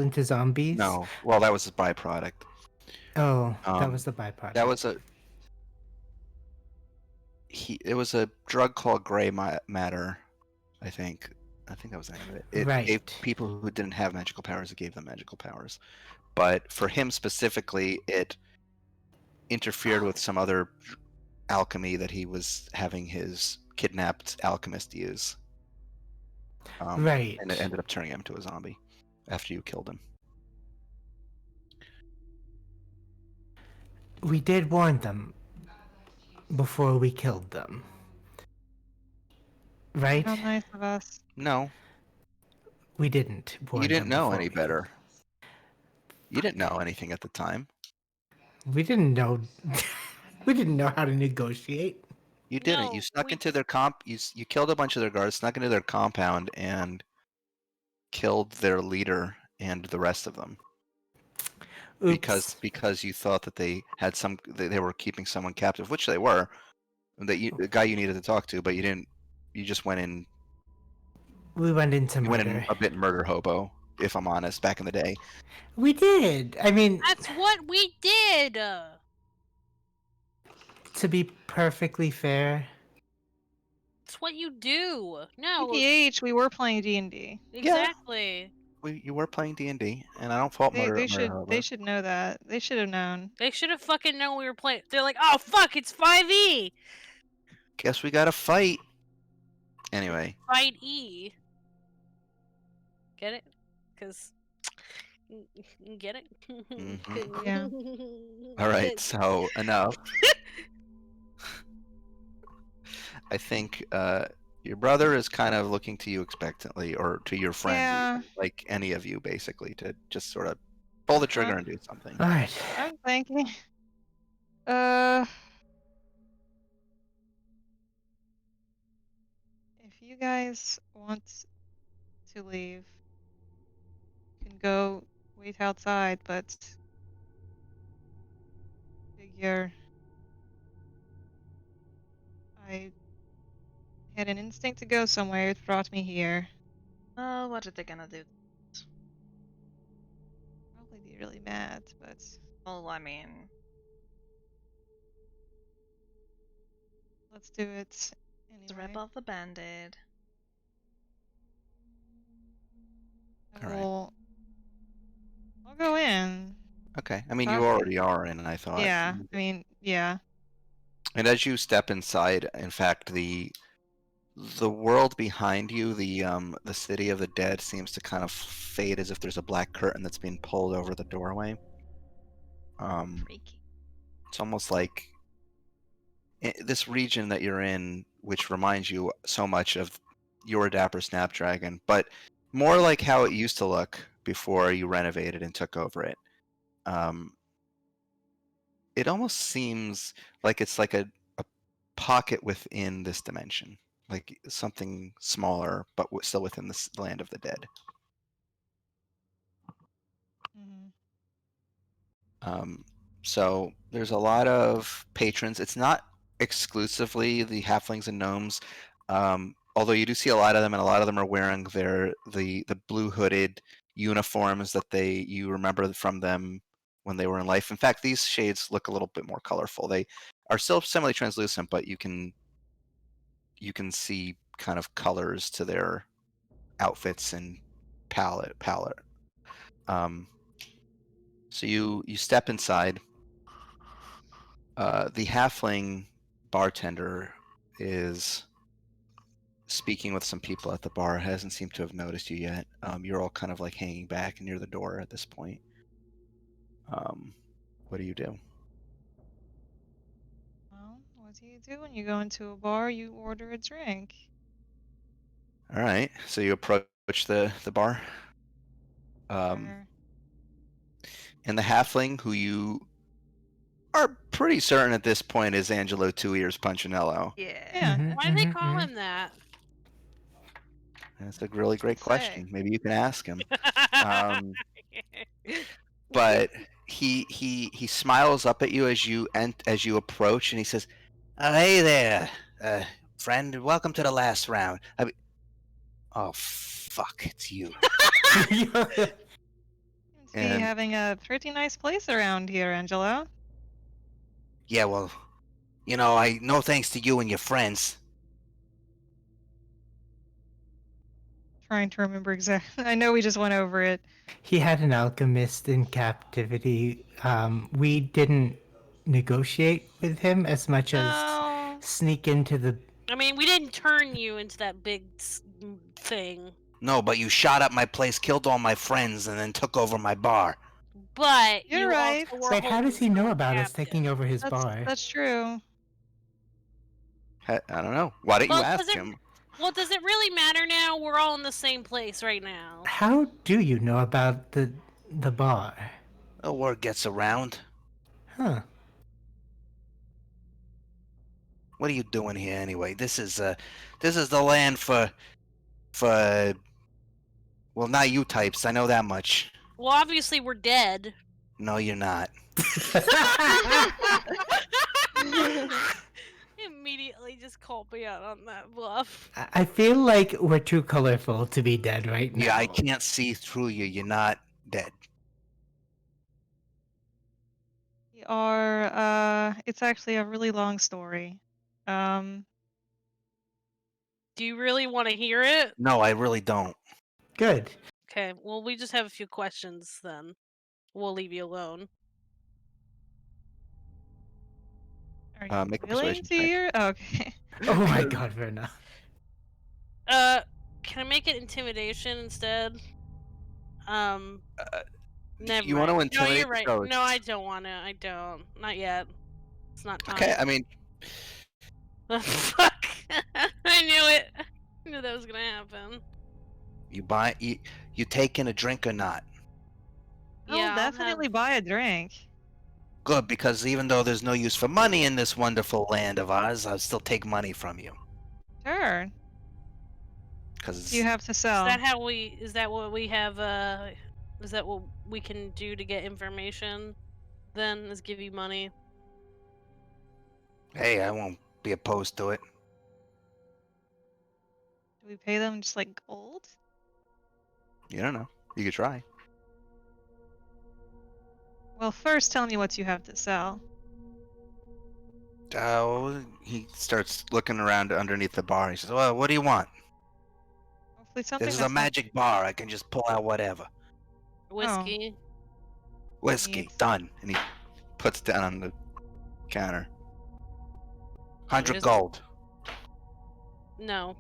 Speaker 4: into zombies.
Speaker 1: No. Well, that was a byproduct.
Speaker 4: Oh, that was the byproduct.
Speaker 1: That was it was a drug called gray matter, I think. I think that was the name of it. It
Speaker 4: Right.
Speaker 1: gave people who didn't have magical powers, it gave them magical powers. But for him specifically, it interfered with some other alchemy that he was having his kidnapped alchemist use.
Speaker 4: Right.
Speaker 1: And it ended up turning him into a zombie after you killed him.
Speaker 4: We did warn them before we killed them. Right?
Speaker 3: How nice of us.
Speaker 1: No,
Speaker 4: We didn't warn
Speaker 1: you didn't
Speaker 4: them
Speaker 1: know
Speaker 4: before
Speaker 1: any
Speaker 4: we killed
Speaker 1: better. You didn't know anything at the time.
Speaker 4: them. We didn't know. We didn't know how to negotiate.
Speaker 1: You didn't.
Speaker 5: No,
Speaker 1: You snuck
Speaker 5: we-
Speaker 1: into their you killed a bunch of their guards, snuck into their compound, and killed their leader and the rest of them.
Speaker 4: Oops.
Speaker 1: Because you thought that they had they were keeping someone captive, which they were. The guy you needed to talk to, but you didn't. You just went in.
Speaker 4: We went into
Speaker 1: You went
Speaker 4: murder.
Speaker 1: in a bit murder hobo, if I'm honest. Back in the day.
Speaker 4: We did. I mean,
Speaker 5: That's what we did.
Speaker 4: to be perfectly fair,
Speaker 5: It's what you do. No,
Speaker 3: PPH, we were playing D&D.
Speaker 5: exactly.
Speaker 1: you were playing D&D, and I don't fault
Speaker 3: They
Speaker 1: Murder
Speaker 3: they should know that. They should have known.
Speaker 5: They should have fucking known we were playing. They're like, oh fuck, it's 5e.
Speaker 1: Guess we gotta fight. Anyway,
Speaker 5: Fight E. Get it? Because. Get it?
Speaker 3: Yeah.
Speaker 1: all right. So enough. I think your brother is kind of looking to you expectantly, or to your friends,
Speaker 3: Yeah.
Speaker 1: like any of you, basically, to just sort of pull the trigger and do something.
Speaker 4: All right.
Speaker 3: I'm thinking. If you guys want to leave, you can go wait outside, but figure I had an instinct to go somewhere. It brought me here.
Speaker 2: What are they gonna do?
Speaker 3: Probably be really mad, but
Speaker 2: Well, I mean,
Speaker 3: let's do it
Speaker 2: let's
Speaker 3: anyway.
Speaker 2: rip off the band-aid.
Speaker 3: I
Speaker 1: All right.
Speaker 3: will. I'll go in.
Speaker 1: Okay. I mean, you
Speaker 3: Talk-
Speaker 1: already are in, I thought.
Speaker 3: Yeah. I mean, yeah.
Speaker 1: And as you step inside, in fact, the world behind you, the city of the dead, seems to kind of fade as if there's a black curtain that's being pulled over the doorway.
Speaker 2: Freaky.
Speaker 1: It's almost like this region that you're in, which reminds you so much of your Dapper Snapdragon, but more like how it used to look before you renovated and took over it. It almost seems like it's like a pocket within this dimension, like something smaller, but still within the land of the dead.
Speaker 3: Mhm.
Speaker 1: So there's a lot of patrons. It's not exclusively the halflings and gnomes, although you do see a lot of them, and a lot of them are wearing the blue hooded uniforms that you remember from them when they were in life. In fact, these shades look a little bit more colorful. They are still semi-translucent, but you can see kind of colors to their outfits and palette. So you step inside. The halfling bartender is speaking with some people at the bar. Hasn't seemed to have noticed you yet. You're all kind of like hanging back near the door at this point. What do you do?
Speaker 3: Well, what do you do when you go into a bar? You order a drink.
Speaker 1: All right. So you approach the bar.
Speaker 3: Sure.
Speaker 1: And the halfling, who you are pretty certain at this point is Angelo Two Ears Punchinello.
Speaker 2: Yeah.
Speaker 3: Yeah.
Speaker 4: Mhm,
Speaker 5: Why do they
Speaker 4: mhm,
Speaker 5: call
Speaker 4: mhm.
Speaker 5: him that?
Speaker 1: That's a really great
Speaker 2: Say.
Speaker 1: question. Maybe you can ask him. But he smiles up at you as you approach, and he says, "Oh, hey there, friend. Welcome to the last round." Oh, fuck! It's you.
Speaker 3: Seems to be
Speaker 1: And
Speaker 3: having a pretty nice place around here, Angelo.
Speaker 1: yeah, well, I no thanks to you and your friends.
Speaker 3: Trying to remember exactly. I know we just went over it.
Speaker 4: He had an alchemist in captivity. We didn't negotiate with him as much as
Speaker 5: No.
Speaker 4: sneak into the.
Speaker 5: I mean, we didn't turn you into that big thing.
Speaker 1: No, but you shot up my place, killed all my friends, and then took over my bar.
Speaker 5: But
Speaker 3: You're
Speaker 5: you
Speaker 3: right.
Speaker 5: also were
Speaker 4: Wait, how does he
Speaker 5: holding
Speaker 4: know
Speaker 5: someone
Speaker 4: about us
Speaker 5: captive.
Speaker 4: taking over his bar?
Speaker 3: That's true.
Speaker 1: I don't know. Why don't you
Speaker 5: Well,
Speaker 1: ask him?
Speaker 5: Well, does it really matter now? We're all in the same place right now.
Speaker 4: How do you know about the bar?
Speaker 1: Oh, word gets around.
Speaker 4: Huh.
Speaker 1: What are you doing here anyway? This is the land for well, not you types. I know that much.
Speaker 5: Well, obviously we're dead.
Speaker 1: No, you're not.
Speaker 5: Immediately just called me out on that bluff.
Speaker 4: I feel like we're too colorful to be dead right now.
Speaker 1: Yeah, I can't see through you. You're not dead.
Speaker 3: We are. It's actually a really long story.
Speaker 5: Do you really want to hear it?
Speaker 1: No, I really don't.
Speaker 4: Good.
Speaker 5: Okay, well, we just have a few questions then. We'll leave you alone.
Speaker 3: Are you
Speaker 1: Make a
Speaker 3: willing
Speaker 1: persuasion
Speaker 3: to
Speaker 1: check.
Speaker 3: hear? Okay.
Speaker 4: Oh my god, Verna.
Speaker 5: Can I make it intimidation instead? Never
Speaker 1: You want to
Speaker 5: mind. No,
Speaker 1: intimidate
Speaker 5: you're
Speaker 1: the
Speaker 5: right.
Speaker 1: ghosts?
Speaker 5: No, I don't want to. I don't. Not yet. It's not time.
Speaker 1: Okay, I mean,
Speaker 5: Fuck! I knew it. I knew that was gonna happen.
Speaker 1: you taking a drink or not?
Speaker 5: Yeah,
Speaker 3: I'll definitely buy a drink.
Speaker 1: Good, because even though there's no use for money in this wonderful land of ours, I'll still take money from you.
Speaker 3: Sure.
Speaker 1: Because
Speaker 3: You have to
Speaker 5: Is
Speaker 3: sell.
Speaker 5: that how we? Is that what we have? Is that what we can do to get information? Then is give you money.
Speaker 1: hey, I won't be opposed to it.
Speaker 3: Do we pay them just like gold?
Speaker 1: You don't know. You could try.
Speaker 3: Well, first tell me what you have to sell.
Speaker 1: He starts looking around underneath the bar. He says, "Well, what do you want?
Speaker 3: Hopefully something
Speaker 1: This is a
Speaker 3: that's not
Speaker 1: magic bar. I can just pull out whatever.
Speaker 5: Whiskey.
Speaker 1: Whiskey,
Speaker 3: Neat.
Speaker 1: done." And he puts it down on the counter. 100
Speaker 5: Just-
Speaker 1: gold.
Speaker 5: No.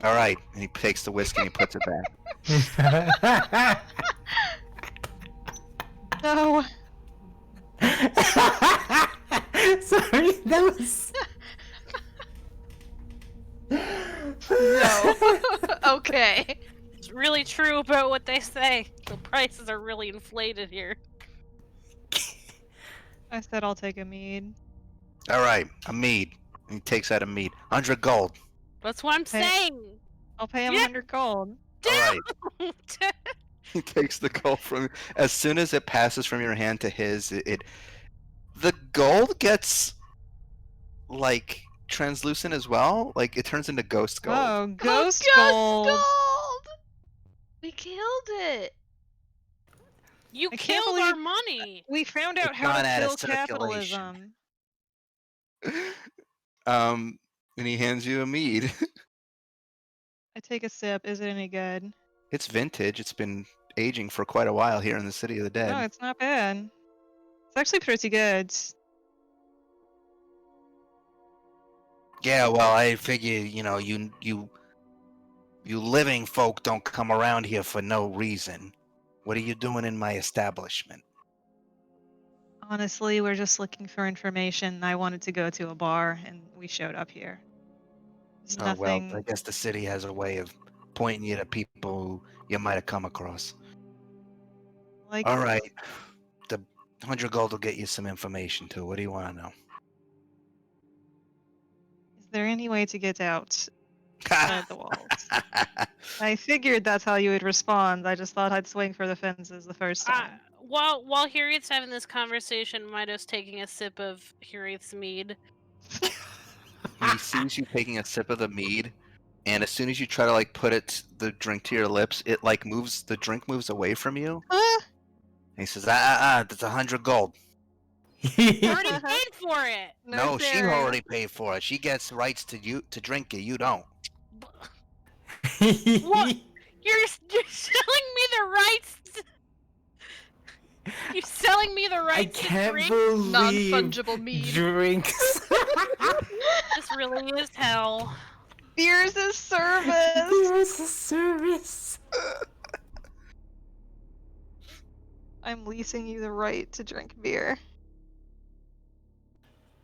Speaker 1: All right. And he takes the whiskey and he puts it back.
Speaker 3: No.
Speaker 4: Sorry, that was.
Speaker 2: No. Okay.
Speaker 5: It's really true about what they say. The prices are really inflated here.
Speaker 3: I said I'll take a mead.
Speaker 1: All right. A mead. And he takes out a mead. 100 gold.
Speaker 5: That's what I'm
Speaker 3: Hey.
Speaker 5: saying.
Speaker 3: I'll pay him
Speaker 5: Yeah.
Speaker 3: 100 gold.
Speaker 1: All right. He takes the gold from you. As soon as it passes from your hand to his, the gold gets like translucent as well. Like it turns into ghost gold.
Speaker 3: Oh, ghost
Speaker 2: Oh,
Speaker 3: gold.
Speaker 2: gold! We killed it.
Speaker 5: You
Speaker 3: I can't
Speaker 5: killed our
Speaker 3: believe-
Speaker 5: money.
Speaker 3: We found out
Speaker 1: It's
Speaker 3: how
Speaker 1: gone
Speaker 3: to
Speaker 1: out of
Speaker 3: kill
Speaker 1: circulation.
Speaker 3: capitalism.
Speaker 1: And he hands you a mead.
Speaker 3: I take a sip. Is it any good?
Speaker 1: It's vintage. It's been aging for quite a while here in the City of the Dead.
Speaker 3: No, it's not bad. It's actually pretty good.
Speaker 1: Yeah, well, I figure, you living folk don't come around here for no reason. What are you doing in my establishment?
Speaker 3: Honestly, we're just looking for information. I wanted to go to a bar, and we showed up here. There's
Speaker 1: Oh, well,
Speaker 3: nothing.
Speaker 1: I guess the city has a way of pointing you to people who you might have come across.
Speaker 3: Like,
Speaker 1: All right. The 100 gold will get you some information, too. What do you want to know?
Speaker 3: is there any way to get out outside the walls? I figured that's how you would respond. I just thought I'd swing for the fences the first time.
Speaker 5: While Harriet's having this conversation, Mido's taking a sip of Harriet's mead.
Speaker 1: He sees you taking a sip of the mead, and as soon as you try to put the drink to your lips, it moves. The drink moves away from you.
Speaker 3: Ah!
Speaker 1: And he says, that's 100 gold.
Speaker 5: Already paid for it.
Speaker 1: No, she
Speaker 3: sharing.
Speaker 1: already paid for it. She gets rights to drink it. You don't.
Speaker 5: What? You're selling me the rights. You're selling me the
Speaker 4: I
Speaker 5: rights
Speaker 4: can't
Speaker 5: to drink.
Speaker 4: believe
Speaker 2: Non-fungible mead.
Speaker 4: drinks.
Speaker 5: This really is hell.
Speaker 3: Beers is service.
Speaker 4: There's a service.
Speaker 3: I'm leasing you the right to drink beer.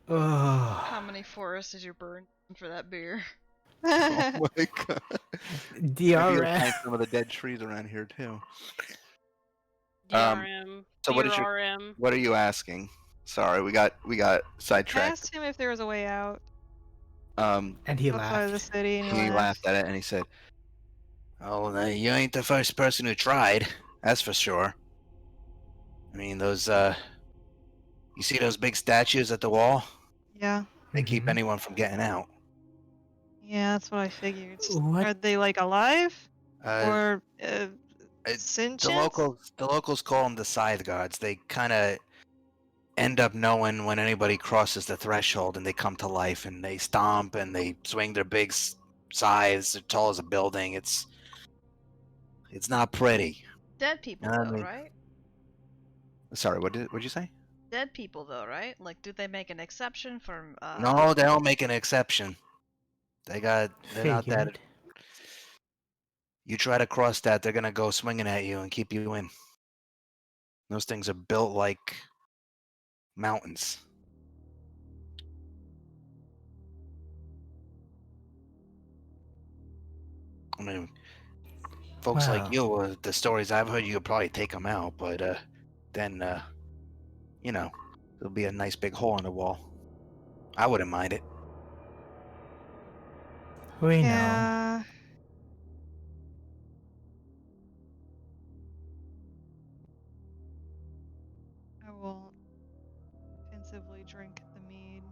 Speaker 4: Oh,
Speaker 2: How many forests did you burn for that beer?
Speaker 1: Oh my god. Maybe you'll
Speaker 4: DRS.
Speaker 1: find some of the dead trees around here too.
Speaker 5: DRM.
Speaker 1: So what is your-
Speaker 5: DRM.
Speaker 1: What are you asking? Sorry, we got sidetracked.
Speaker 3: Asked him if there was a way out
Speaker 1: Um,
Speaker 4: And he
Speaker 3: outside of the
Speaker 4: laughed.
Speaker 3: city, and
Speaker 1: he laughed at it and he said, "Oh, no, you ain't the first person who tried. That's for sure. I mean, those you see those big statues at the wall?
Speaker 3: Yeah,
Speaker 1: They keep
Speaker 4: Mhm.
Speaker 1: anyone from getting out.
Speaker 3: yeah, that's what I figured.
Speaker 4: What?
Speaker 3: Are they alive or
Speaker 1: it-
Speaker 3: sentient?
Speaker 1: The locals call them the scythe guards. They kind of end up knowing when anybody crosses the threshold, and they come to life, and they stomp and they swing their big scythes as tall as a building. It's It's not pretty.
Speaker 2: Dead people,
Speaker 1: I
Speaker 2: though,
Speaker 1: mean-
Speaker 2: right?
Speaker 1: Sorry, what'd you say?
Speaker 2: Dead people, though, right? Like, do they make an exception for?
Speaker 1: No, they don't make an exception. They're not that.
Speaker 4: Figured.
Speaker 1: You try to cross that, they're gonna go swinging at you and keep you in. Those things are built like mountains. I mean, folks like
Speaker 4: Wow.
Speaker 1: you, the stories I've heard, you could probably take them out, but then, you know, there'll be a nice big hole in the wall. I wouldn't mind it.
Speaker 4: We know.
Speaker 3: Yeah. I will pensively drink the mead.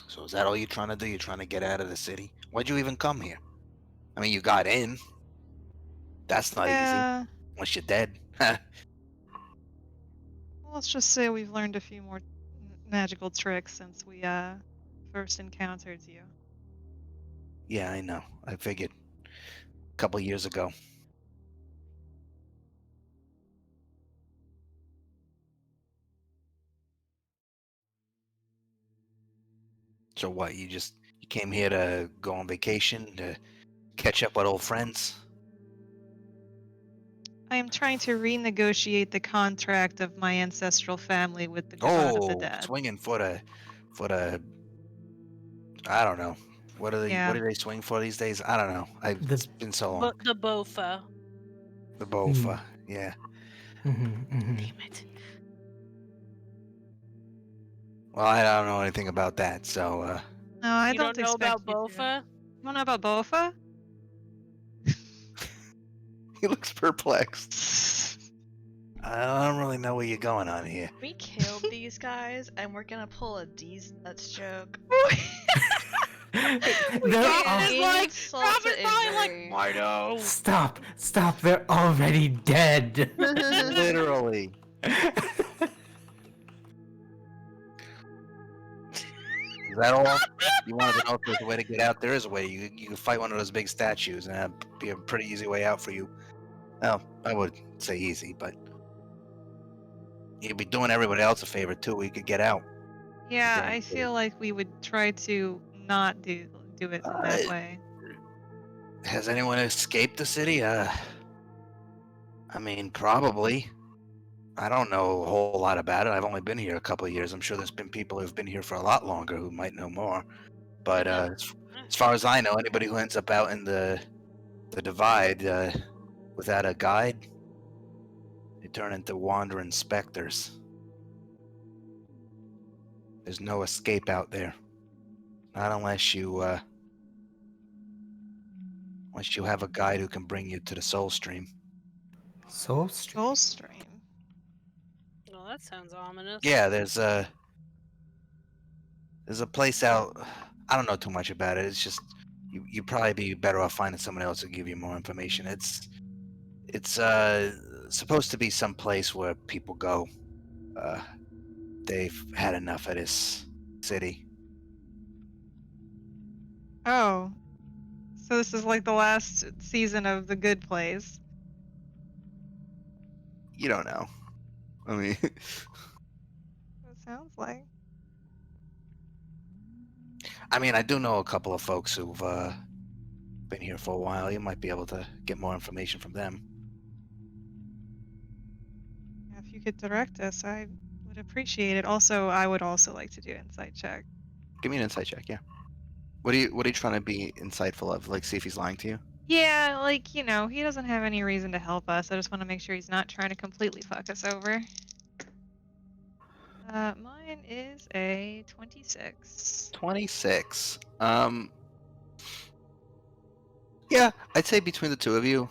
Speaker 1: So is that all you're trying to do? You're trying to get out of the city? Why'd you even come here? I mean, you got in. That's not easy,
Speaker 3: Yeah.
Speaker 1: unless you're dead.
Speaker 3: Well, let's just say we've learned a few more magical tricks since we first encountered you.
Speaker 1: Yeah, I know. I figured. A couple years ago. So what? You came here to go on vacation to catch up with old friends?
Speaker 3: I am trying to renegotiate the contract of my ancestral family with the god of the
Speaker 1: Oh,
Speaker 3: dead.
Speaker 1: swinging for the, I don't know. What do
Speaker 3: Yeah.
Speaker 1: they swing for these days? I don't know. It's been so long.
Speaker 5: But the Bofa.
Speaker 1: The Bofa, yeah.
Speaker 5: Damn it.
Speaker 1: Well, I don't know anything about that, so
Speaker 3: No, I
Speaker 5: You don't know
Speaker 3: expect
Speaker 5: about
Speaker 3: you to.
Speaker 5: Bofa?
Speaker 3: You don't know about Bofa?
Speaker 1: he looks perplexed. I don't really know where you're going on here.
Speaker 2: We killed these guys, and we're gonna pull a D's nuts joke.
Speaker 4: They're
Speaker 3: can't.
Speaker 4: al-
Speaker 5: It's like,
Speaker 2: Insult
Speaker 5: Robert
Speaker 2: to
Speaker 5: probably like,
Speaker 2: injury.
Speaker 5: Mido.
Speaker 4: Stop! They're already dead.
Speaker 1: Literally. Is that all? You wanted to know if there's a way to get out? There is a way. You can fight one of those big statues, and that'd be a pretty easy way out for you. Well, I would say easy, but you'd be doing everybody else a favor too. We could get out.
Speaker 3: Yeah,
Speaker 1: Yeah.
Speaker 3: I feel like we would try to not do it in that way.
Speaker 1: Has anyone escaped the city? I mean, probably. I don't know a whole lot about it. I've only been here a couple of years. I'm sure there's been people who've been here for a lot longer who might know more. But as far as I know, anybody who ends up out in the divide without a guide, they turn into wandering specters. There's no escape out there. Not unless you have a guide who can bring you to the soul stream.
Speaker 4: Soul Stream.
Speaker 3: Soul Stream.
Speaker 5: Well, that sounds ominous.
Speaker 1: Yeah, there's a place out. I don't know too much about it. It's just you'd probably be better off finding someone else to give you more information. It's supposed to be some place where people go. They've had enough of this city.
Speaker 3: Oh. So this is like the last season of The Good Place.
Speaker 1: You don't know. I mean,
Speaker 3: It sounds like.
Speaker 1: I do know a couple of folks who've been here for a while. You might be able to get more information from them.
Speaker 3: Yeah, if you could direct us, I would appreciate it. Also, I would also like to do insight check.
Speaker 1: Give me an insight check, yeah. What are you trying to be insightful of? Like, see if he's lying to you?
Speaker 3: Yeah, like, he doesn't have any reason to help us. I just want to make sure he's not trying to completely fuck us over. Mine is a 26.
Speaker 1: 26. Yeah, I'd say between the two of you,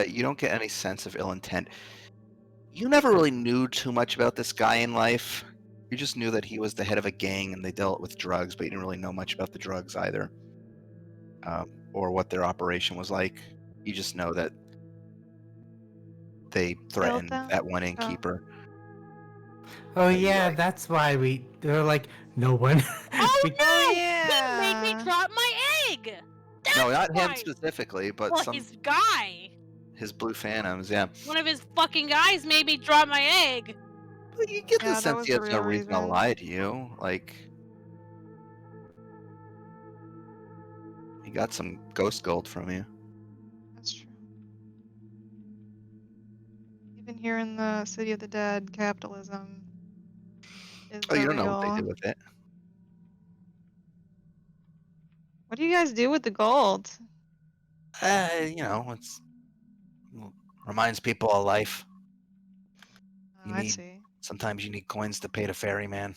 Speaker 1: you don't get any sense of ill intent. You never really knew too much about this guy in life. You just knew that he was the head of a gang and they dealt with drugs, but you didn't really know much about the drugs either, or what their operation was like. You just know that they threatened
Speaker 3: them?
Speaker 1: that one
Speaker 3: Oh.
Speaker 1: innkeeper.
Speaker 4: Oh
Speaker 1: Maybe,
Speaker 4: yeah,
Speaker 1: like-
Speaker 4: that's why they're like, no one.
Speaker 5: Oh
Speaker 4: We-
Speaker 5: no!
Speaker 3: Oh
Speaker 5: He made me
Speaker 3: yeah.
Speaker 5: drop my egg. That's
Speaker 1: No, not him
Speaker 5: why.
Speaker 1: specifically, but
Speaker 5: Well,
Speaker 1: some
Speaker 5: his guy.
Speaker 1: his blue phantoms. Yeah,
Speaker 5: One of his fucking guys made me drop my egg.
Speaker 1: but you get the
Speaker 3: Yeah, that
Speaker 1: sense
Speaker 3: was
Speaker 1: he
Speaker 3: the
Speaker 1: has no
Speaker 3: real
Speaker 1: reason to
Speaker 3: reason.
Speaker 1: lie to you. Like he got some ghost gold from you.
Speaker 3: That's true. Even here in the City of the Dead, capitalism is
Speaker 1: Oh,
Speaker 3: the
Speaker 1: you don't know what they
Speaker 3: real.
Speaker 1: did with it.
Speaker 3: What do you guys do with the gold?
Speaker 1: It's reminds people of life.
Speaker 3: Oh,
Speaker 1: You
Speaker 3: I
Speaker 1: need
Speaker 3: see.
Speaker 1: sometimes you need coins to pay the ferryman.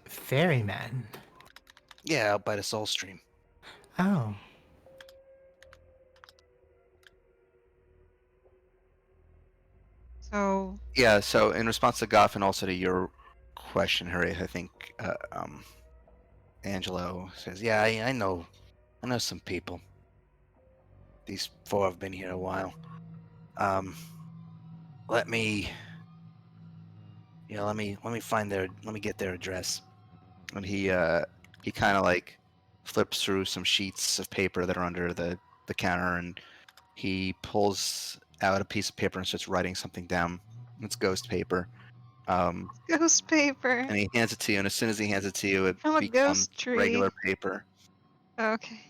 Speaker 4: Ferryman.
Speaker 1: Yeah, out by the soul stream.
Speaker 4: Oh.
Speaker 3: So,
Speaker 1: Yeah, so in response to Goff and also to your question, Harry, I think Angelo says, "Yeah, I know some people. These four have been here a while. Um, let me, let me get their address." And he kind of like flips through some sheets of paper that are under the counter, and he pulls out a piece of paper and starts writing something down. It's ghost paper.
Speaker 3: ghost paper
Speaker 1: And he hands it to you, and as soon as he hands it to you, it
Speaker 3: from a
Speaker 1: becomes
Speaker 3: ghost tree.
Speaker 1: regular paper.
Speaker 3: Okay.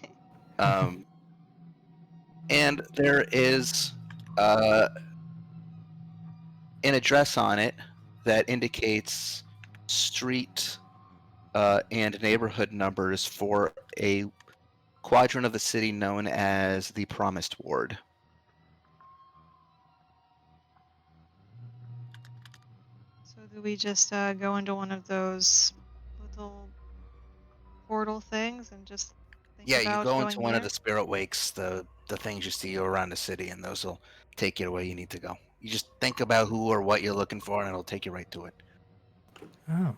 Speaker 1: And there is an address on it that indicates street and neighborhood numbers for a quadrant of the city known as the Promised Ward.
Speaker 3: So do we just go into one of those little portal things and just think
Speaker 1: Yeah, you
Speaker 3: about
Speaker 1: go
Speaker 3: going
Speaker 1: into one of
Speaker 3: there?
Speaker 1: the spirit wakes, the things you see around the city, and those will take you to where you need to go. You just think about who or what you're looking for, and it'll take you right to it.
Speaker 4: Oh.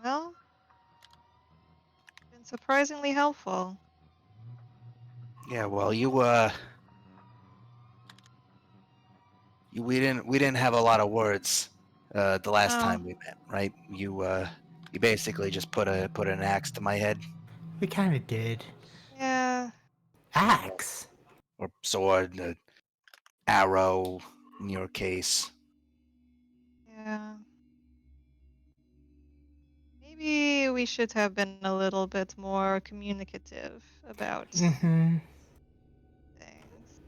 Speaker 3: Well, been surprisingly helpful.
Speaker 1: Yeah, well, we didn't have a lot of words the last
Speaker 3: Oh,
Speaker 1: time we met, right? You basically just put an axe to my head,
Speaker 4: We kind of did.
Speaker 3: yeah.
Speaker 4: Axe.
Speaker 1: or sword, arrow, in your case.
Speaker 3: Yeah. Maybe we should have been a little bit more communicative about
Speaker 4: Mm-hmm.
Speaker 3: things.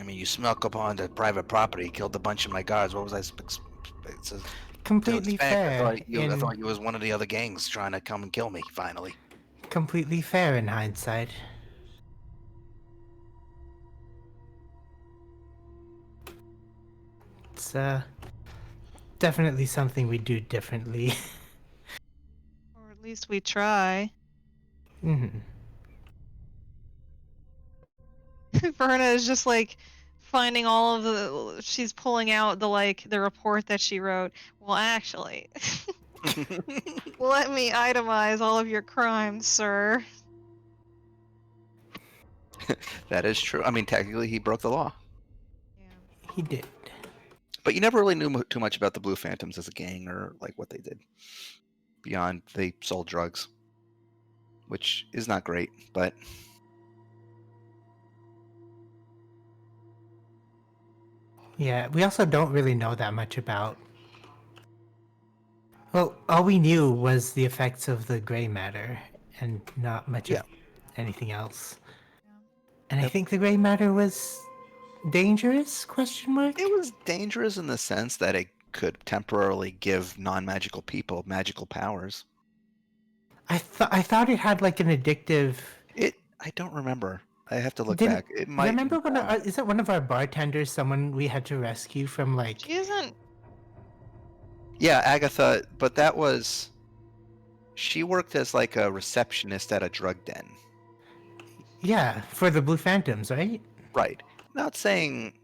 Speaker 1: I mean, you snuck up on the private property, killed a bunch of my guards. What was I to
Speaker 4: Completely
Speaker 1: expect?
Speaker 4: fair.
Speaker 1: I thought you was one of the other gangs trying to come and kill me. Finally,
Speaker 4: Completely fair in hindsight. It's definitely something we do differently.
Speaker 3: Or at least we try.
Speaker 4: Mm-hmm.
Speaker 3: Verna is just like finding all of she's pulling out the report that she wrote. Well, actually, let me itemize all of your crimes, sir.
Speaker 1: that is true. I mean, technically, he broke the law,
Speaker 3: Yeah.
Speaker 4: He did.
Speaker 1: but you never really knew too much about the Blue Phantoms as a gang or like what they did beyond they sold drugs, which is not great, but.
Speaker 4: Yeah, we also don't really know that much about. Well, all we knew was the effects of the gray matter, and not much
Speaker 1: Yeah.
Speaker 4: of anything else.
Speaker 3: Yeah.
Speaker 4: And I
Speaker 1: Yep.
Speaker 4: think the gray matter was dangerous? Question mark.
Speaker 1: It was dangerous in the sense that it could temporarily give non-magical people magical powers.
Speaker 4: I thought it had like an addictive.
Speaker 1: I don't remember. I have to look
Speaker 4: Didn't
Speaker 1: back. It might.
Speaker 4: remember when? Is it one of our bartenders? Someone we had to rescue from like.
Speaker 3: She isn't.
Speaker 1: Yeah, Agatha, but that was. She worked as like a receptionist at a drug den.
Speaker 4: Yeah, for the Blue Phantoms, right?
Speaker 1: Right. Not saying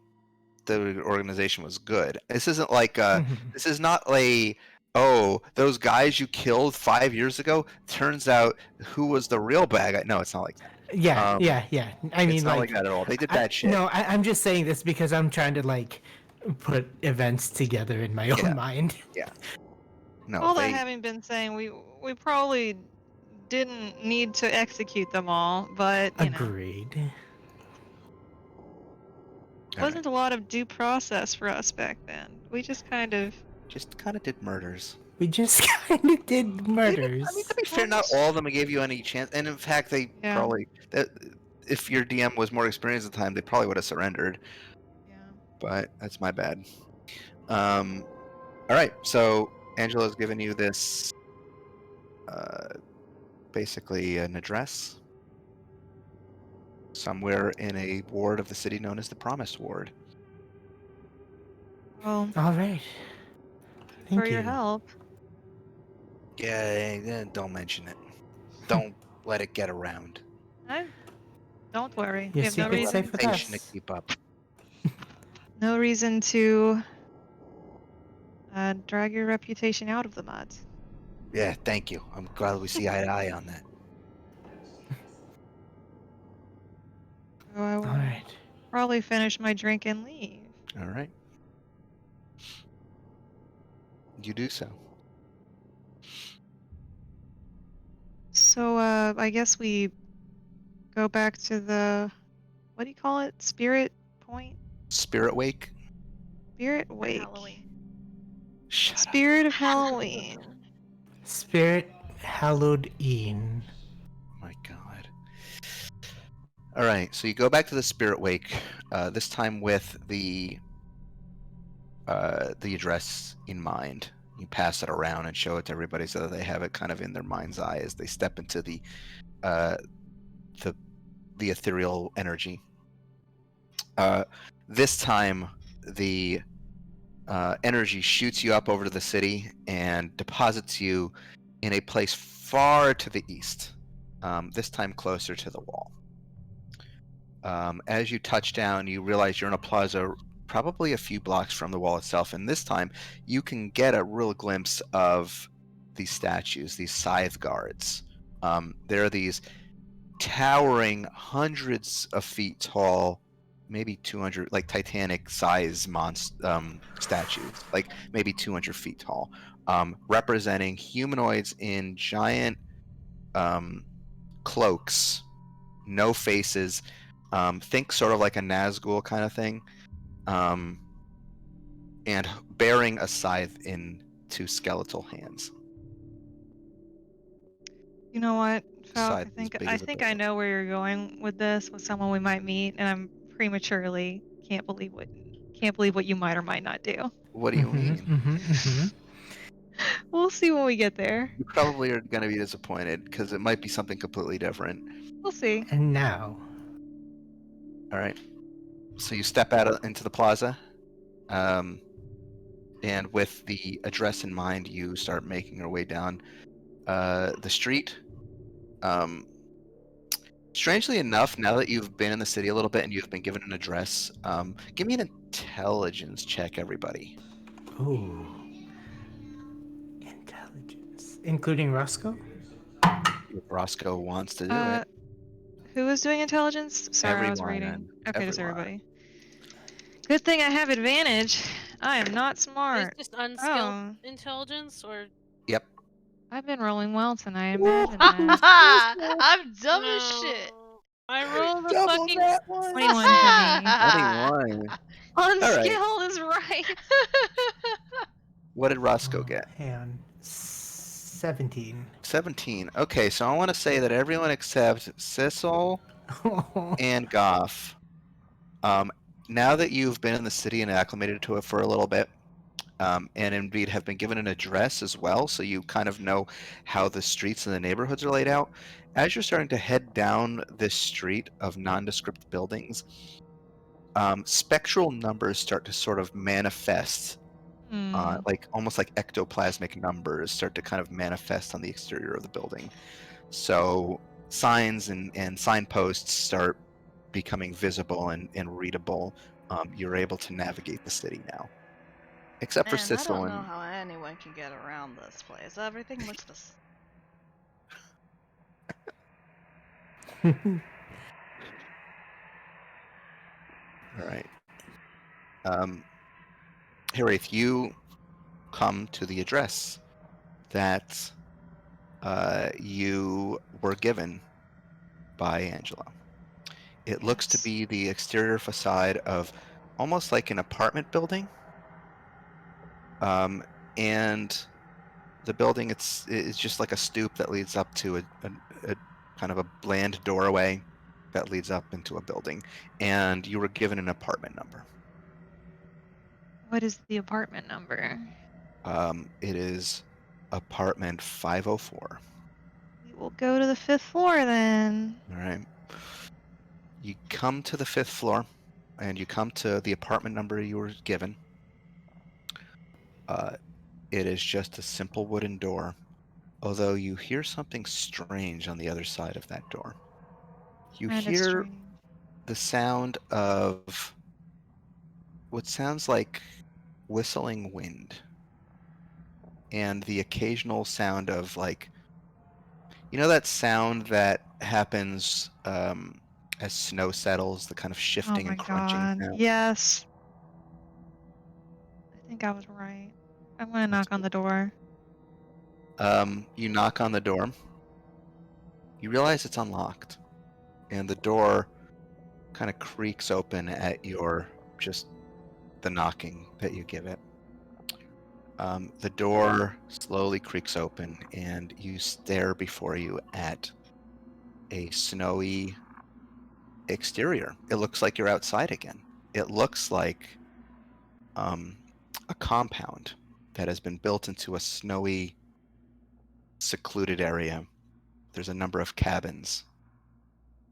Speaker 1: the organization was good. This isn't like
Speaker 4: Mhm.
Speaker 1: this is not a oh, those guys you killed 5 years ago, turns out who was the real bad guy. No, it's not like that.
Speaker 4: Yeah, yeah. I mean,
Speaker 1: It's not
Speaker 4: like
Speaker 1: like that at all. They did bad shit.
Speaker 4: No, I'm just saying this because I'm trying to like put events together in my
Speaker 1: Yeah.
Speaker 4: own mind.
Speaker 1: No,
Speaker 3: All that
Speaker 1: they
Speaker 3: having been saying, we probably didn't need to execute them all, but you know,
Speaker 4: Agreed.
Speaker 1: all
Speaker 3: wasn't a lot of due process for us back then. We just kind of.
Speaker 1: just kind of did murders.
Speaker 4: We just kind of did murders.
Speaker 1: I mean, to be fair, not all of them gave you any chance. And in fact, they
Speaker 3: Yeah.
Speaker 1: probably if your DM was more experienced at the time, they probably would have surrendered.
Speaker 3: Yeah.
Speaker 1: But that's my bad. All right, so Angela's given you this, basically an address somewhere in a ward of the city known as the Promised Ward.
Speaker 3: Well,
Speaker 4: All right.
Speaker 3: for
Speaker 4: Thank
Speaker 3: your
Speaker 4: you.
Speaker 3: help.
Speaker 1: Yeah, don't mention it. Don't let it get around.
Speaker 3: Don't worry.
Speaker 4: Your
Speaker 3: We have no
Speaker 4: secret's
Speaker 3: reason.
Speaker 4: safe with
Speaker 1: Reputation to
Speaker 4: us.
Speaker 1: keep up.
Speaker 3: No reason to drag your reputation out of the mud.
Speaker 1: Yeah, thank you. I'm glad we see eye to eye on that.
Speaker 3: So I will
Speaker 4: All right.
Speaker 3: probably finish my drink and leave.
Speaker 1: All right. You do so.
Speaker 3: So I guess we go back to the, what do you call it? Spirit Point?
Speaker 1: Spirit Wake.
Speaker 3: Spirit Wake.
Speaker 2: Halloween.
Speaker 1: Shut up.
Speaker 3: Spirit of Halloween.
Speaker 4: Spirit hallowed in.
Speaker 1: My God. All right, so you go back to the Spirit Wake, this time with the address in mind. You pass it around and show it to everybody so that they have it kind of in their mind's eye as they step into the ethereal energy. This time, the energy shoots you up over to the city and deposits you in a place far to the east. This time closer to the wall. As you touch down, you realize you're in a plaza probably a few blocks from the wall itself, and this time you can get a real glimpse of these statues, these scythe guards. There are these towering, hundreds of feet tall, maybe 200, like Titanic size statues, like maybe 200 feet tall, representing humanoids in giant cloaks, no faces. Think sort of like a Nazgul kind of thing, and bearing a scythe in two skeletal hands.
Speaker 3: You know what, Falk?
Speaker 1: Scythe as big
Speaker 3: I
Speaker 1: as a
Speaker 3: think I
Speaker 1: building.
Speaker 3: know where you're going with this, with someone we might meet, and I'm prematurely can't believe what you might or might not do.
Speaker 1: What do you mean?
Speaker 3: We'll see when we get there.
Speaker 1: You probably are going to be disappointed because it might be something completely different.
Speaker 3: We'll see.
Speaker 4: And now,
Speaker 1: All right. So you step out into the plaza, and with the address in mind, you start making your way down the street. Strangely enough, now that you've been in the city a little bit and you've been given an address, give me an intelligence check, everybody.
Speaker 4: ooh, intelligence, including Roscoe.
Speaker 1: If Roscoe wants to do it.
Speaker 3: Who was doing intelligence? Sorry, I was
Speaker 1: Everyone.
Speaker 3: reading. Okay, just
Speaker 1: Everyone.
Speaker 3: everybody. Good thing I have advantage. I am not
Speaker 5: Is
Speaker 3: smart.
Speaker 5: this unskilled
Speaker 3: Oh,
Speaker 5: intelligence or?
Speaker 1: Yep.
Speaker 3: I've been rolling well tonight. Imagine that.
Speaker 2: I'm dumb as shit.
Speaker 5: No. I rolled a
Speaker 1: Double
Speaker 5: fucking.
Speaker 1: that one.
Speaker 3: 21 for me.
Speaker 1: 21.
Speaker 3: Unskilled is right.
Speaker 1: What did Roscoe
Speaker 4: Oh,
Speaker 1: get?
Speaker 4: hang on. 17.
Speaker 1: 17. Okay, so I want to say that everyone except Sissel and Goff, now that you've been in the city and acclimated to it for a little bit, and indeed have been given an address as well, so you kind of know how the streets and the neighborhoods are laid out. As you're starting to head down this street of nondescript buildings, spectral numbers start to sort of manifest, like almost like ectoplasmic numbers start to kind of manifest on the exterior of the building. So signs and signposts start becoming visible and readable. You're able to navigate the city now. Except for
Speaker 2: Man, I
Speaker 1: Sissel
Speaker 2: don't know
Speaker 1: and
Speaker 2: how anyone can get around this place. Everything looks this.
Speaker 1: all right. Harith, you come to the address that you were given by Angela. It looks to
Speaker 3: Yes.
Speaker 1: be the exterior facade of almost like an apartment building. And the building is just like a stoop that leads up to a kind of a bland doorway that leads up into a building. And you were given an apartment number.
Speaker 3: What is the apartment number?
Speaker 1: It is apartment 504.
Speaker 3: We will go to the 5th floor then.
Speaker 1: All right. You come to the 5th floor, and you come to the apartment number you were given. It is just a simple wooden door, although you hear something strange on the other side of that door. You
Speaker 3: Kinda
Speaker 1: hear
Speaker 3: strange.
Speaker 1: the sound of what sounds like whistling wind, and the occasional sound of, like, you know that sound that happens as snow settles, the kind of
Speaker 3: Oh
Speaker 1: shifting
Speaker 3: my
Speaker 1: and crunching
Speaker 3: god.
Speaker 1: sound?
Speaker 3: Yes. I think I was right. I'm gonna knock on the door.
Speaker 1: You knock on the door. You realize it's unlocked, and the door kind of creaks open at your just the knocking that you give it. The door slowly creaks open, and you stare before you at a snowy exterior. It looks like you're outside again. It looks like a compound that has been built into a snowy, secluded area. There's a number of cabins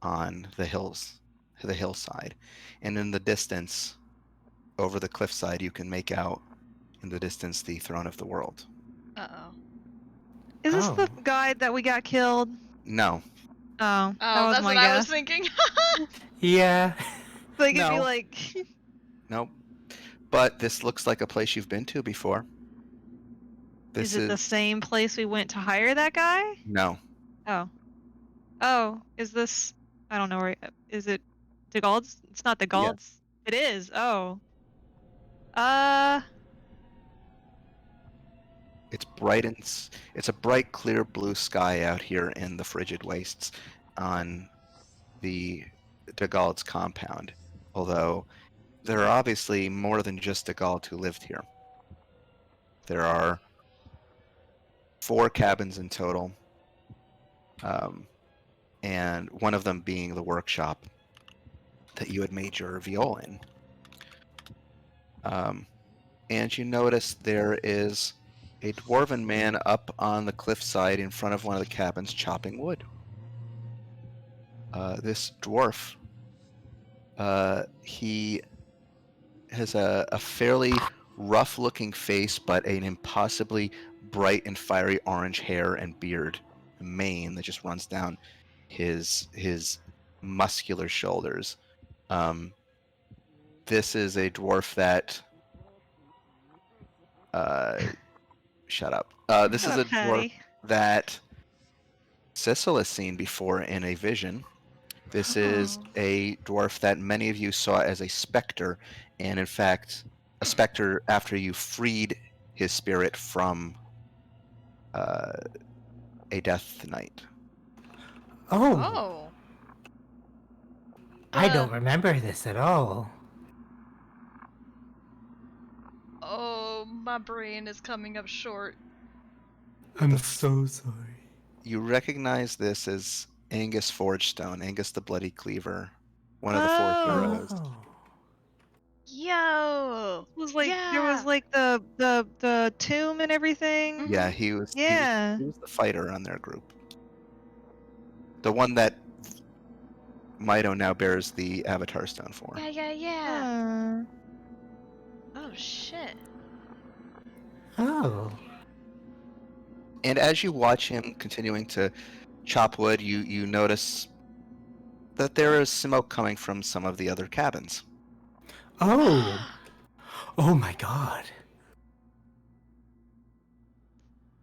Speaker 1: on the hillside, and in the distance, over the cliffside, you can make out in the distance the throne of the world.
Speaker 2: Uh-oh.
Speaker 3: Is this the
Speaker 4: Oh.
Speaker 3: guy that we got killed?
Speaker 1: No,
Speaker 3: Oh, that
Speaker 2: Oh,
Speaker 3: was
Speaker 2: that's
Speaker 3: my
Speaker 2: what I was
Speaker 3: guess.
Speaker 2: thinking.
Speaker 4: Yeah.
Speaker 3: Like it'd be
Speaker 1: No.
Speaker 3: like
Speaker 1: nope. But this looks like a place you've been to before.
Speaker 3: is
Speaker 1: This
Speaker 3: it the
Speaker 1: is
Speaker 3: same place we went to hire that guy?
Speaker 1: no.
Speaker 3: Oh. Oh, is this I don't know where is it DeGauld's? It's not
Speaker 1: Yes.
Speaker 3: DeGauld's. It is. Oh. Uh
Speaker 1: It's a bright, clear blue sky out here in the frigid wastes on the DeGauld's compound. Although there are obviously more than just DeGauld who lived here. There are 4 cabins in total, and one of them being the workshop that you had made your viol in. And you notice there is a dwarven man up on the cliffside in front of one of the cabins chopping wood. This dwarf, he has a fairly rough-looking face, but an impossibly bright and fiery orange hair and beard, and mane that just runs down his muscular shoulders. This is a dwarf that shut up. This
Speaker 3: shut
Speaker 1: is
Speaker 3: up,
Speaker 1: a dwarf
Speaker 3: Patty.
Speaker 1: that Sissel has seen before in a vision. This is
Speaker 3: Oh.
Speaker 1: a dwarf that many of you saw as a specter, and in fact, a specter after you freed his spirit from a death knight.
Speaker 4: Oh.
Speaker 2: Oh.
Speaker 4: I
Speaker 2: The-
Speaker 4: don't remember this at all.
Speaker 2: Oh, my brain is coming up short.
Speaker 4: I'm so sorry.
Speaker 1: You recognize this as Angus Forgestone, Angus the Bloody Cleaver, one of the 4
Speaker 3: Oh.
Speaker 1: heroes.
Speaker 4: Oh.
Speaker 2: Yo.
Speaker 3: Was like
Speaker 2: yeah.
Speaker 3: there was like the tomb and everything.
Speaker 1: Yeah, he was.
Speaker 3: Yeah.
Speaker 1: He was the fighter on their group. The one that Mito now bears the Avatar Stone for.
Speaker 2: Yeah.
Speaker 3: Uh,
Speaker 2: Oh shit.
Speaker 4: Oh.
Speaker 1: And as you watch him continuing to chop wood, you notice that there is smoke coming from some of the other cabins.
Speaker 4: Oh. Oh my god.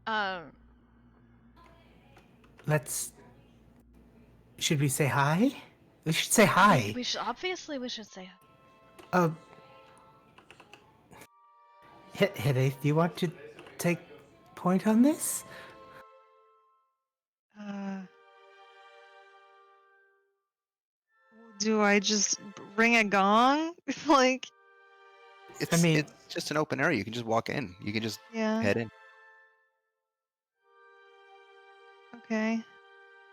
Speaker 2: Um,
Speaker 4: Should we say hi? We should say hi.
Speaker 2: we should we should say.
Speaker 4: Uh, Hideth, do you want to take point on this?
Speaker 3: Do I just ring a gong? Like,
Speaker 1: It's
Speaker 4: mean-
Speaker 1: it's just an open area. You can just walk in. You can just
Speaker 3: yeah,
Speaker 1: head in.
Speaker 3: okay.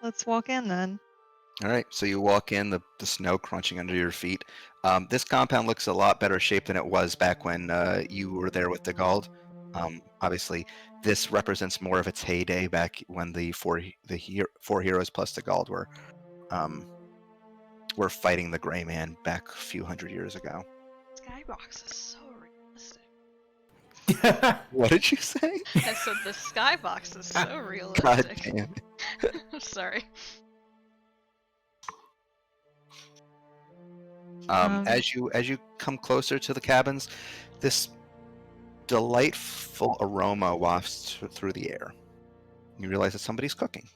Speaker 3: Let's walk in then.
Speaker 1: All right, so you walk in, the snow crunching under your feet. This compound looks a lot better shape than it was back when you were there with the Gald. Obviously, this represents more of its heyday back when the four heroes plus the Gald were fighting the Gray Man back a few hundred years ago.
Speaker 2: Skybox is so realistic.
Speaker 1: What did you say?
Speaker 2: I said the skybox is so
Speaker 1: God
Speaker 2: realistic.
Speaker 1: damn.
Speaker 2: Sorry.
Speaker 1: As you come closer to the cabins, this delightful aroma wafts through the air. You realize that somebody's cooking.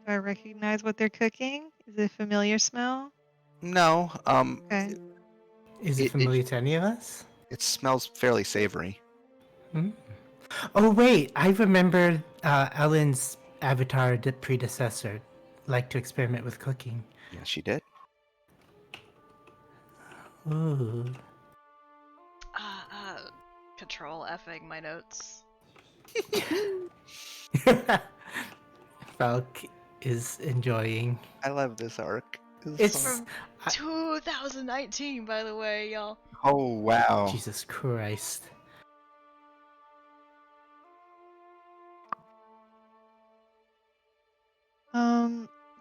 Speaker 3: Do I recognize what they're cooking? Is it a familiar smell?
Speaker 1: No,
Speaker 3: Okay.
Speaker 4: Is it
Speaker 1: It-
Speaker 4: familiar to any of us?
Speaker 1: it smells fairly savory.
Speaker 4: Oh wait, I remember Ellen's avatar predecessor liked to experiment with cooking.
Speaker 1: Yes, she did.
Speaker 4: Ooh.
Speaker 2: Control Fing my notes.
Speaker 4: Falk is enjoying.
Speaker 1: I love this arc.
Speaker 4: It's
Speaker 2: From 2019, by the way, y'all.
Speaker 1: Oh wow.
Speaker 4: Jesus Christ.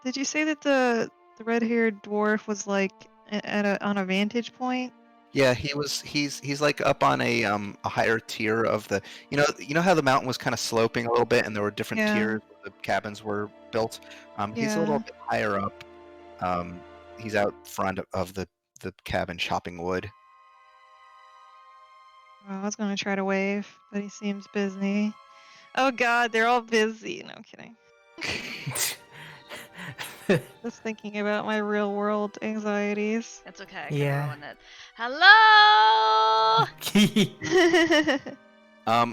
Speaker 3: Did you say that the red-haired dwarf was like on a vantage point?
Speaker 1: Yeah, he's like up on a higher tier of the you know how the mountain was kind of sloping a little bit and there were different
Speaker 3: Yeah.
Speaker 1: tiers where the cabins were built. He's a little
Speaker 3: Yeah.
Speaker 1: bit higher up. He's out front of the cabin chopping wood.
Speaker 3: Well, I was gonna try to wave, but he seems busy. Oh God, they're all busy. No, I'm kidding. Just thinking about my real world anxieties.
Speaker 2: It's okay, I can
Speaker 4: Yeah.
Speaker 2: ruin it. Hello!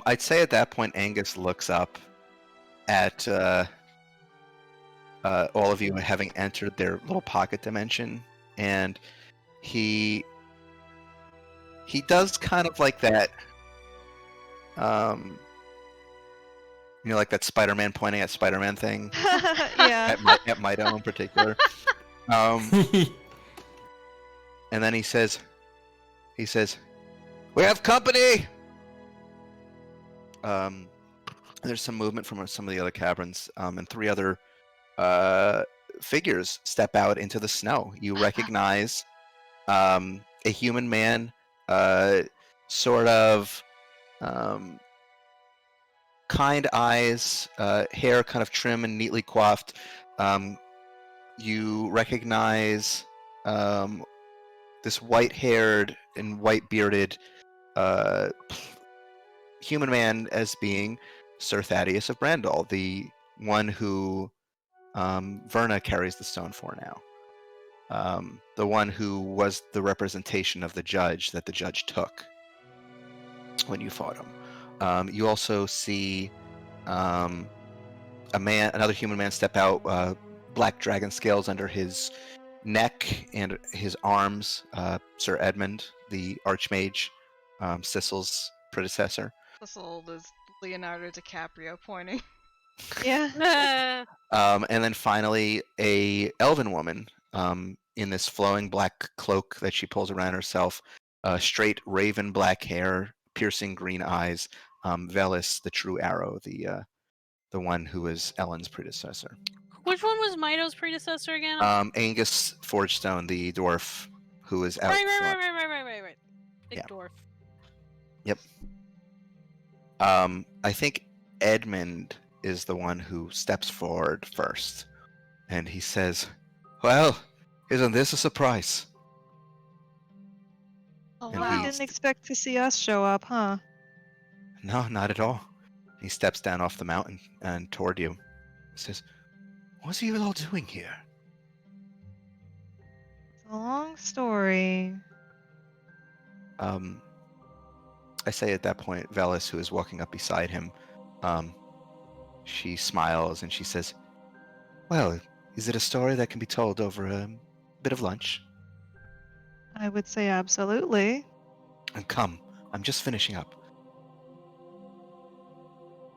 Speaker 1: I'd say at that point Angus looks up at all of you having entered their little pocket dimension, and he does kind of like that, like that Spider-Man pointing at Spider-Man thing
Speaker 3: Yeah.
Speaker 1: at Mido in particular. And then he says, "We have company." There's some movement from some of the other caverns, and three other figures step out into the snow. You recognize a human man, sort of kind eyes, hair kind of trim and neatly coiffed. You recognize this white-haired and white-bearded human man as being Sir Thaddeus of Brandal, the one who Verna carries the stone for now. The one who was the representation of the judge that the judge took when you fought him. You also see another human man step out, black dragon scales under his neck and his arms. Sir Edmund, the Archmage, Sissel's predecessor.
Speaker 2: This old is Leonardo DiCaprio pointing.
Speaker 3: Yeah.
Speaker 1: And then finally, a elven woman in this flowing black cloak that she pulls around herself, straight raven black hair, piercing green eyes. Velis, the true arrow, the one who was Ellen's predecessor.
Speaker 5: Which one was Mido's predecessor again?
Speaker 1: Angus Forgestone, the dwarf who was out
Speaker 5: right.
Speaker 1: front.
Speaker 5: Big
Speaker 1: Yeah.
Speaker 5: dwarf.
Speaker 1: Yep. I think Edmund is the one who steps forward first, and he says, "Well, isn't this a surprise?"
Speaker 2: Oh
Speaker 1: And
Speaker 3: Well, you
Speaker 2: wow.
Speaker 3: didn't expect to see us show up, huh?
Speaker 1: No, not at all. He steps down off the mountain and toward you. He says, "What's you all doing here?"
Speaker 3: It's a long story.
Speaker 1: Um, I say at that point, Velis, who is walking up beside him, um, she smiles and she says, "Well, is it a story that can be told over a bit of lunch?"
Speaker 3: I would say absolutely.
Speaker 1: And come, I'm just finishing up.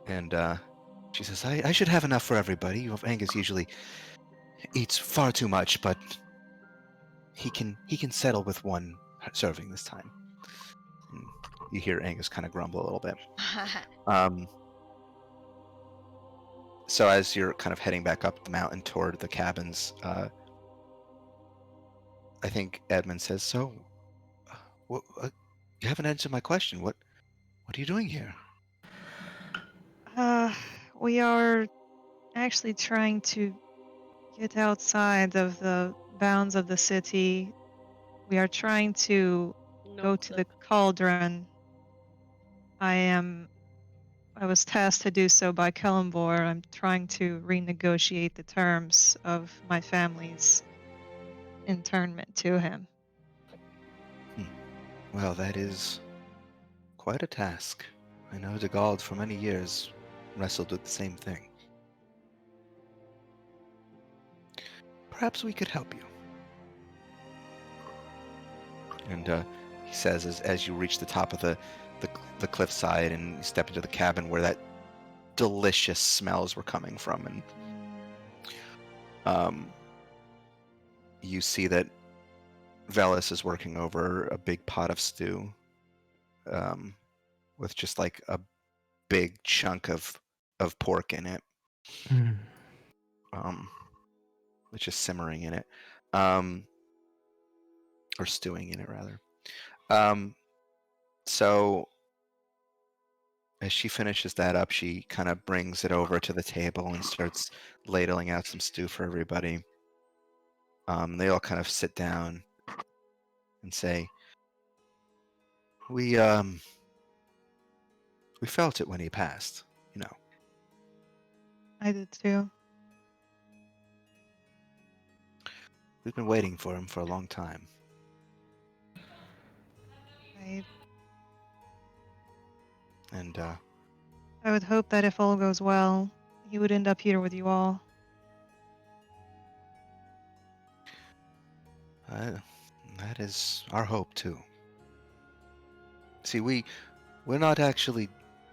Speaker 1: And she says, I should have enough for everybody. Angus usually eats far too much, but he can settle with one serving this time. And you hear Angus kind of grumble a little bit. So as you're kind of heading back up the mountain toward the cabins, I think Edmund says, "So, you haven't answered my question. What are you doing here?"
Speaker 3: Uh, we are actually trying to get outside of the bounds of the city. We are trying to
Speaker 5: No
Speaker 3: go to
Speaker 5: clip.
Speaker 3: the cauldron. I am I was tasked to do so by Kellenbor. I'm trying to renegotiate the terms of my family's internment to him.
Speaker 1: Well, that is quite a task. I know Degald for many years wrestled with the same thing. Perhaps we could help you. And he says, as you reach the top of the cliffside and you step into the cabin where that delicious smells were coming from, and you see that Velis is working over a big pot of stew, with just like a big chunk of pork in it,
Speaker 4: Mm.
Speaker 1: which is simmering in it, or stewing in it rather. So as she finishes that up, she kind of brings it over to the table and starts ladling out some stew for everybody. They all kind of sit down and say, "We felt it when he passed, you know.
Speaker 3: I did too.
Speaker 1: We've been waiting for him for a long time."
Speaker 3: I
Speaker 1: And
Speaker 3: I would hope that if all goes well, he would end up here with you all.
Speaker 1: that is our hope too. See, we're not actually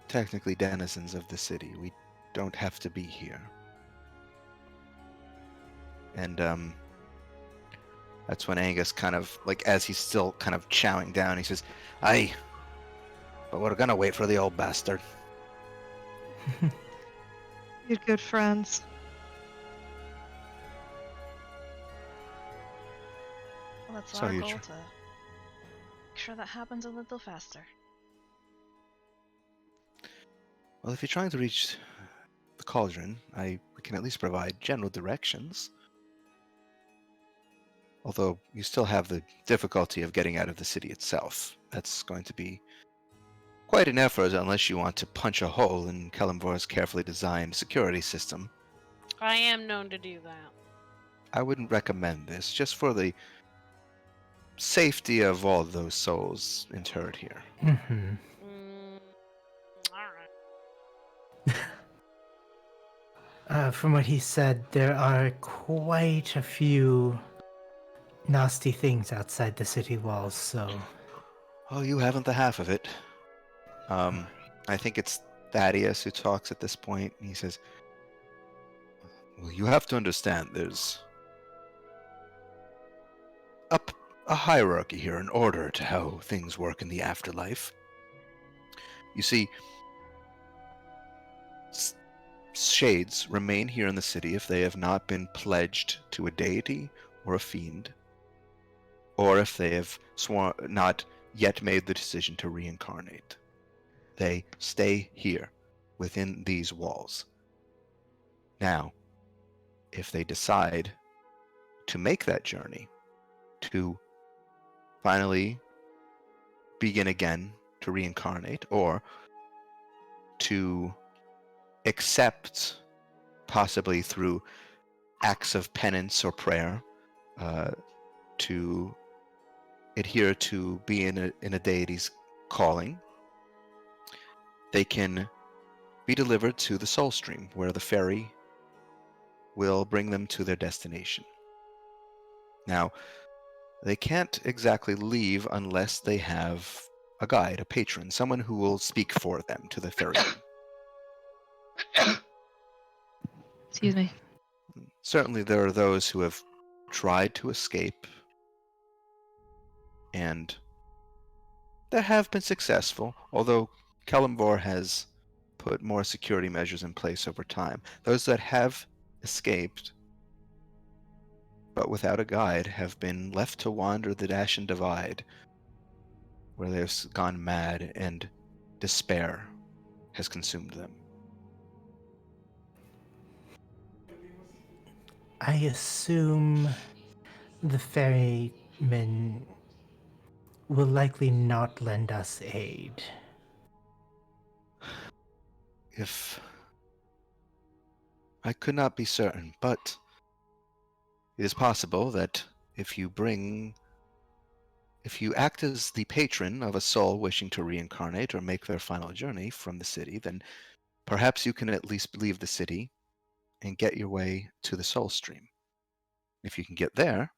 Speaker 1: technically denizens of the city. We don't have to be here. And that's when Angus kind of, like, as he's still kind of chowing down, he says, "Aye, but we're gonna wait for the old bastard."
Speaker 3: You're good friends.
Speaker 2: Well, it's
Speaker 1: So
Speaker 2: our
Speaker 1: you
Speaker 2: goal
Speaker 1: tr-
Speaker 2: to make sure that happens a little faster.
Speaker 1: Well, if you're trying to reach the cauldron, we can at least provide general directions. Although you still have the difficulty of getting out of the city itself. That's going to be quite an effort unless you want to punch a hole in Kalimvor's carefully designed security system.
Speaker 5: I am known to do that.
Speaker 1: I wouldn't recommend this, just for the safety of all those souls interred here.
Speaker 4: Mm-hmm.
Speaker 5: Alright.
Speaker 4: From what he said, there are quite a few nasty things outside the city walls, so.
Speaker 1: Oh, you haven't the half of it. I think it's Thaddeus who talks at this point. He says, "Well, you have to understand there's a, a hierarchy here, an order to how things work in the afterlife. You see, shades remain here in the city if they have not been pledged to a deity or a fiend, or if they have not yet made the decision to reincarnate. They stay here within these walls. Now, if they decide to make that journey to finally begin again, to reincarnate, or to accept, possibly through acts of penance or prayer, to adhere to be in a deity's calling, they can be delivered to the soul stream, where the ferry will bring them to their destination. Now, they can't exactly leave unless they have a guide, a patron, someone who will speak for them to the ferryman.
Speaker 3: Excuse me.
Speaker 1: Certainly, there are those who have tried to escape, and they have been successful, although Kalimvor has put more security measures in place over time. Those that have escaped, but without a guide, have been left to wander the Ashen Divide, where they've gone mad and despair has consumed them.
Speaker 4: I assume the ferryman will likely not lend us aid.
Speaker 1: If I could not be certain, but it is possible that if you act as the patron of a soul wishing to reincarnate or make their final journey from the city, then perhaps you can at least leave the city and get your way to the soul stream. If you can get there,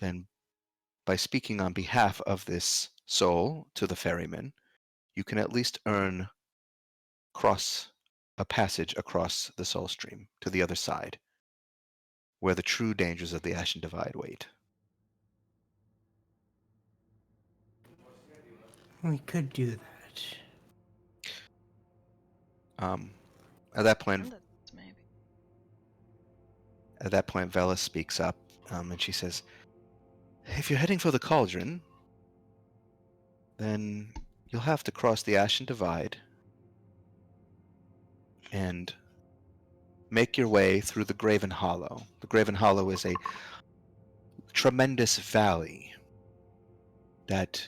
Speaker 1: then by speaking on behalf of this soul to the ferryman, you can at least earn a passage across the soul stream to the other side, where the true dangers of the Ashen Divide wait.
Speaker 4: We could do that.
Speaker 1: At that point,
Speaker 2: Bandits, maybe.
Speaker 1: Vela speaks up, and she says, "If you're heading for the cauldron, then you'll have to cross the Ashen Divide and make your way through the Graven Hollow. The Graven Hollow is a tremendous valley that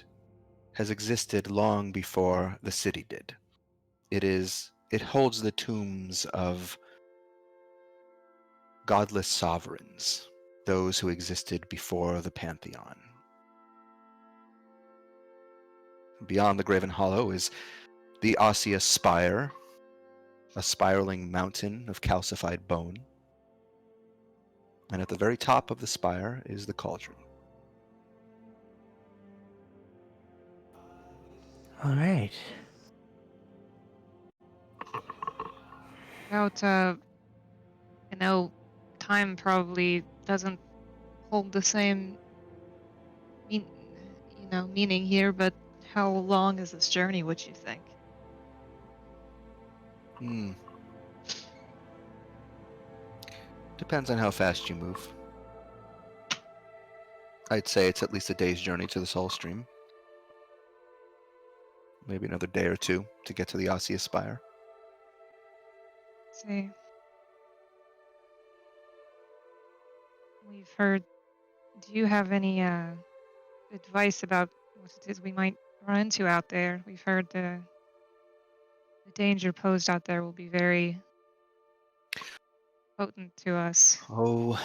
Speaker 1: has existed long before the city did. It holds the tombs of godless sovereigns, those who existed before the Pantheon. Beyond the Graven Hollow is the Ossia Spire, a spiraling mountain of calcified bone. And at the very top of the spire is the cauldron.
Speaker 4: All right.
Speaker 3: About, I know time probably doesn't hold the same meaning here, but how long is this journey, would you think?
Speaker 1: Depends on how fast you move. I'd say it's at least a day's journey to the Soul Stream. Maybe another day or two to get to the Ossia Spire.
Speaker 3: See. We've heard. Do you have any advice about what it is we might run into out there? We've heard the danger posed out there will be very potent to us.
Speaker 1: Oh.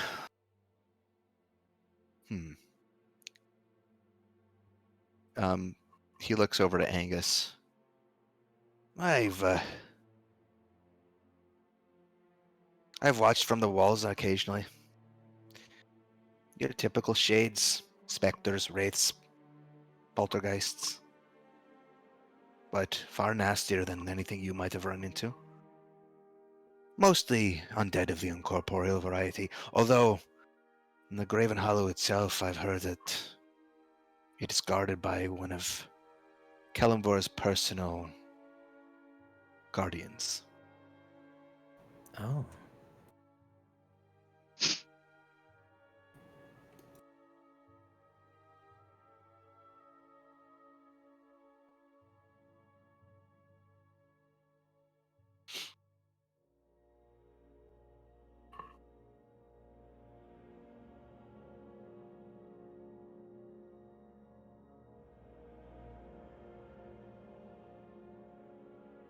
Speaker 1: He looks over to Angus. I've watched from the walls occasionally. Your typical shades, specters, wraiths, poltergeists. But far nastier than anything you might have run into. Mostly undead of the incorporeal variety, although in the Graven Hollow itself I've heard that it is guarded by one of Kalimvor's personal guardians.
Speaker 4: Oh.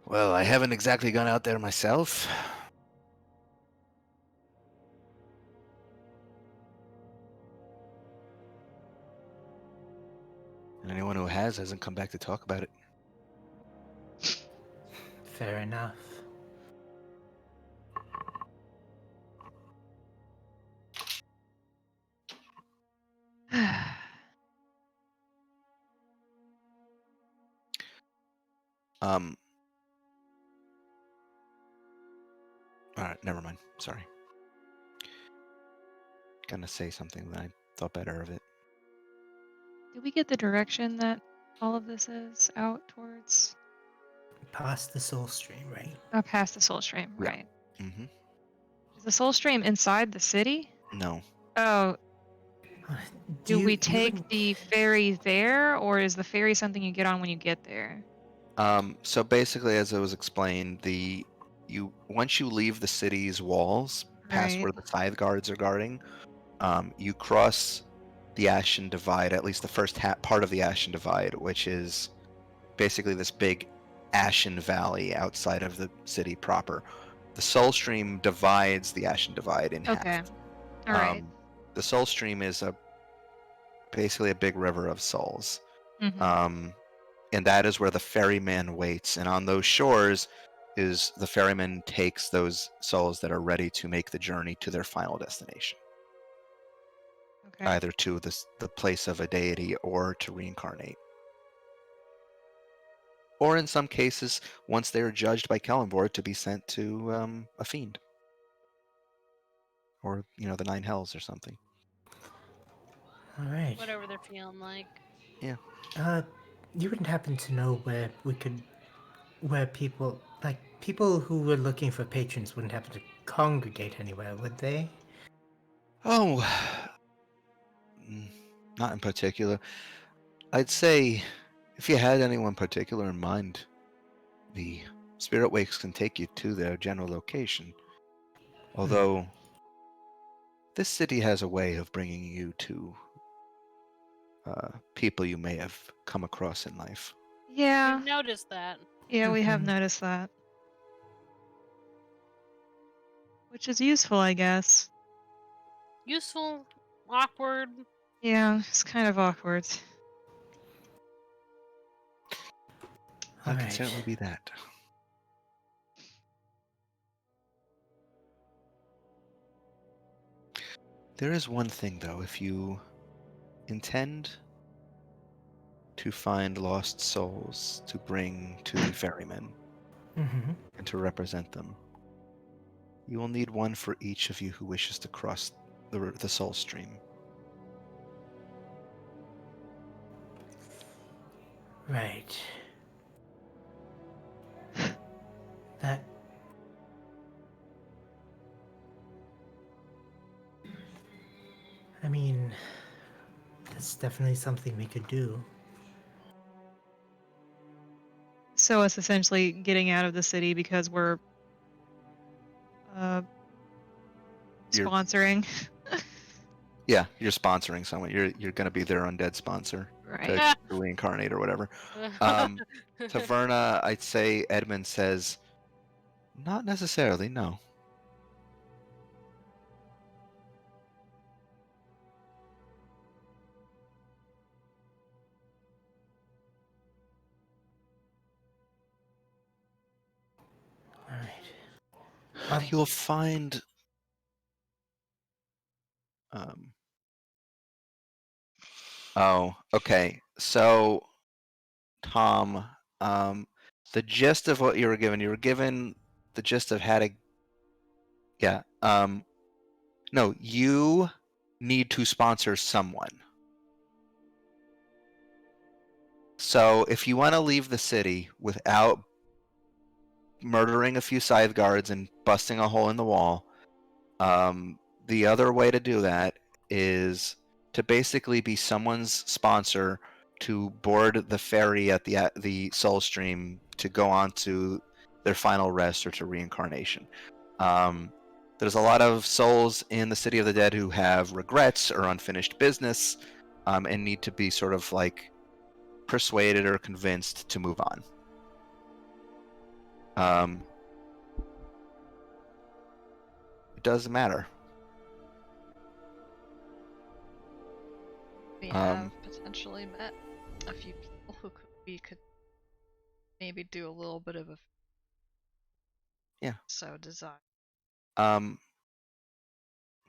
Speaker 1: Well, I haven't exactly gone out there myself. And anyone who hasn't come back to talk about it.
Speaker 4: Fair enough.
Speaker 1: Um. All right, never mind. Sorry. Gonna say something that I thought better of it.
Speaker 3: Did we get the direction that all of this is out towards?
Speaker 4: Past the soul stream, right?
Speaker 3: Past the Soul Stream,
Speaker 1: Yeah.
Speaker 3: right?
Speaker 1: Mm-hmm.
Speaker 3: Is the Soul Stream inside the city?
Speaker 1: No.
Speaker 3: Oh, do we take
Speaker 4: wouldn't-
Speaker 3: the ferry there, or is the ferry something you get on when you get there?
Speaker 1: So basically, as it was explained, once you leave the city's walls, past
Speaker 3: Right.
Speaker 1: where the scythe guards are guarding, you cross the Ashen Divide, at least the first part of the Ashen Divide, which is basically this big ashen valley outside of the city proper. The Soul Stream divides the Ashen Divide in
Speaker 3: Okay.
Speaker 1: half.
Speaker 3: All right.
Speaker 1: The Soul Stream is basically a big river of souls.
Speaker 3: Mhm.
Speaker 1: And that is where the ferryman waits. And on those shores is the ferryman takes those souls that are ready to make the journey to their final destination,
Speaker 3: Okay.
Speaker 1: either to the place of a deity or to reincarnate. Or in some cases, once they are judged by Kellenborg, to be sent to a fiend. Or, the Nine Hells or something.
Speaker 4: All right.
Speaker 5: Whatever they're feeling like.
Speaker 4: You wouldn't happen to know where people who were looking for patrons wouldn't happen to congregate anywhere, would they?
Speaker 1: Oh, not in particular. I'd say if you had anyone particular in mind, the Spirit Wakes can take you to their general location. Although, this city has a way of bringing you to people you may have come across in life.
Speaker 3: Yeah.
Speaker 5: We've noticed that.
Speaker 3: Yeah, we have
Speaker 4: Mhm.
Speaker 3: noticed that. Which is useful, I guess.
Speaker 5: Useful, awkward.
Speaker 3: Yeah, it's kind of awkward.
Speaker 1: That
Speaker 4: All
Speaker 1: can
Speaker 4: right.
Speaker 1: certainly be that. There is one thing, though. If you intend to find lost souls to bring to the ferrymen
Speaker 4: Mm-hmm.
Speaker 1: and to represent them, you will need one for each of you who wishes to cross the soul stream.
Speaker 4: Right. That. I mean, that's definitely something we could do.
Speaker 3: So it's essentially getting out of the city because we're uh,
Speaker 1: You're-
Speaker 3: sponsoring.
Speaker 1: Yeah, you're sponsoring someone. You're going to be their undead sponsor
Speaker 3: Right.
Speaker 1: to reincarnate or whatever. To Verna, I'd say Edmund says, not necessarily, no.
Speaker 4: All right.
Speaker 1: You'll find oh, okay. So, Tom, the gist of what you were given the gist of how to, yeah. No, you need to sponsor someone. So, if you want to leave the city without murdering a few scythe guards and busting a hole in the wall, the other way to do that is to basically be someone's sponsor to board the ferry at the Soul Stream to go on to their final rest or to reincarnation. There's a lot of souls in the City of the Dead who have regrets or unfinished business, and need to be sort of like persuaded or convinced to move on. It doesn't matter.
Speaker 2: We
Speaker 1: Um,
Speaker 2: have potentially met a few people who we could maybe do a little bit of a
Speaker 1: Yeah.
Speaker 2: so desire.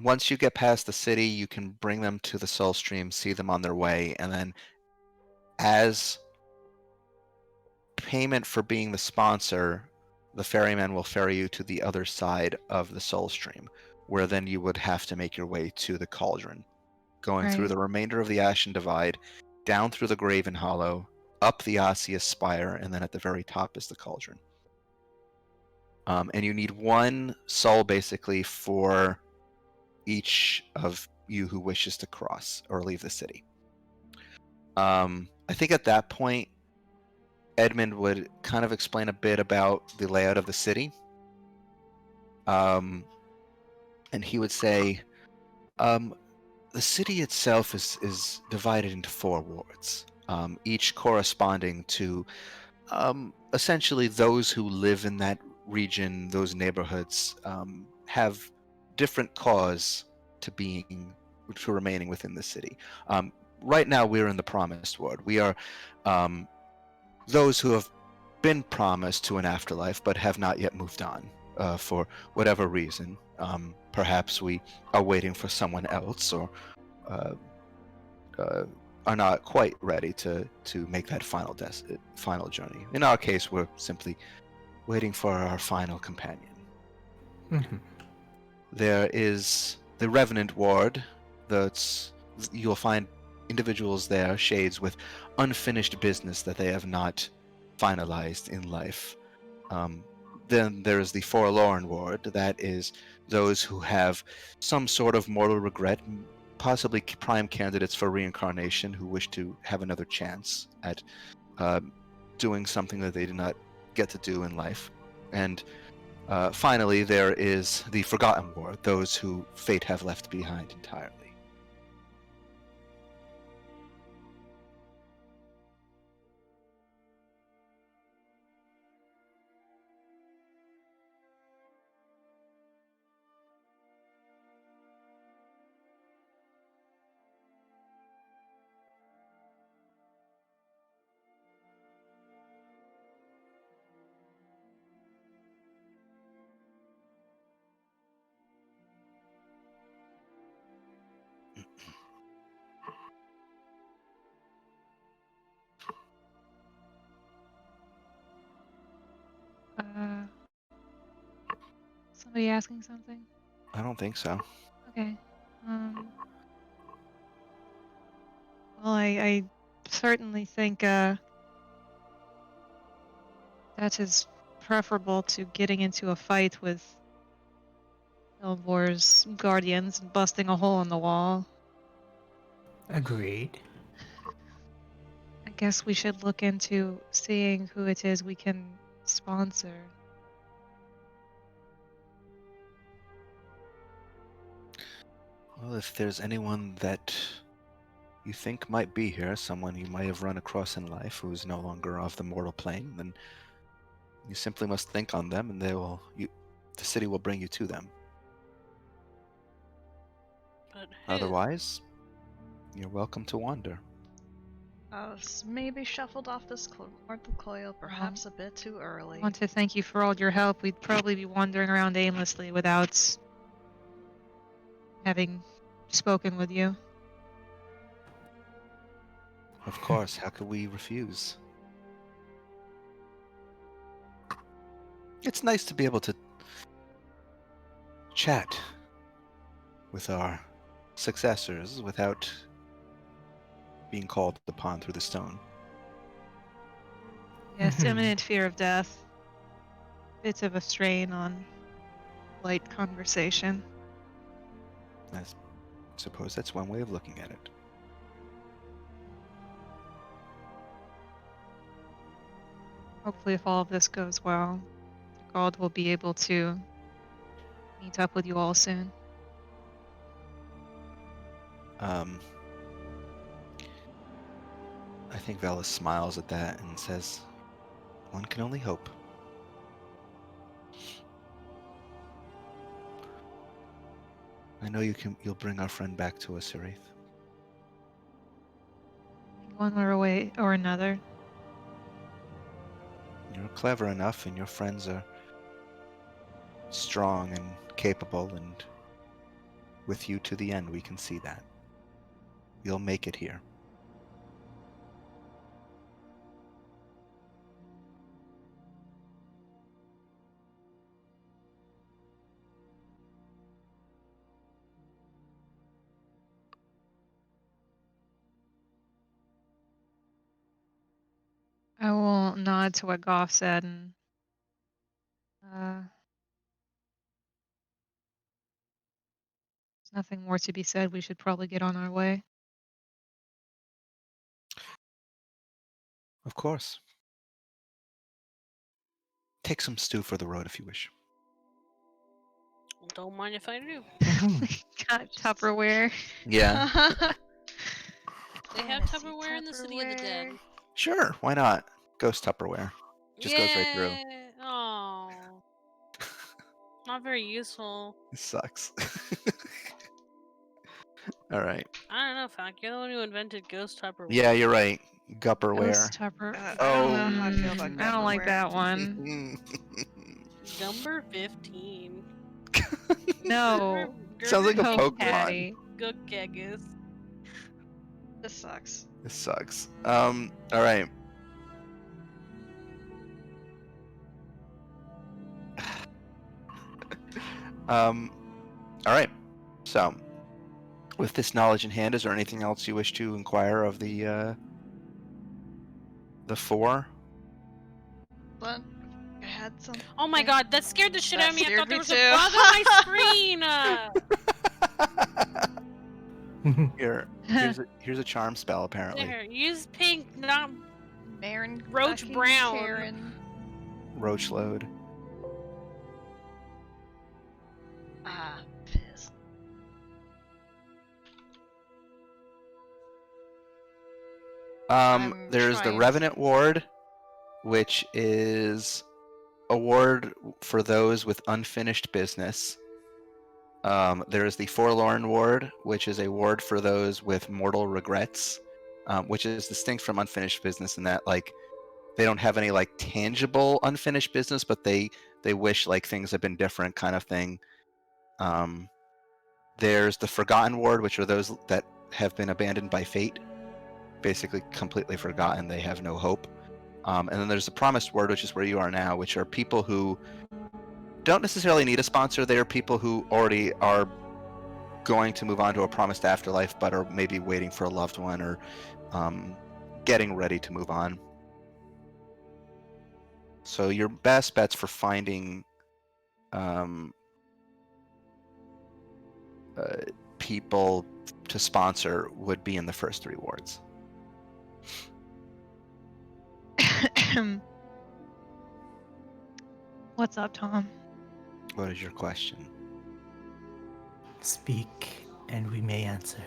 Speaker 1: Once you get past the city, you can bring them to the Soul Stream, see them on their way, and then as payment for being the sponsor, the ferryman will ferry you to the other side of the Soul Stream, where then you would have to make your way to the Cauldron, going through
Speaker 3: Right.
Speaker 1: the remainder of the Ashen Divide, down through the Graven Hollow, up the Osseous Spire, and then at the very top is the Cauldron. And you need one soul basically for each of you who wishes to cross or leave the city. I think at that point, Edmund would kind of explain a bit about the layout of the city. And he would say, the city itself is divided into 4 wards, each corresponding to essentially those who live in that region, those neighborhoods, have different cause to remaining within the city. Right now, we're in the Promised Ward. We are those who have been promised to an afterlife but have not yet moved on for whatever reason. Perhaps we are waiting for someone else, or are not quite ready to make that final journey. In our case, we're simply waiting for our final companion.
Speaker 4: Mhm.
Speaker 1: There is the Revenant Ward. You'll find individuals there, shades with unfinished business that they have not finalized in life. Then there is the Forlorn Ward. That is those who have some sort of mortal regret, possibly prime candidates for reincarnation, who wish to have another chance at doing something that they did not get to do in life. And finally, there is the Forgotten Ward, those who fate have left behind entirely.
Speaker 3: Somebody asking something?
Speaker 1: I don't think so.
Speaker 3: Okay. Well, I certainly think that is preferable to getting into a fight with Elvor's guardians and busting a hole in the wall.
Speaker 4: Agreed.
Speaker 3: I guess we should look into seeing who it is we can sponsor.
Speaker 1: Well, if there's anyone that you think might be here, someone you might have run across in life who is no longer of the mortal plane, then you simply must think on them, and the city will bring you to them.
Speaker 5: But who?
Speaker 1: Otherwise, you're welcome to wander.
Speaker 2: Maybe shuffled off this mortal coil perhaps a bit too
Speaker 3: I
Speaker 2: early.
Speaker 3: want to thank you for all your help. We'd probably be wandering around aimlessly without having spoken with you.
Speaker 1: Of course, how could we refuse? It's nice to be able to chat with our successors without being called upon through the stone.
Speaker 3: Yes,
Speaker 4: Mhm.
Speaker 3: imminent fear of death. Bit of a strain on light conversation.
Speaker 1: I suppose that's one way of looking at it.
Speaker 3: Hopefully, if all of this goes well, God will be able to meet up with you all soon.
Speaker 1: I think Vela smiles at that and says, one can only hope. I know you'll bring our friend back to us, Wraith.
Speaker 3: One way or another.
Speaker 1: You're clever enough, and your friends are strong and capable, and with you to the end, we can see that. You'll make it here.
Speaker 3: I will nod to what Goff said and there's nothing more to be said. We should probably get on our way.
Speaker 1: Of course. Take some stew for the road if you wish.
Speaker 5: Don't mind if I do.
Speaker 3: Got Tupperware.
Speaker 1: Yeah.
Speaker 5: They have Tupperware in the City of the Dead.
Speaker 1: Sure, why not? Ghost Tupperware. Just goes right through.
Speaker 5: Oh. Not very useful.
Speaker 1: It sucks. All right.
Speaker 5: I don't know, Falk. You're the one who invented Ghost Tupperware.
Speaker 1: Yeah, you're right. Gupperware.
Speaker 3: Ghost Tupper.
Speaker 2: I don't know how I feel about
Speaker 3: I don't like
Speaker 2: Tupperware.
Speaker 3: that one.
Speaker 5: Number 15.
Speaker 3: No.
Speaker 1: Sounds like a
Speaker 3: Coke
Speaker 1: Pokemon.
Speaker 3: Patty.
Speaker 5: Good Geggus.
Speaker 2: This sucks.
Speaker 1: This sucks. All right. All right. So, with this knowledge in hand, is there anything else you wish to inquire of the four?
Speaker 2: But I had some.
Speaker 5: Oh my god, that scared the shit
Speaker 2: That
Speaker 5: out of me. I
Speaker 2: scared
Speaker 5: thought there
Speaker 2: me
Speaker 5: was
Speaker 2: too.
Speaker 5: a bug on my screen.
Speaker 1: Here's a charm spell apparently.
Speaker 5: There, use pink, not
Speaker 2: Marin
Speaker 5: Roach
Speaker 2: fucking
Speaker 5: Brown.
Speaker 2: Karen.
Speaker 1: Roach load.
Speaker 2: Ah, piss. I'm
Speaker 1: There's the
Speaker 2: trying
Speaker 1: Revenant
Speaker 2: to-
Speaker 1: Ward, which is a ward for those with unfinished business. There is the Forlorn Ward, which is a ward for those with mortal regrets, which is distinct from unfinished business in that, like, they don't have any like tangible unfinished business, but they wish like things had been different, kind of thing. There's the Forgotten Ward, which are those that have been abandoned by fate, basically completely forgotten. They have no hope. And then there's the Promised Ward, which is where you are now, which are people who don't necessarily need a sponsor. They are people who already are going to move on to a promised afterlife, but are maybe waiting for a loved one or getting ready to move on. So your best bets for finding people to sponsor would be in the first three wards.
Speaker 3: What's up, Tom?
Speaker 1: What is your question?
Speaker 4: Speak, and we may answer.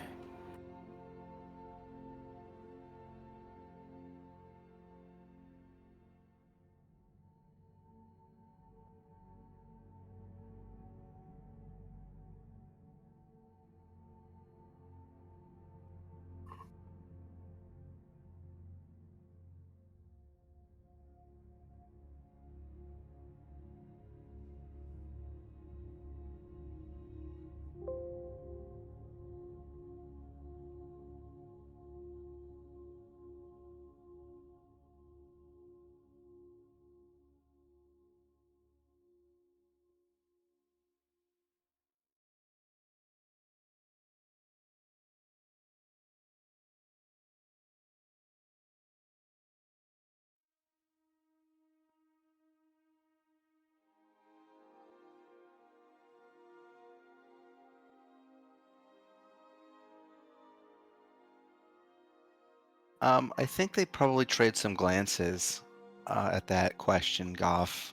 Speaker 1: I think they probably trade some glances at that question, Goff.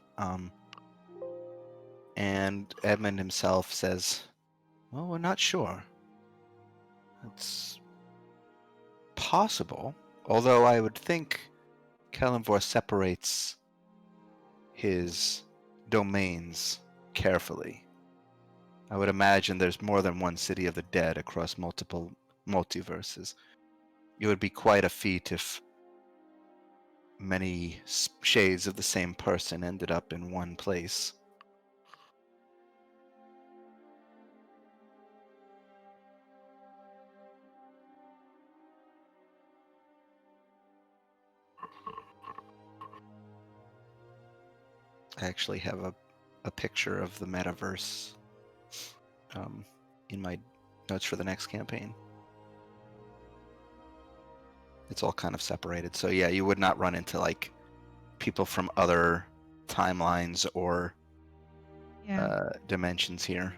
Speaker 1: And Edmund himself says, well, we're not sure. It's possible, although I would think Kellenvor separates his domains carefully. I would imagine there's more than one city of the dead across multiple multiverses. It would be quite a feat if many shades of the same person ended up in one place. I actually have a picture of the metaverse in my notes for the next campaign. It's all kind of separated. So yeah, you would not run into like people from other timelines or
Speaker 3: Yeah.
Speaker 1: dimensions here.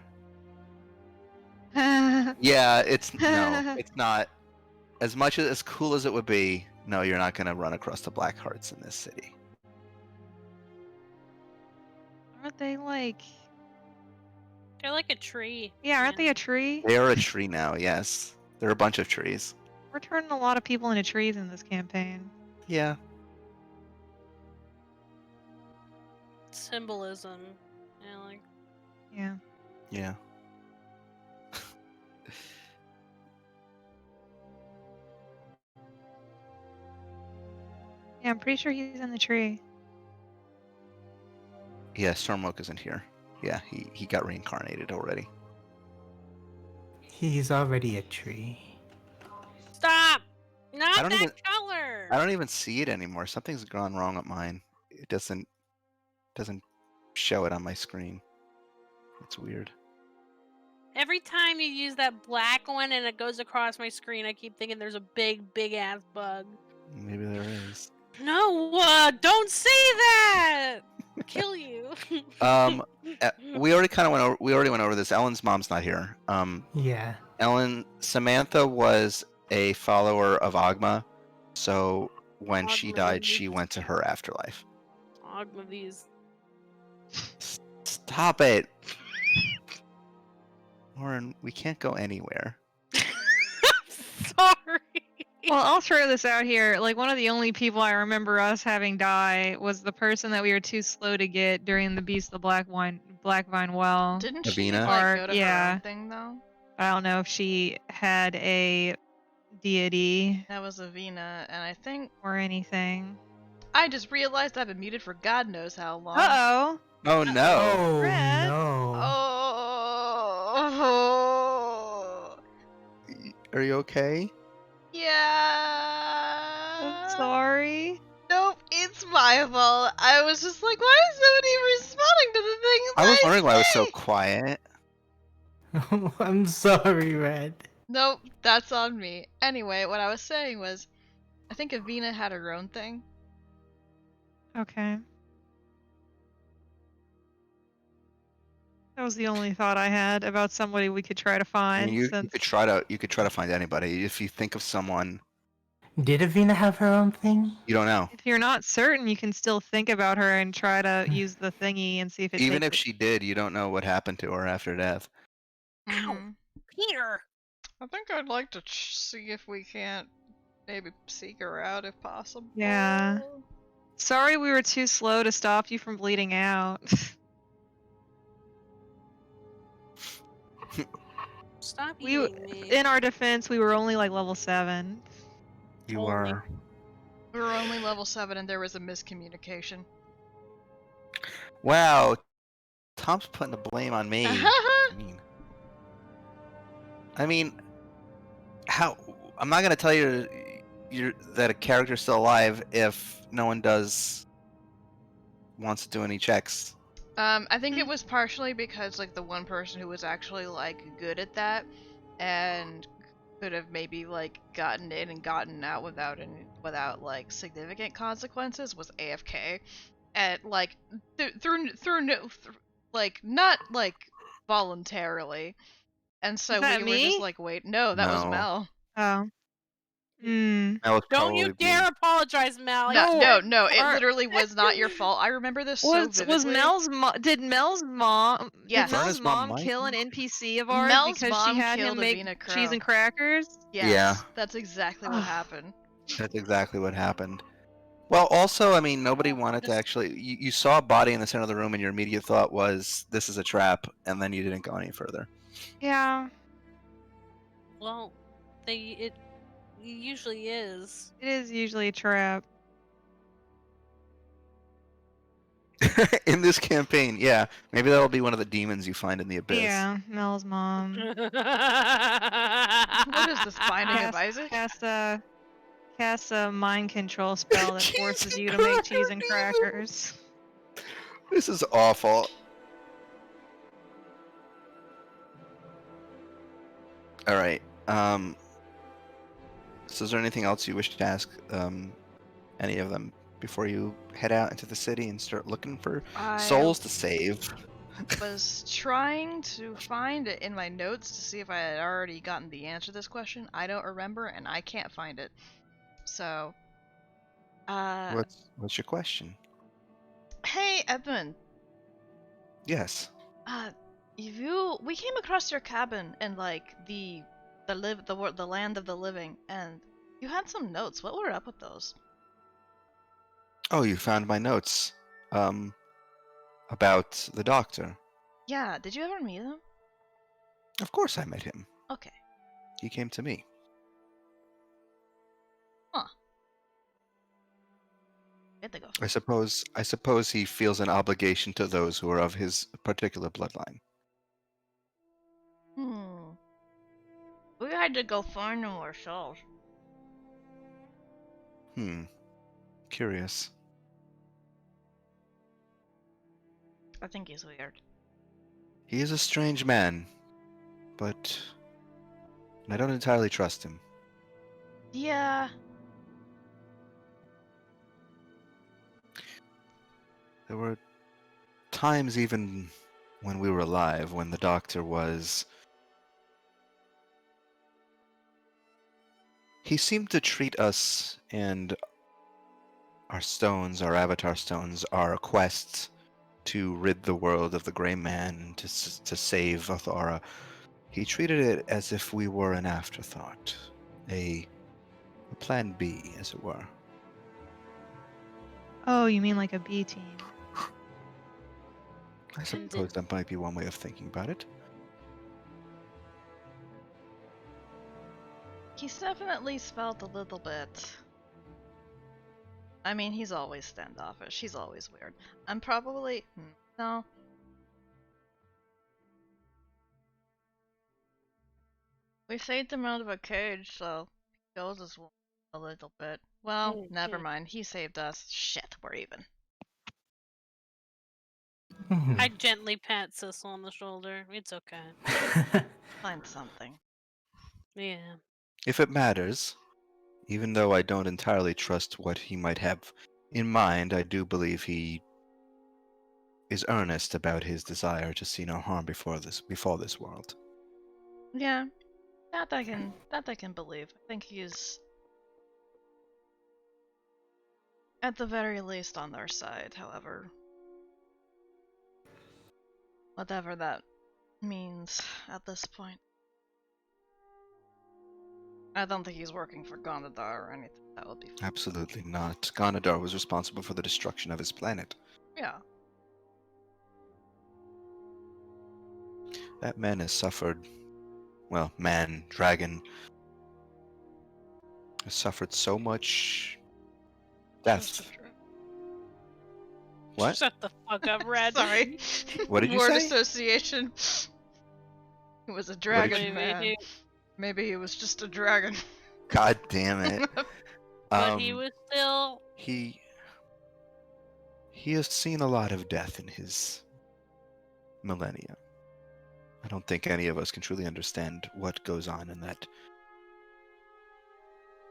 Speaker 1: Yeah, it's not as much as cool as it would be. No, you're not going to run across the Black Hearts in this city.
Speaker 3: Aren't they like?
Speaker 5: They're like a tree.
Speaker 3: Yeah, aren't they a tree?
Speaker 1: They are a tree now. Yes, they're a bunch of trees.
Speaker 3: We're turning a lot of people into trees in this campaign.
Speaker 1: Yeah.
Speaker 5: Symbolism. Yeah, like
Speaker 3: Yeah.
Speaker 1: Yeah.
Speaker 3: Yeah, I'm pretty sure he's in the tree.
Speaker 1: Yeah, Stormwalk isn't here. Yeah, he got reincarnated already.
Speaker 4: He's already a tree.
Speaker 5: stop.
Speaker 1: I
Speaker 5: Not
Speaker 1: don't
Speaker 5: that
Speaker 1: even-
Speaker 5: color.
Speaker 1: I don't even see it anymore. Something's gone wrong with mine. It doesn't show it on my screen. It's weird.
Speaker 5: Every time you use that black one and it goes across my screen, I keep thinking there's a big ass bug.
Speaker 1: Maybe there is.
Speaker 5: No, don't say that. Kill you.
Speaker 1: We already went over this. Ellen's mom's not here.
Speaker 4: Yeah.
Speaker 1: Samantha was a follower of Agma, so when she
Speaker 5: Agma
Speaker 1: died,
Speaker 5: these.
Speaker 1: she went to her afterlife.
Speaker 5: Agma these.
Speaker 1: Stop it, Lauren. We can't go anywhere.
Speaker 5: Sorry.
Speaker 3: Well, I'll throw this out here. Like, one of the only people I remember us having die was the person that we were too slow to get during the Beast of the Black Vine Well.
Speaker 2: Didn't she
Speaker 1: Avina?
Speaker 2: like go to her
Speaker 3: Yeah.
Speaker 2: own thing though?
Speaker 3: I don't know if she had a deity
Speaker 2: That was Avina, and I think
Speaker 3: or anything.
Speaker 2: I just realized I've been muted for God knows how long.
Speaker 3: Uh-oh.
Speaker 1: Oh no!
Speaker 4: Oh
Speaker 3: Red.
Speaker 4: no.
Speaker 2: Oh.
Speaker 1: Are you okay?
Speaker 2: Yeah.
Speaker 3: I'm sorry.
Speaker 2: Nope, it's my fault. I was just like, why is nobody responding to the things
Speaker 1: I was wondering why I was so
Speaker 2: say?
Speaker 1: quiet.
Speaker 4: I'm sorry, Red.
Speaker 2: Nope, that's on me. Anyway, what I was saying was, I think Avina had her own thing.
Speaker 3: Okay. That was the only thought I had about somebody we could try to
Speaker 1: I
Speaker 3: find.
Speaker 1: mean, you
Speaker 3: since...
Speaker 1: could try to find anybody if you think of someone.
Speaker 4: Did Avina have her own thing?
Speaker 1: You don't know.
Speaker 3: If you're not certain, you can still think about her and try to use the thingy and see if it
Speaker 1: Even
Speaker 3: takes
Speaker 1: if she did, you don't know what happened to her after death.
Speaker 2: Mhm.
Speaker 5: Peter.
Speaker 2: I think I'd like to see if we can't maybe seek her out if possible.
Speaker 3: Yeah. Sorry we were too slow to stop you from bleeding out.
Speaker 5: Stop
Speaker 3: We
Speaker 5: eating me.
Speaker 3: In our defense, we were only like level 7.
Speaker 1: You
Speaker 5: Only.
Speaker 1: are.
Speaker 2: We were only level 7 and there was a miscommunication.
Speaker 1: Wow. Tom's putting the blame on me. I mean, how? I'm not gonna tell you that a character's still alive if no one wants to do any checks.
Speaker 2: I think it was partially because like the one person who was actually like good at that and could have maybe like gotten in and gotten out without like significant consequences was AFK, and like like not like voluntarily, and so
Speaker 3: Is that
Speaker 2: we were just
Speaker 3: me?
Speaker 2: like, wait, no, that was
Speaker 1: No.
Speaker 2: Mel.
Speaker 3: Oh. Hmm.
Speaker 1: That was
Speaker 5: Don't you
Speaker 1: probably
Speaker 5: dare apologize, Mal.
Speaker 2: No, it
Speaker 3: Are-
Speaker 2: literally was not your fault. I remember this so vividly.
Speaker 3: Was Mel's mom? Did Mel's mom?
Speaker 2: Yes.
Speaker 3: Did Mel's
Speaker 1: Verna's mom
Speaker 3: mom
Speaker 1: might
Speaker 3: kill an
Speaker 1: have.
Speaker 3: NPC of ours
Speaker 2: Mel's
Speaker 3: because
Speaker 2: mom
Speaker 3: she had
Speaker 2: killed
Speaker 3: him make
Speaker 2: Avina Crow.
Speaker 3: cheese and crackers?
Speaker 2: Yes,
Speaker 1: Yeah.
Speaker 2: that's exactly what happened.
Speaker 1: That's exactly what happened. Well, also, I mean, nobody wanted to
Speaker 5: Just-
Speaker 1: actually. You saw a body in the center of the room, and your immediate thought was, "This is a trap," and then you didn't go any further.
Speaker 3: Yeah,
Speaker 5: Well, it usually is.
Speaker 3: it is usually a trap.
Speaker 1: In this campaign, yeah, maybe that'll be one of the demons you find in the abyss.
Speaker 3: Yeah, Mel's mom.
Speaker 2: What is this binding of
Speaker 3: Cast,
Speaker 2: Isaac?
Speaker 3: cast a mind control spell that
Speaker 1: Cheese
Speaker 3: forces
Speaker 1: and
Speaker 3: you to make cheese and
Speaker 1: crackers.
Speaker 3: crackers.
Speaker 1: This is awful. All right. So is there anything else you wish to ask any of them before you head out into the city and start looking for souls to save?
Speaker 2: Was trying to find it in my notes to see if I had already gotten the answer to this question. I don't remember, and I can't find it. So,
Speaker 1: What's your question?
Speaker 2: hey Edmund,
Speaker 1: Yes.
Speaker 2: we came across your cabin and like the land of the living, and you had some notes. What were up with those?
Speaker 1: Oh, you found my notes. About the doctor.
Speaker 2: Yeah, did you ever meet him?
Speaker 1: Of course I met him.
Speaker 2: Okay.
Speaker 1: He came to me.
Speaker 2: Get to go.
Speaker 1: I suppose he feels an obligation to those who are of his particular bloodline.
Speaker 2: We had to go find him ourselves.
Speaker 1: Curious.
Speaker 2: I think he's weird.
Speaker 1: He is a strange man, but I don't entirely trust him.
Speaker 2: Yeah.
Speaker 1: There were times even when we were alive when the doctor was... He seemed to treat us and our stones, our avatar stones, our quests to rid the world of the Grey Man, to save Athara. He treated it as if we were an afterthought, a plan B, as it were.
Speaker 3: Oh, you mean like a B team?
Speaker 1: I suppose that might be one way of thinking about it.
Speaker 2: He's definitely spelt a little bit. I mean, he's always standoffish. He's always weird. I'm probably... No. We saved him out of a cage, so he goes as well a little bit. Well, never mind. He saved us. Shit, we're even.
Speaker 5: I gently pat Sissel on the shoulder. It's okay.
Speaker 2: Find something.
Speaker 5: Yeah.
Speaker 1: If it matters, even though I don't entirely trust what he might have in mind, I do believe he is earnest about his desire to see no harm before this world.
Speaker 2: Yeah, that I can believe. I think he's at the very least on their side, however. Whatever that means at this point. I don't think he's working for Gondadar or anything. That would be fun.
Speaker 1: Absolutely not. Ganadar was responsible for the destruction of his planet.
Speaker 2: Yeah.
Speaker 1: That man has suffered, well, man, dragon, has suffered so much death. What?
Speaker 5: Shut the fuck up, Red.
Speaker 2: Sorry.
Speaker 1: What did you
Speaker 2: Word
Speaker 1: say?
Speaker 2: association. He was a dragon man. Maybe he was just a dragon.
Speaker 1: God damn it.
Speaker 5: But he was still...
Speaker 1: He has seen a lot of death in his millennia. I don't think any of us can truly understand what goes on in that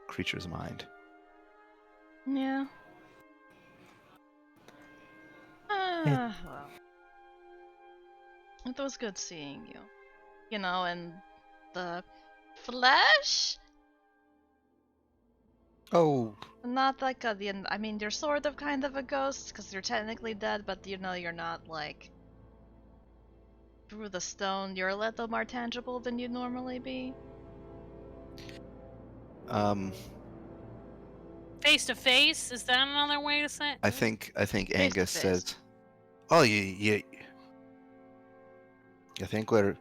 Speaker 1: creature's mind.
Speaker 2: Yeah. Well. It was good seeing you. You know, in the flesh?
Speaker 1: Oh,
Speaker 2: Not like I mean, you're sort of kind of a ghost, because you're technically dead, but you know you're not, like, through the stone. You're a little more tangible than you'd normally be.
Speaker 5: Face to face? Is that another way to say it?
Speaker 1: I think Angus
Speaker 2: face.
Speaker 1: says, "Oh, you think we're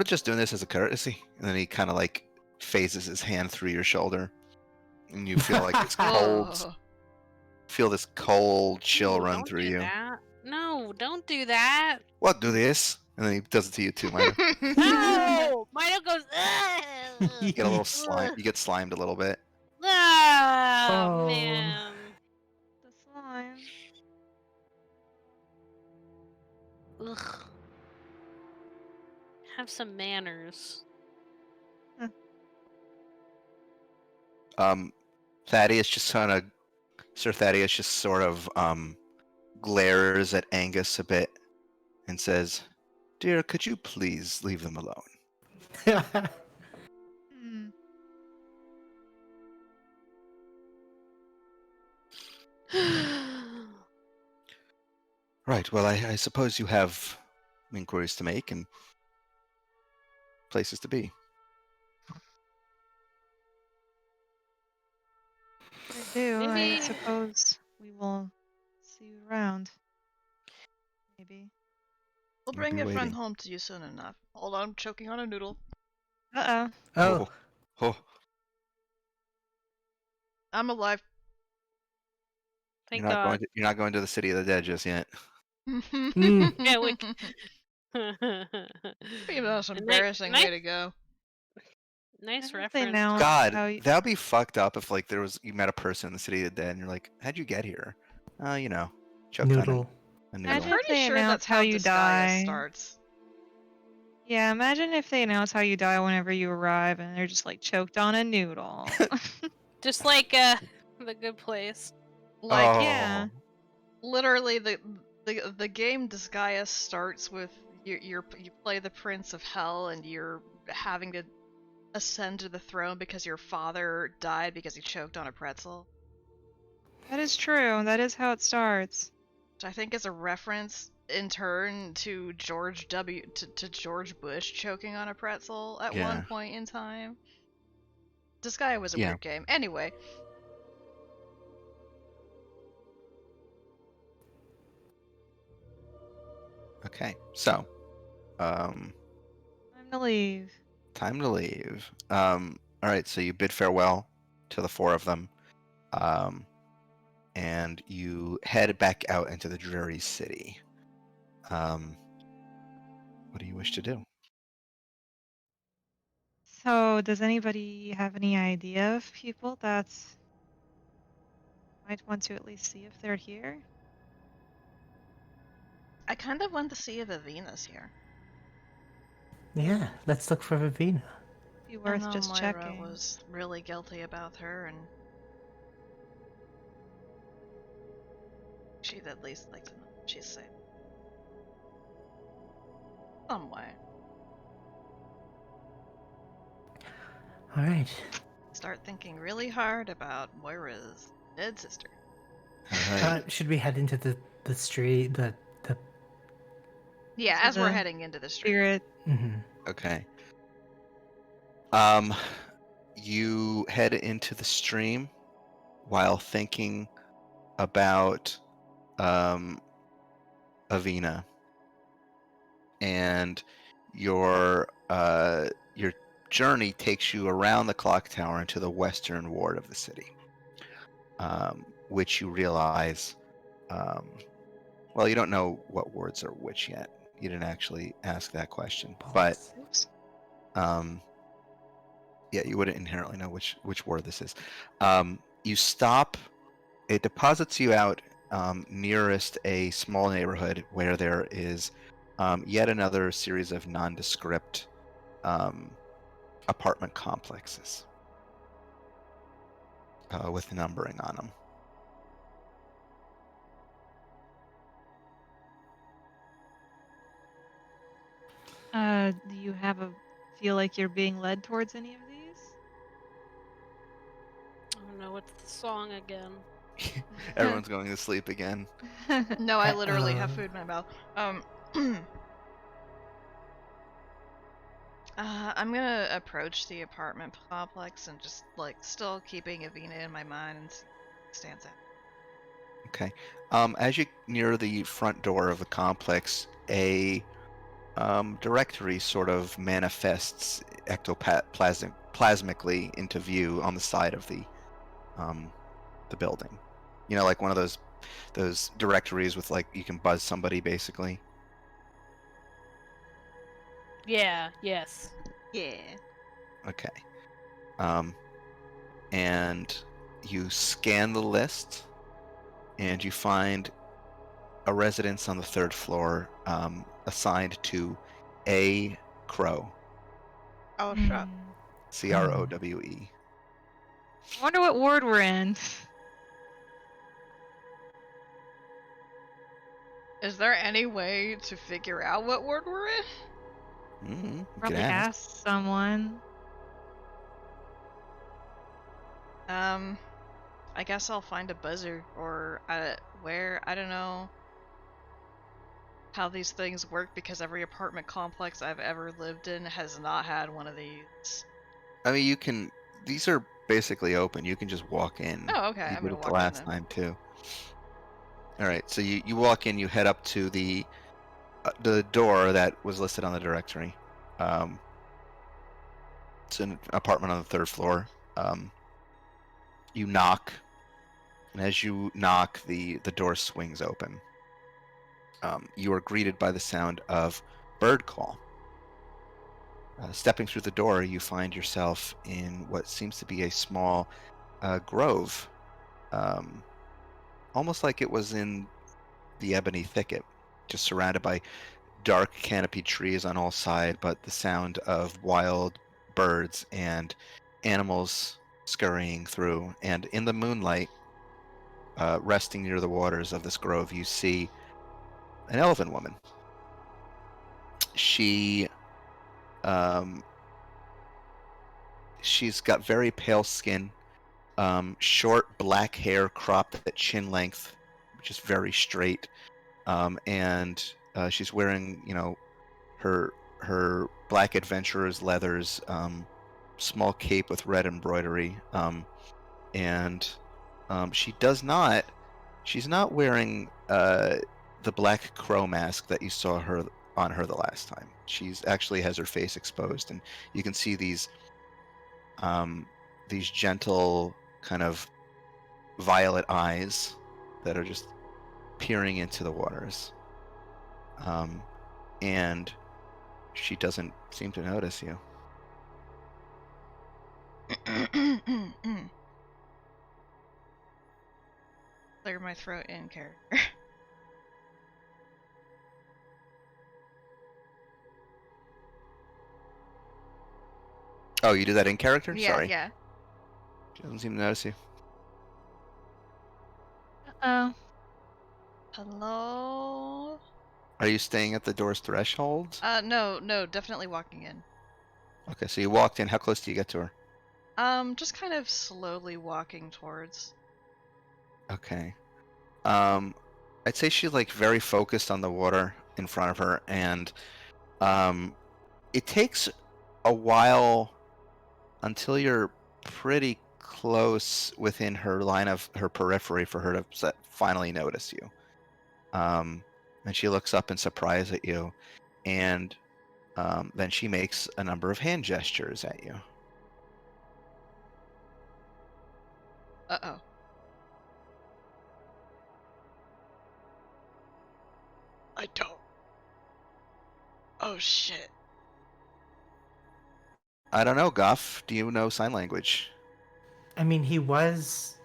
Speaker 1: just doing this as a courtesy?" And then he kind of like phases his hand through your shoulder, and you feel like this
Speaker 2: Whoa.
Speaker 1: cold chill
Speaker 5: Ooh,
Speaker 1: run
Speaker 5: don't
Speaker 1: through
Speaker 5: do
Speaker 1: you.
Speaker 5: that. No, don't do that.
Speaker 1: What? Do this? And then he does it to you too, Mito.
Speaker 5: No! Mito goes, ugh!
Speaker 1: You get a little slime. You get slimed a little bit.
Speaker 5: Oh,
Speaker 4: Oh.
Speaker 5: man.
Speaker 3: The slime.
Speaker 5: Ugh. Have some manners.
Speaker 1: Thaddeus just kind of, Sir Thaddeus just sort of glares at Angus a bit and says, "Dear, could you please leave them alone?"
Speaker 3: Hmm.
Speaker 1: Right. Well, I suppose you have inquiries to make and places to be.
Speaker 3: I do. I
Speaker 5: Maybe-
Speaker 3: suppose we will see you around. Maybe.
Speaker 2: We'll
Speaker 1: We'll
Speaker 2: bring
Speaker 1: be
Speaker 2: your friend
Speaker 1: waiting.
Speaker 2: home to you soon enough. Hold on, I'm choking on a noodle.
Speaker 3: Uh
Speaker 4: Oh.
Speaker 1: Oh,
Speaker 2: I'm alive.
Speaker 5: Thank
Speaker 1: you're
Speaker 5: God.
Speaker 1: not going to the city of the dead just yet.
Speaker 4: Mm.
Speaker 5: Yeah, we.
Speaker 2: The most
Speaker 5: A ni-
Speaker 2: embarrassing
Speaker 5: nice,
Speaker 2: way to go.
Speaker 5: nice
Speaker 3: I hope they
Speaker 5: reference.
Speaker 3: know
Speaker 1: God,
Speaker 3: how you,
Speaker 1: that'd be fucked up if like you met a person in the city of the dead and you're like, "How'd you get here?" Choked
Speaker 4: Noodle.
Speaker 1: on a
Speaker 2: I'm
Speaker 1: noodle.
Speaker 3: Imagine if
Speaker 2: pretty
Speaker 3: they
Speaker 2: sure
Speaker 3: announce
Speaker 2: that's
Speaker 3: how
Speaker 2: how
Speaker 3: you
Speaker 2: Disgaea
Speaker 3: die.
Speaker 2: starts.
Speaker 3: Yeah, imagine if they announce how you die whenever you arrive and they're just like choked on a noodle.
Speaker 5: Just like the good place.
Speaker 2: Like,
Speaker 3: Yeah.
Speaker 2: literally, the game Disgaea starts with you play the Prince of Hell and you're having to ascend to the throne because your father died because he choked on a pretzel.
Speaker 3: That is true. That is how it starts.
Speaker 2: Which I think is a reference in turn to to George Bush choking on a pretzel at
Speaker 1: Yeah.
Speaker 2: one point in time. Disgaea was a
Speaker 1: Yeah.
Speaker 2: weird game. Anyway,
Speaker 1: Okay, so,
Speaker 3: Time to leave.
Speaker 1: time to leave. All right, so you bid farewell to the four of them, and you head back out into the dreary city. What do you wish to do?
Speaker 3: So, does anybody have any idea of people that might want to at least see if they're here?
Speaker 2: I kind of want to see if Avina's here.
Speaker 4: Yeah, let's look for Ravina.
Speaker 3: Be
Speaker 2: I
Speaker 3: worth
Speaker 2: know
Speaker 3: just
Speaker 2: Moira
Speaker 3: checking.
Speaker 2: was really guilty about her, and she'd at least like to know if she's safe. Some way.
Speaker 4: All right.
Speaker 2: Start thinking really hard about Moira's dead sister.
Speaker 1: All right.
Speaker 4: Should we head into the street? The
Speaker 2: Yeah,
Speaker 3: To
Speaker 2: as we're
Speaker 3: the
Speaker 2: heading into the street.
Speaker 3: Spirit.
Speaker 4: mm-hmm.
Speaker 1: Okay. You head into the stream while thinking about Avina, and your journey takes you around the clock tower into the western ward of the city, which you realize. Well, you don't know what wards are which yet. You didn't actually ask that question, but
Speaker 3: Oops.
Speaker 1: yeah, you wouldn't inherently know which ward this is. You stop. It deposits you out nearest a small neighborhood where there is yet another series of nondescript apartment complexes with numbering on them.
Speaker 3: Do you feel like you're being led towards any of these?
Speaker 5: Oh no, it's the song again.
Speaker 1: Everyone's going to sleep again.
Speaker 2: No, I literally have food in my mouth. I'm gonna approach the apartment complex and just like still keeping Avina in my mind and stands out.
Speaker 1: Okay. As you near the front door of the complex, a directory sort of manifests ectoplasmically into view on the side of the building. You know, like one of those directories with like you can buzz somebody basically.
Speaker 5: Yeah, yes.
Speaker 2: Yeah.
Speaker 1: Okay. Um, and you scan the list, and you find a residence on the third floor assigned to A. Crow,
Speaker 2: Oh, shut.
Speaker 3: Hmm.
Speaker 1: Crowe.
Speaker 3: I wonder what ward we're in.
Speaker 2: Is there any way to figure out what ward we're in?
Speaker 1: You could
Speaker 3: Probably
Speaker 1: ask.
Speaker 3: ask someone.
Speaker 2: I guess I'll find a buzzer or where I don't know how these things work because every apartment complex I've ever lived in has not had one of these.
Speaker 1: I mean, you can. These are basically open. You can just walk in.
Speaker 2: Oh, okay.
Speaker 1: You
Speaker 2: I'm
Speaker 1: did
Speaker 2: gonna
Speaker 1: it the
Speaker 2: walk in
Speaker 1: last
Speaker 2: then.
Speaker 1: time too. All right. So you walk in. You head up to the door that was listed on the directory. It's an apartment on the third floor. You knock, and as you knock, the door swings open. You are greeted by the sound of bird call. Stepping through the door, you find yourself in what seems to be a small grove, um, almost like it was in the ebony thicket, just surrounded by dark canopied trees on all sides, but the sound of wild birds and animals scurrying through. And in the moonlight, resting near the waters of this grove, you see an elven woman. She um, she's got very pale skin, short black hair cropped at chin length, just very straight, and she's wearing, her black adventurer's leathers, small cape with red embroidery, and she does not. She's not wearing the black crow mask that you saw her on her the last time. She's actually has her face exposed, and you can see um, these gentle kind of violet eyes that are just peering into the waters. And she doesn't seem to notice you.
Speaker 2: Clear my throat in character.
Speaker 1: Oh, you did that in character?
Speaker 2: Yeah,
Speaker 1: Sorry.
Speaker 2: yeah.
Speaker 1: She doesn't seem to notice you.
Speaker 3: Oh,
Speaker 2: Hello?
Speaker 1: Are you staying at the door's threshold?
Speaker 2: No, definitely walking in.
Speaker 1: Okay, so you walked in. How close do you get to her?
Speaker 2: Just kind of slowly walking towards.
Speaker 1: Okay. I'd say she's like very focused on the water in front of her, and it takes a while until you're pretty close within her line of her periphery for her to finally notice you. And she looks up in surprise at you, and then she makes a number of hand gestures at you.
Speaker 2: Uh-oh. I don't. Oh, shit.
Speaker 1: I don't know, Goff. Do you know sign language?
Speaker 4: I mean, he was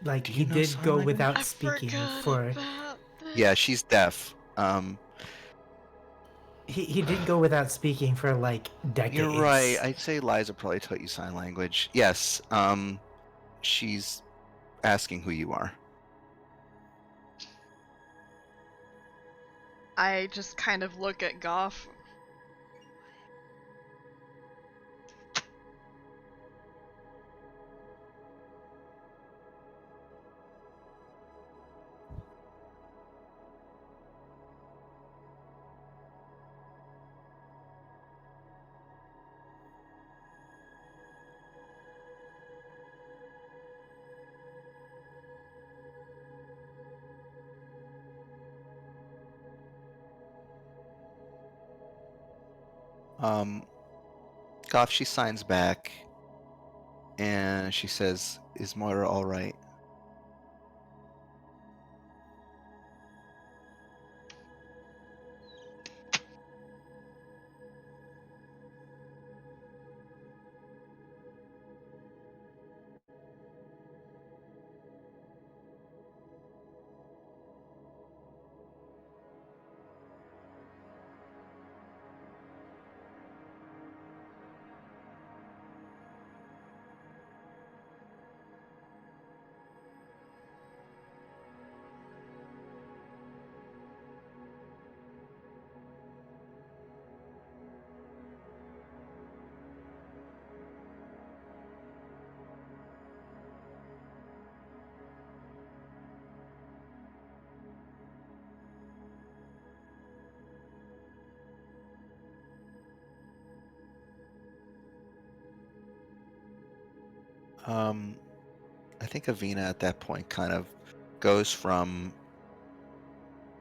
Speaker 4: like
Speaker 1: Do
Speaker 4: he
Speaker 1: you know
Speaker 4: did
Speaker 1: sign
Speaker 4: go
Speaker 1: language?
Speaker 4: without
Speaker 2: I
Speaker 4: speaking
Speaker 2: forgot
Speaker 4: for
Speaker 2: about this.
Speaker 1: Yeah, she's deaf.
Speaker 4: he did go without speaking for like decades.
Speaker 1: You're right. I'd say Liza probably taught you sign language. Yes. She's asking who you are.
Speaker 2: I just kind of look at Goff.
Speaker 1: Goff, she signs back, and she says, "Is Moira all right?" I think Avina at that point kind of goes from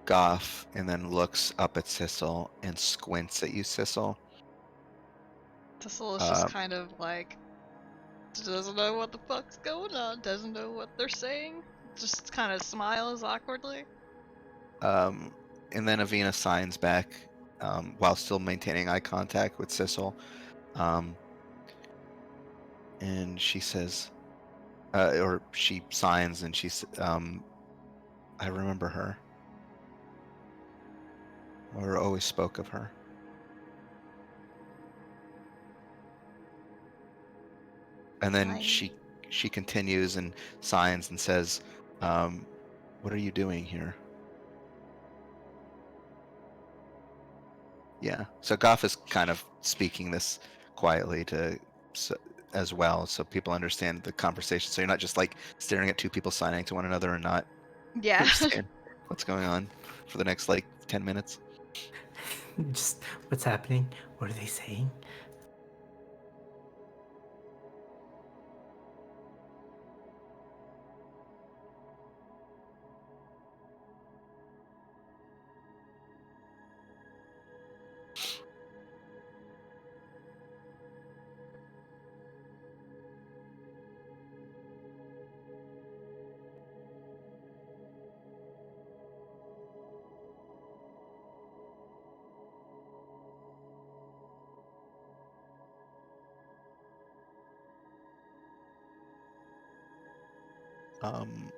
Speaker 1: Goff and then looks up at Sissel and squints at you, Sissel.
Speaker 2: Thistle is just kind of like doesn't know what the fuck's going on, doesn't know what they're saying, just kind of smiles awkwardly.
Speaker 1: And then Avina signs back while still maintaining eye contact with Sissel. And she says, or she signs and I remember her. Or always spoke of her. And then she continues and signs and says, "What are you doing here?" Yeah. So Goff is kind of speaking this quietly as well, so people understand the conversation. So you're not just like staring at two people signing to one another and not
Speaker 2: Yeah.
Speaker 1: understand what's going on for the next like 10 minutes.
Speaker 4: Just what's happening? What are they saying?
Speaker 1: Um,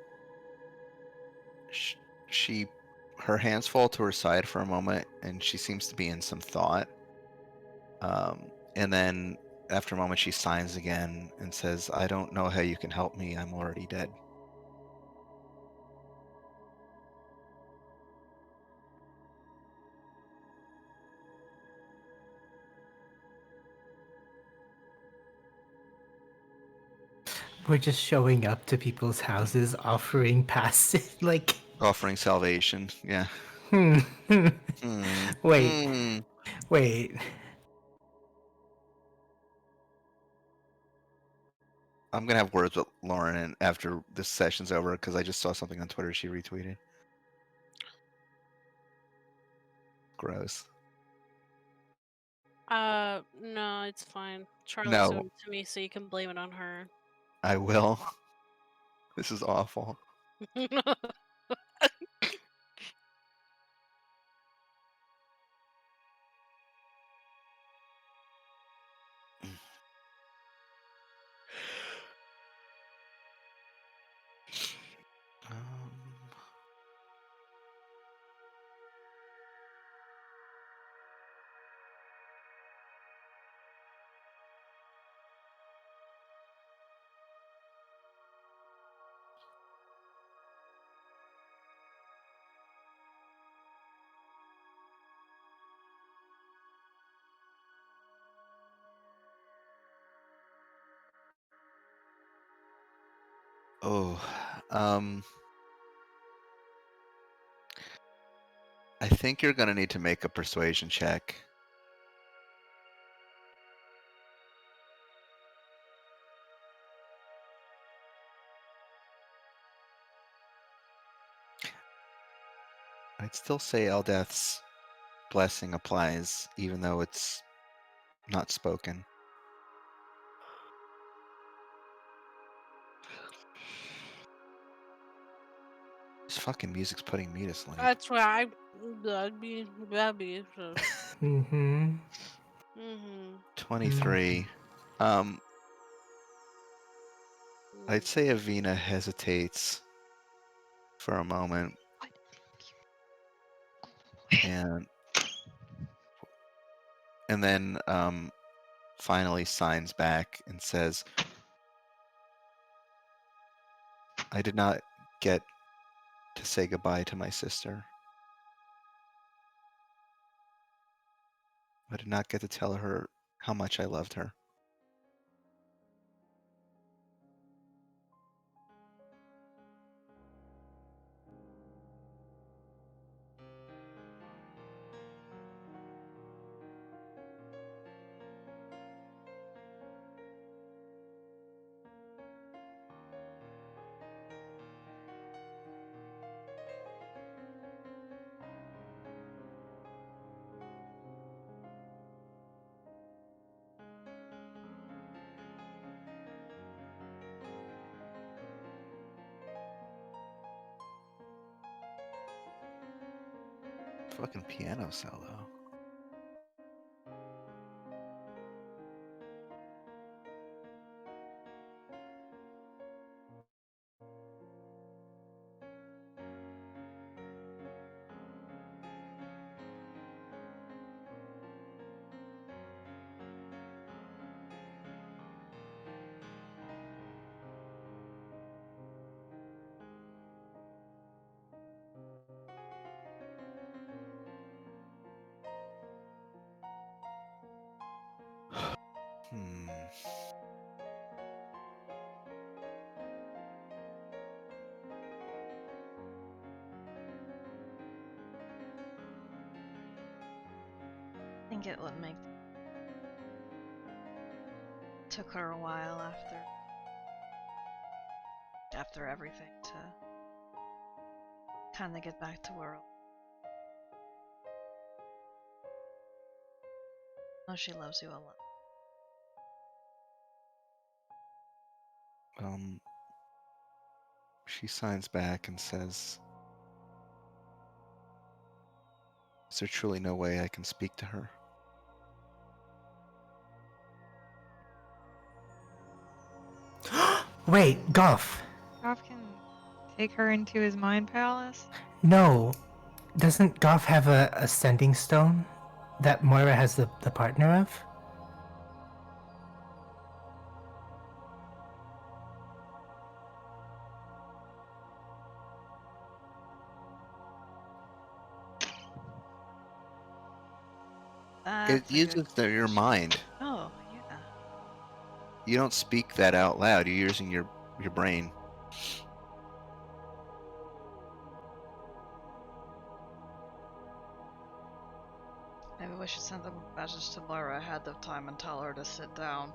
Speaker 1: she her hands fall to her side for a moment, and she seems to be in some thought. And then after a moment, she signs again and says, "I don't know how you can help me. I'm already dead."
Speaker 4: We're just showing up to people's houses, offering passes. Like,
Speaker 1: Offering salvation. Yeah.
Speaker 4: hmm.
Speaker 1: Hmm.
Speaker 4: Wait,
Speaker 1: Hmm.
Speaker 4: wait.
Speaker 1: I'm gonna have words with Lauren and after this session's over because I just saw something on Twitter she retweeted. Gross.
Speaker 5: No, it's fine. Charlie's
Speaker 1: No,
Speaker 5: doing it to me, so you can blame it on her.
Speaker 1: I will. This is awful. Um, oh, um, I think you're gonna need to make a persuasion check. I'd still say Eldeth's blessing applies, even though it's not spoken. This fucking music's putting me to sleep.
Speaker 5: That's why that'd be. So.
Speaker 4: Mm-hmm.
Speaker 1: 23. I'd say Avina hesitates for a moment and then finally signs back and says, I did not get to say goodbye to my sister. I did not get to tell her how much I loved her. Fucking piano solo. Hmm.
Speaker 2: I think it would make. Took her a while after everything to kind of get back to where. Oh, she loves you a lot.
Speaker 1: She signs back and says, is there truly no way I can speak to her?
Speaker 4: Wait, Goff.
Speaker 3: Goff can take her into his mind palace.
Speaker 4: No. Doesn't Goff have a ascending stone that Moira has the partner of?
Speaker 1: It uses your mind.
Speaker 2: Oh, yeah.
Speaker 1: You don't speak that out loud. You're using your brain.
Speaker 2: Maybe we should send a message to Moira ahead of time and tell her to sit down.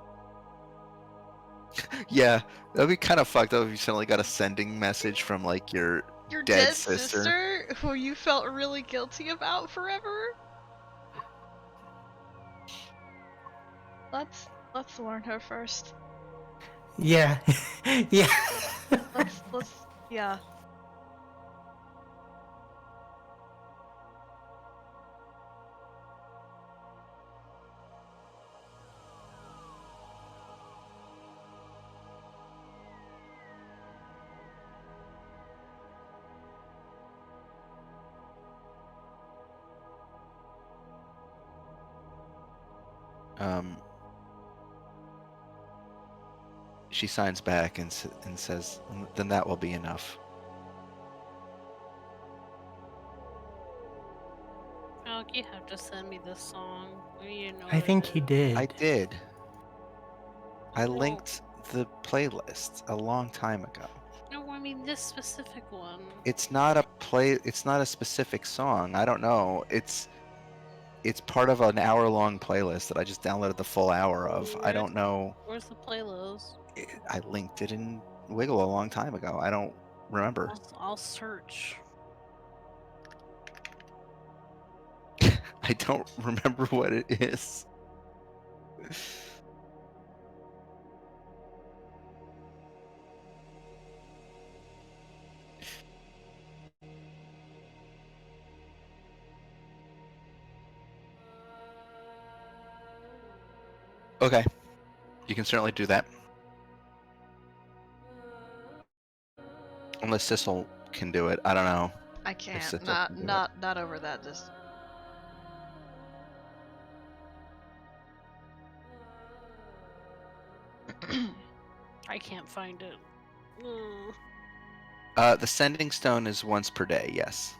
Speaker 1: Yeah, that'd be kind of fucked up if you suddenly got a sending message from like your dead sister
Speaker 2: who you felt really guilty about forever. Let's warn her first.
Speaker 4: Yeah. Yeah.
Speaker 2: Let's yeah.
Speaker 1: She signs back and says, then that will be enough.
Speaker 5: Oh, you have to send me this song. You know
Speaker 4: I think he did.
Speaker 1: I did. I
Speaker 5: Well,
Speaker 1: linked the playlist a long time ago.
Speaker 5: No, I mean this specific one.
Speaker 1: It's not a specific song. I don't know. It's part of an hour-long playlist that I just downloaded the full hour of. I don't know.
Speaker 5: Where's the playlist?
Speaker 1: I linked it in Wiggle a long time ago. I don't remember.
Speaker 5: I'll search.
Speaker 1: I don't remember what it is. Okay, you can certainly do that. Unless Sissel can do it. I don't know.
Speaker 2: I can't.
Speaker 1: Sissel
Speaker 2: Not
Speaker 1: can do
Speaker 2: not not over that distance.
Speaker 5: I can't find it. Mm.
Speaker 1: The sending stone is once per day, yes.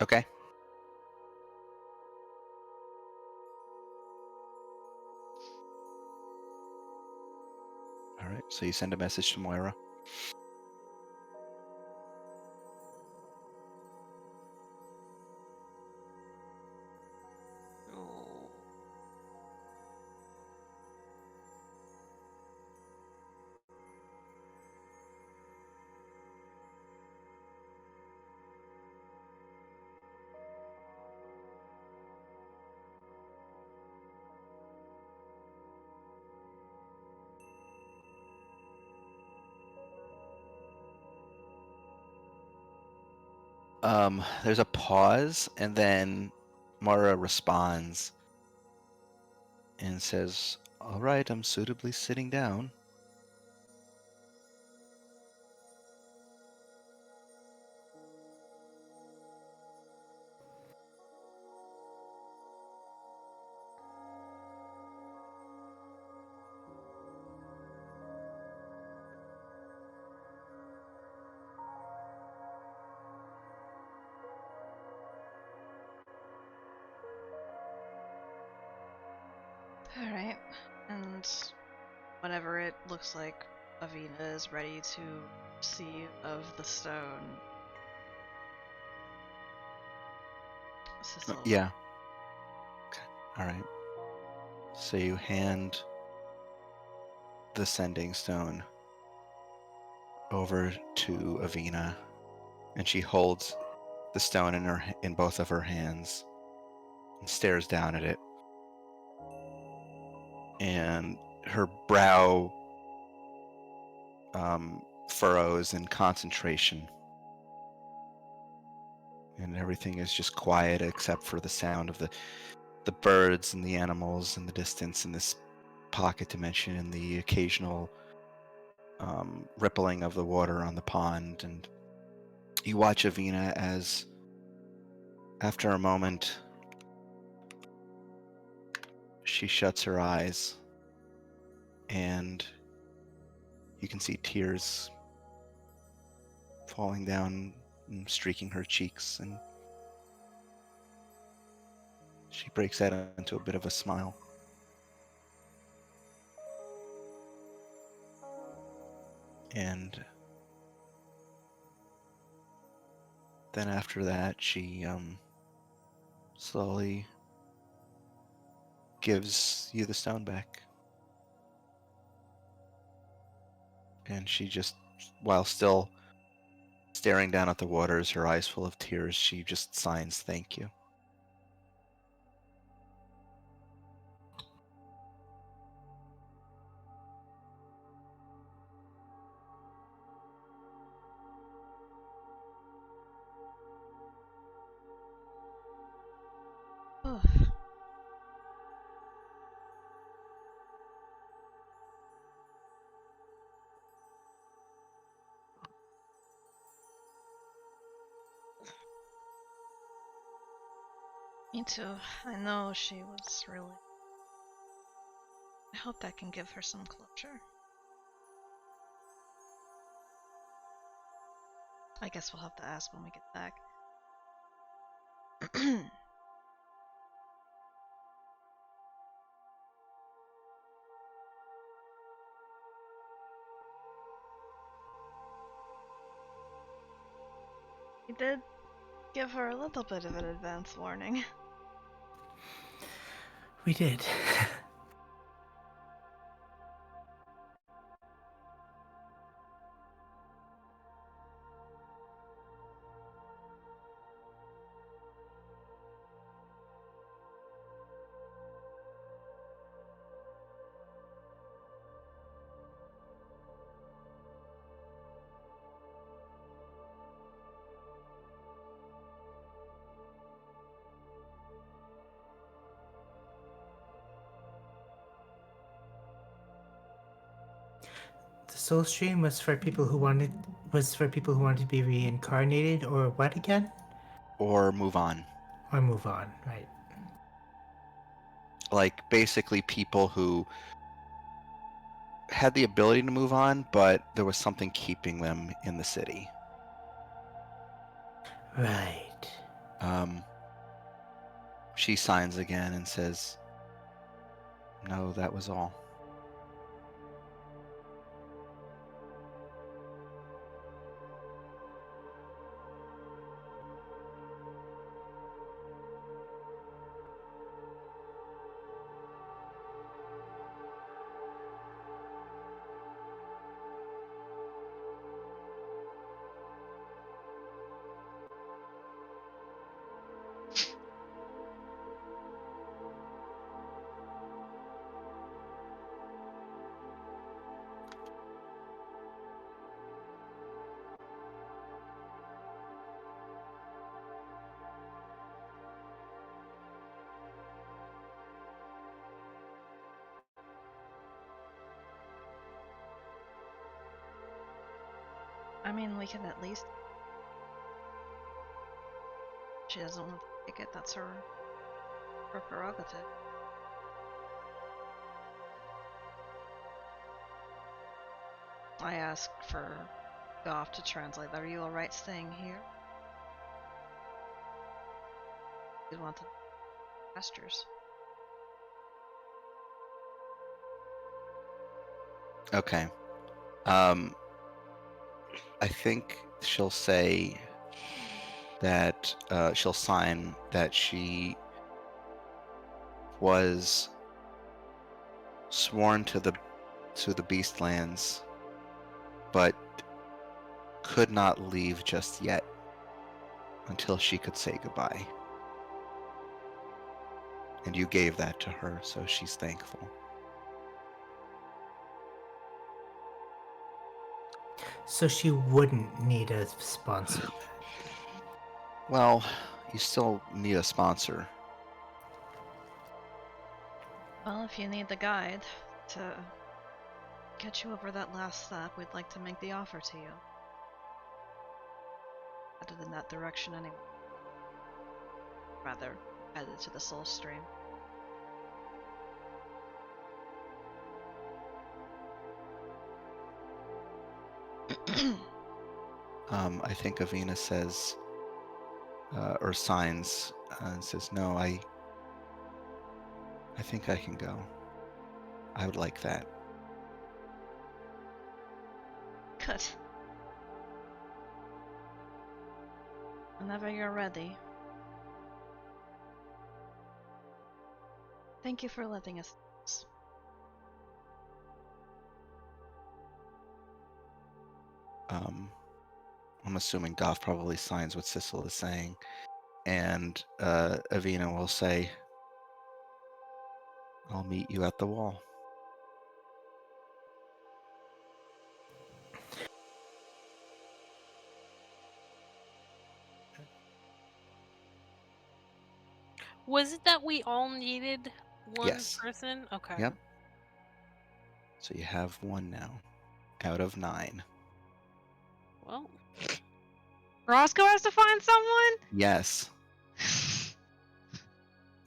Speaker 1: Okay. All right, so you send a message to Moira.
Speaker 5: Oh.
Speaker 1: There's a pause, and then Moira responds and says, "All right, I'm suitably sitting down."
Speaker 2: Alright. And whenever it looks like Avina is ready to receive of the stone, Sissel.
Speaker 1: Yeah. Okay. All right. So you hand the sending stone over to Avina, and she holds the stone in both of her hands and stares down at it. And her brow furrows in concentration, and everything is just quiet except for the sound of the birds and the animals in the distance in this pocket dimension, and the occasional rippling of the water on the pond. And you watch Avina as, after a moment, she shuts her eyes, and you can see tears falling down and streaking her cheeks, and she breaks out into a bit of a smile. And then after that, she slowly gives you the stone back. And she just, while still staring down at the waters, her eyes full of tears, she just signs thank you.
Speaker 2: Ugh. Me too. I know she was really. I hope that can give her some closure. I guess we'll have to ask when we get back. We did give her a little bit of an advance warning.
Speaker 4: We did. soul stream was for people who wanted to be reincarnated, or what again?
Speaker 1: Or move on.
Speaker 4: Or move on, right?
Speaker 1: Like basically people who had the ability to move on, but there was something keeping them in the city.
Speaker 4: Right.
Speaker 1: She signs again and says, "No, that was all."
Speaker 2: I mean, we can at least. She doesn't want to take it. That's her prerogative. I asked for Goff to translate. Are you alright staying here? You want the pastures.
Speaker 1: Okay. I think she'll say that she'll sign that she was sworn to the Beastlands, but could not leave just yet until she could say goodbye. And you gave that to her, so she's thankful.
Speaker 4: So she wouldn't need a sponsor.
Speaker 1: Well, you still need a sponsor.
Speaker 2: Well, if you need the guide to get you over that last step, we'd like to make the offer to you. Headed in that direction anyway. Rather, headed to the Soul Stream.
Speaker 1: I think Avina says, or signs, and says, "No, I think I can go. I would like that."
Speaker 2: Good. Whenever you're ready. Thank you for letting us.
Speaker 1: I'm assuming Goff probably signs what Sissel is saying, and Avina will say, "I'll meet you at the wall."
Speaker 5: Was it that we all needed one
Speaker 1: Yes.
Speaker 5: person? Okay.
Speaker 1: Yep. So you have one now, out of 9.
Speaker 5: Well,
Speaker 3: Roscoe has to find someone?
Speaker 1: Yes.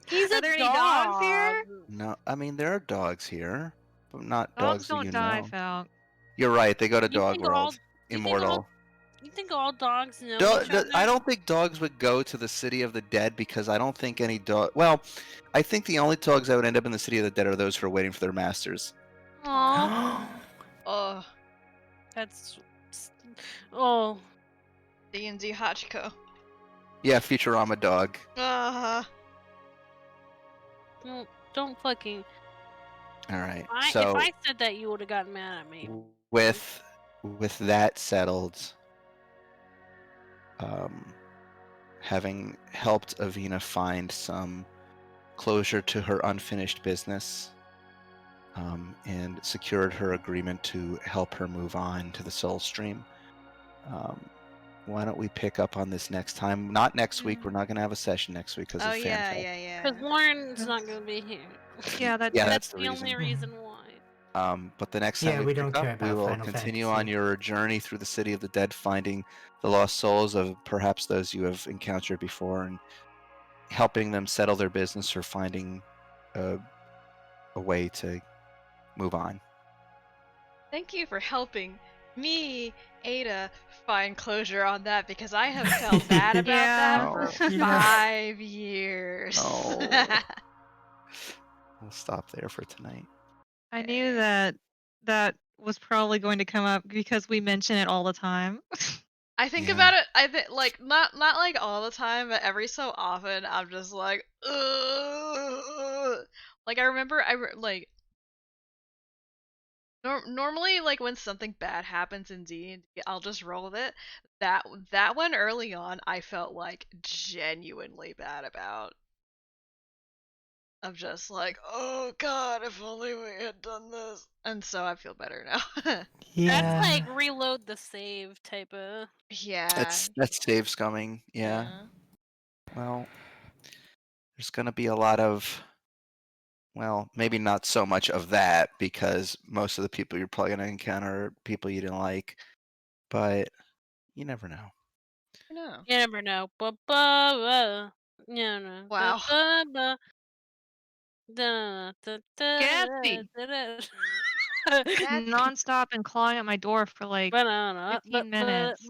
Speaker 5: he's
Speaker 3: Are
Speaker 5: a
Speaker 3: there any
Speaker 5: dog.
Speaker 3: dogs here?
Speaker 1: No, I mean there are dogs here, but not
Speaker 3: Dogs
Speaker 1: dogs that
Speaker 3: don't
Speaker 1: you
Speaker 3: die,
Speaker 1: know.
Speaker 3: Falk.
Speaker 1: You're right. They go to
Speaker 5: You
Speaker 1: Dog
Speaker 5: think all-
Speaker 1: World.
Speaker 5: you think all-
Speaker 1: Immortal.
Speaker 5: You think all dogs know each other?
Speaker 1: I don't think dogs would go to the City of the Dead because I don't think any dog. Well, I think the only dogs that would end up in the City of the Dead are those who are waiting for their masters.
Speaker 3: Aww.
Speaker 2: Oh,
Speaker 5: That's. Oh.
Speaker 2: D&D Hachiko.
Speaker 1: Yeah, Futurama dog.
Speaker 5: No, don't fucking.
Speaker 1: All right.
Speaker 5: If
Speaker 1: So
Speaker 5: I said that, you would have gotten mad at me.
Speaker 1: with that settled, having helped Avina find some closure to her unfinished business, and secured her agreement to help her move on to the Soul Stream. Why don't we pick up on this next time? Not next week. We're not going to have a session next week because
Speaker 2: Oh
Speaker 1: of
Speaker 2: yeah,
Speaker 1: FanFest.
Speaker 2: yeah.
Speaker 5: Because Lauren's not going to be here.
Speaker 3: Yeah,
Speaker 1: Yeah,
Speaker 5: That's
Speaker 1: the
Speaker 5: the only
Speaker 1: reason.
Speaker 5: reason why.
Speaker 1: But the next time
Speaker 4: Yeah,
Speaker 1: we
Speaker 4: we
Speaker 1: pick
Speaker 4: don't
Speaker 1: up,
Speaker 4: care
Speaker 1: we
Speaker 4: about
Speaker 1: will
Speaker 4: Final
Speaker 1: continue on
Speaker 4: Fantasy.
Speaker 1: your journey through the city of the dead, finding the lost souls of perhaps those you have encountered before and helping them settle their business or finding a, a way to move on.
Speaker 2: Thank you for helping me, Ada, find closure on that because I have felt bad about
Speaker 3: Yeah.
Speaker 2: that for
Speaker 1: Oh,
Speaker 4: Yeah.
Speaker 2: 5 years.
Speaker 1: no. We'll stop there for tonight.
Speaker 3: I knew that that was probably going to come up because we mention it all the time.
Speaker 2: I think
Speaker 1: Yeah.
Speaker 2: about it. I think like not like all the time, but every so often I'm just like, ugh. Like I remember, like normally like when something bad happens in D&D, I'll just roll with it. That one early on, I felt like genuinely bad about. I'm just like, oh god, if only we had done this. And so I feel better now.
Speaker 5: That's
Speaker 4: Yeah.
Speaker 5: like reload the save type of.
Speaker 2: Yeah.
Speaker 1: That's save scumming. Yeah. Well, there's going to be a lot of, well, maybe not so much of that because most of the people you're probably going to encounter are people you didn't like, but you never know.
Speaker 2: No.
Speaker 5: You never know. No, no.
Speaker 2: Wow.
Speaker 3: Gatsby! Non-stop and clawing at my door for like
Speaker 5: Banana.
Speaker 3: 15 minutes.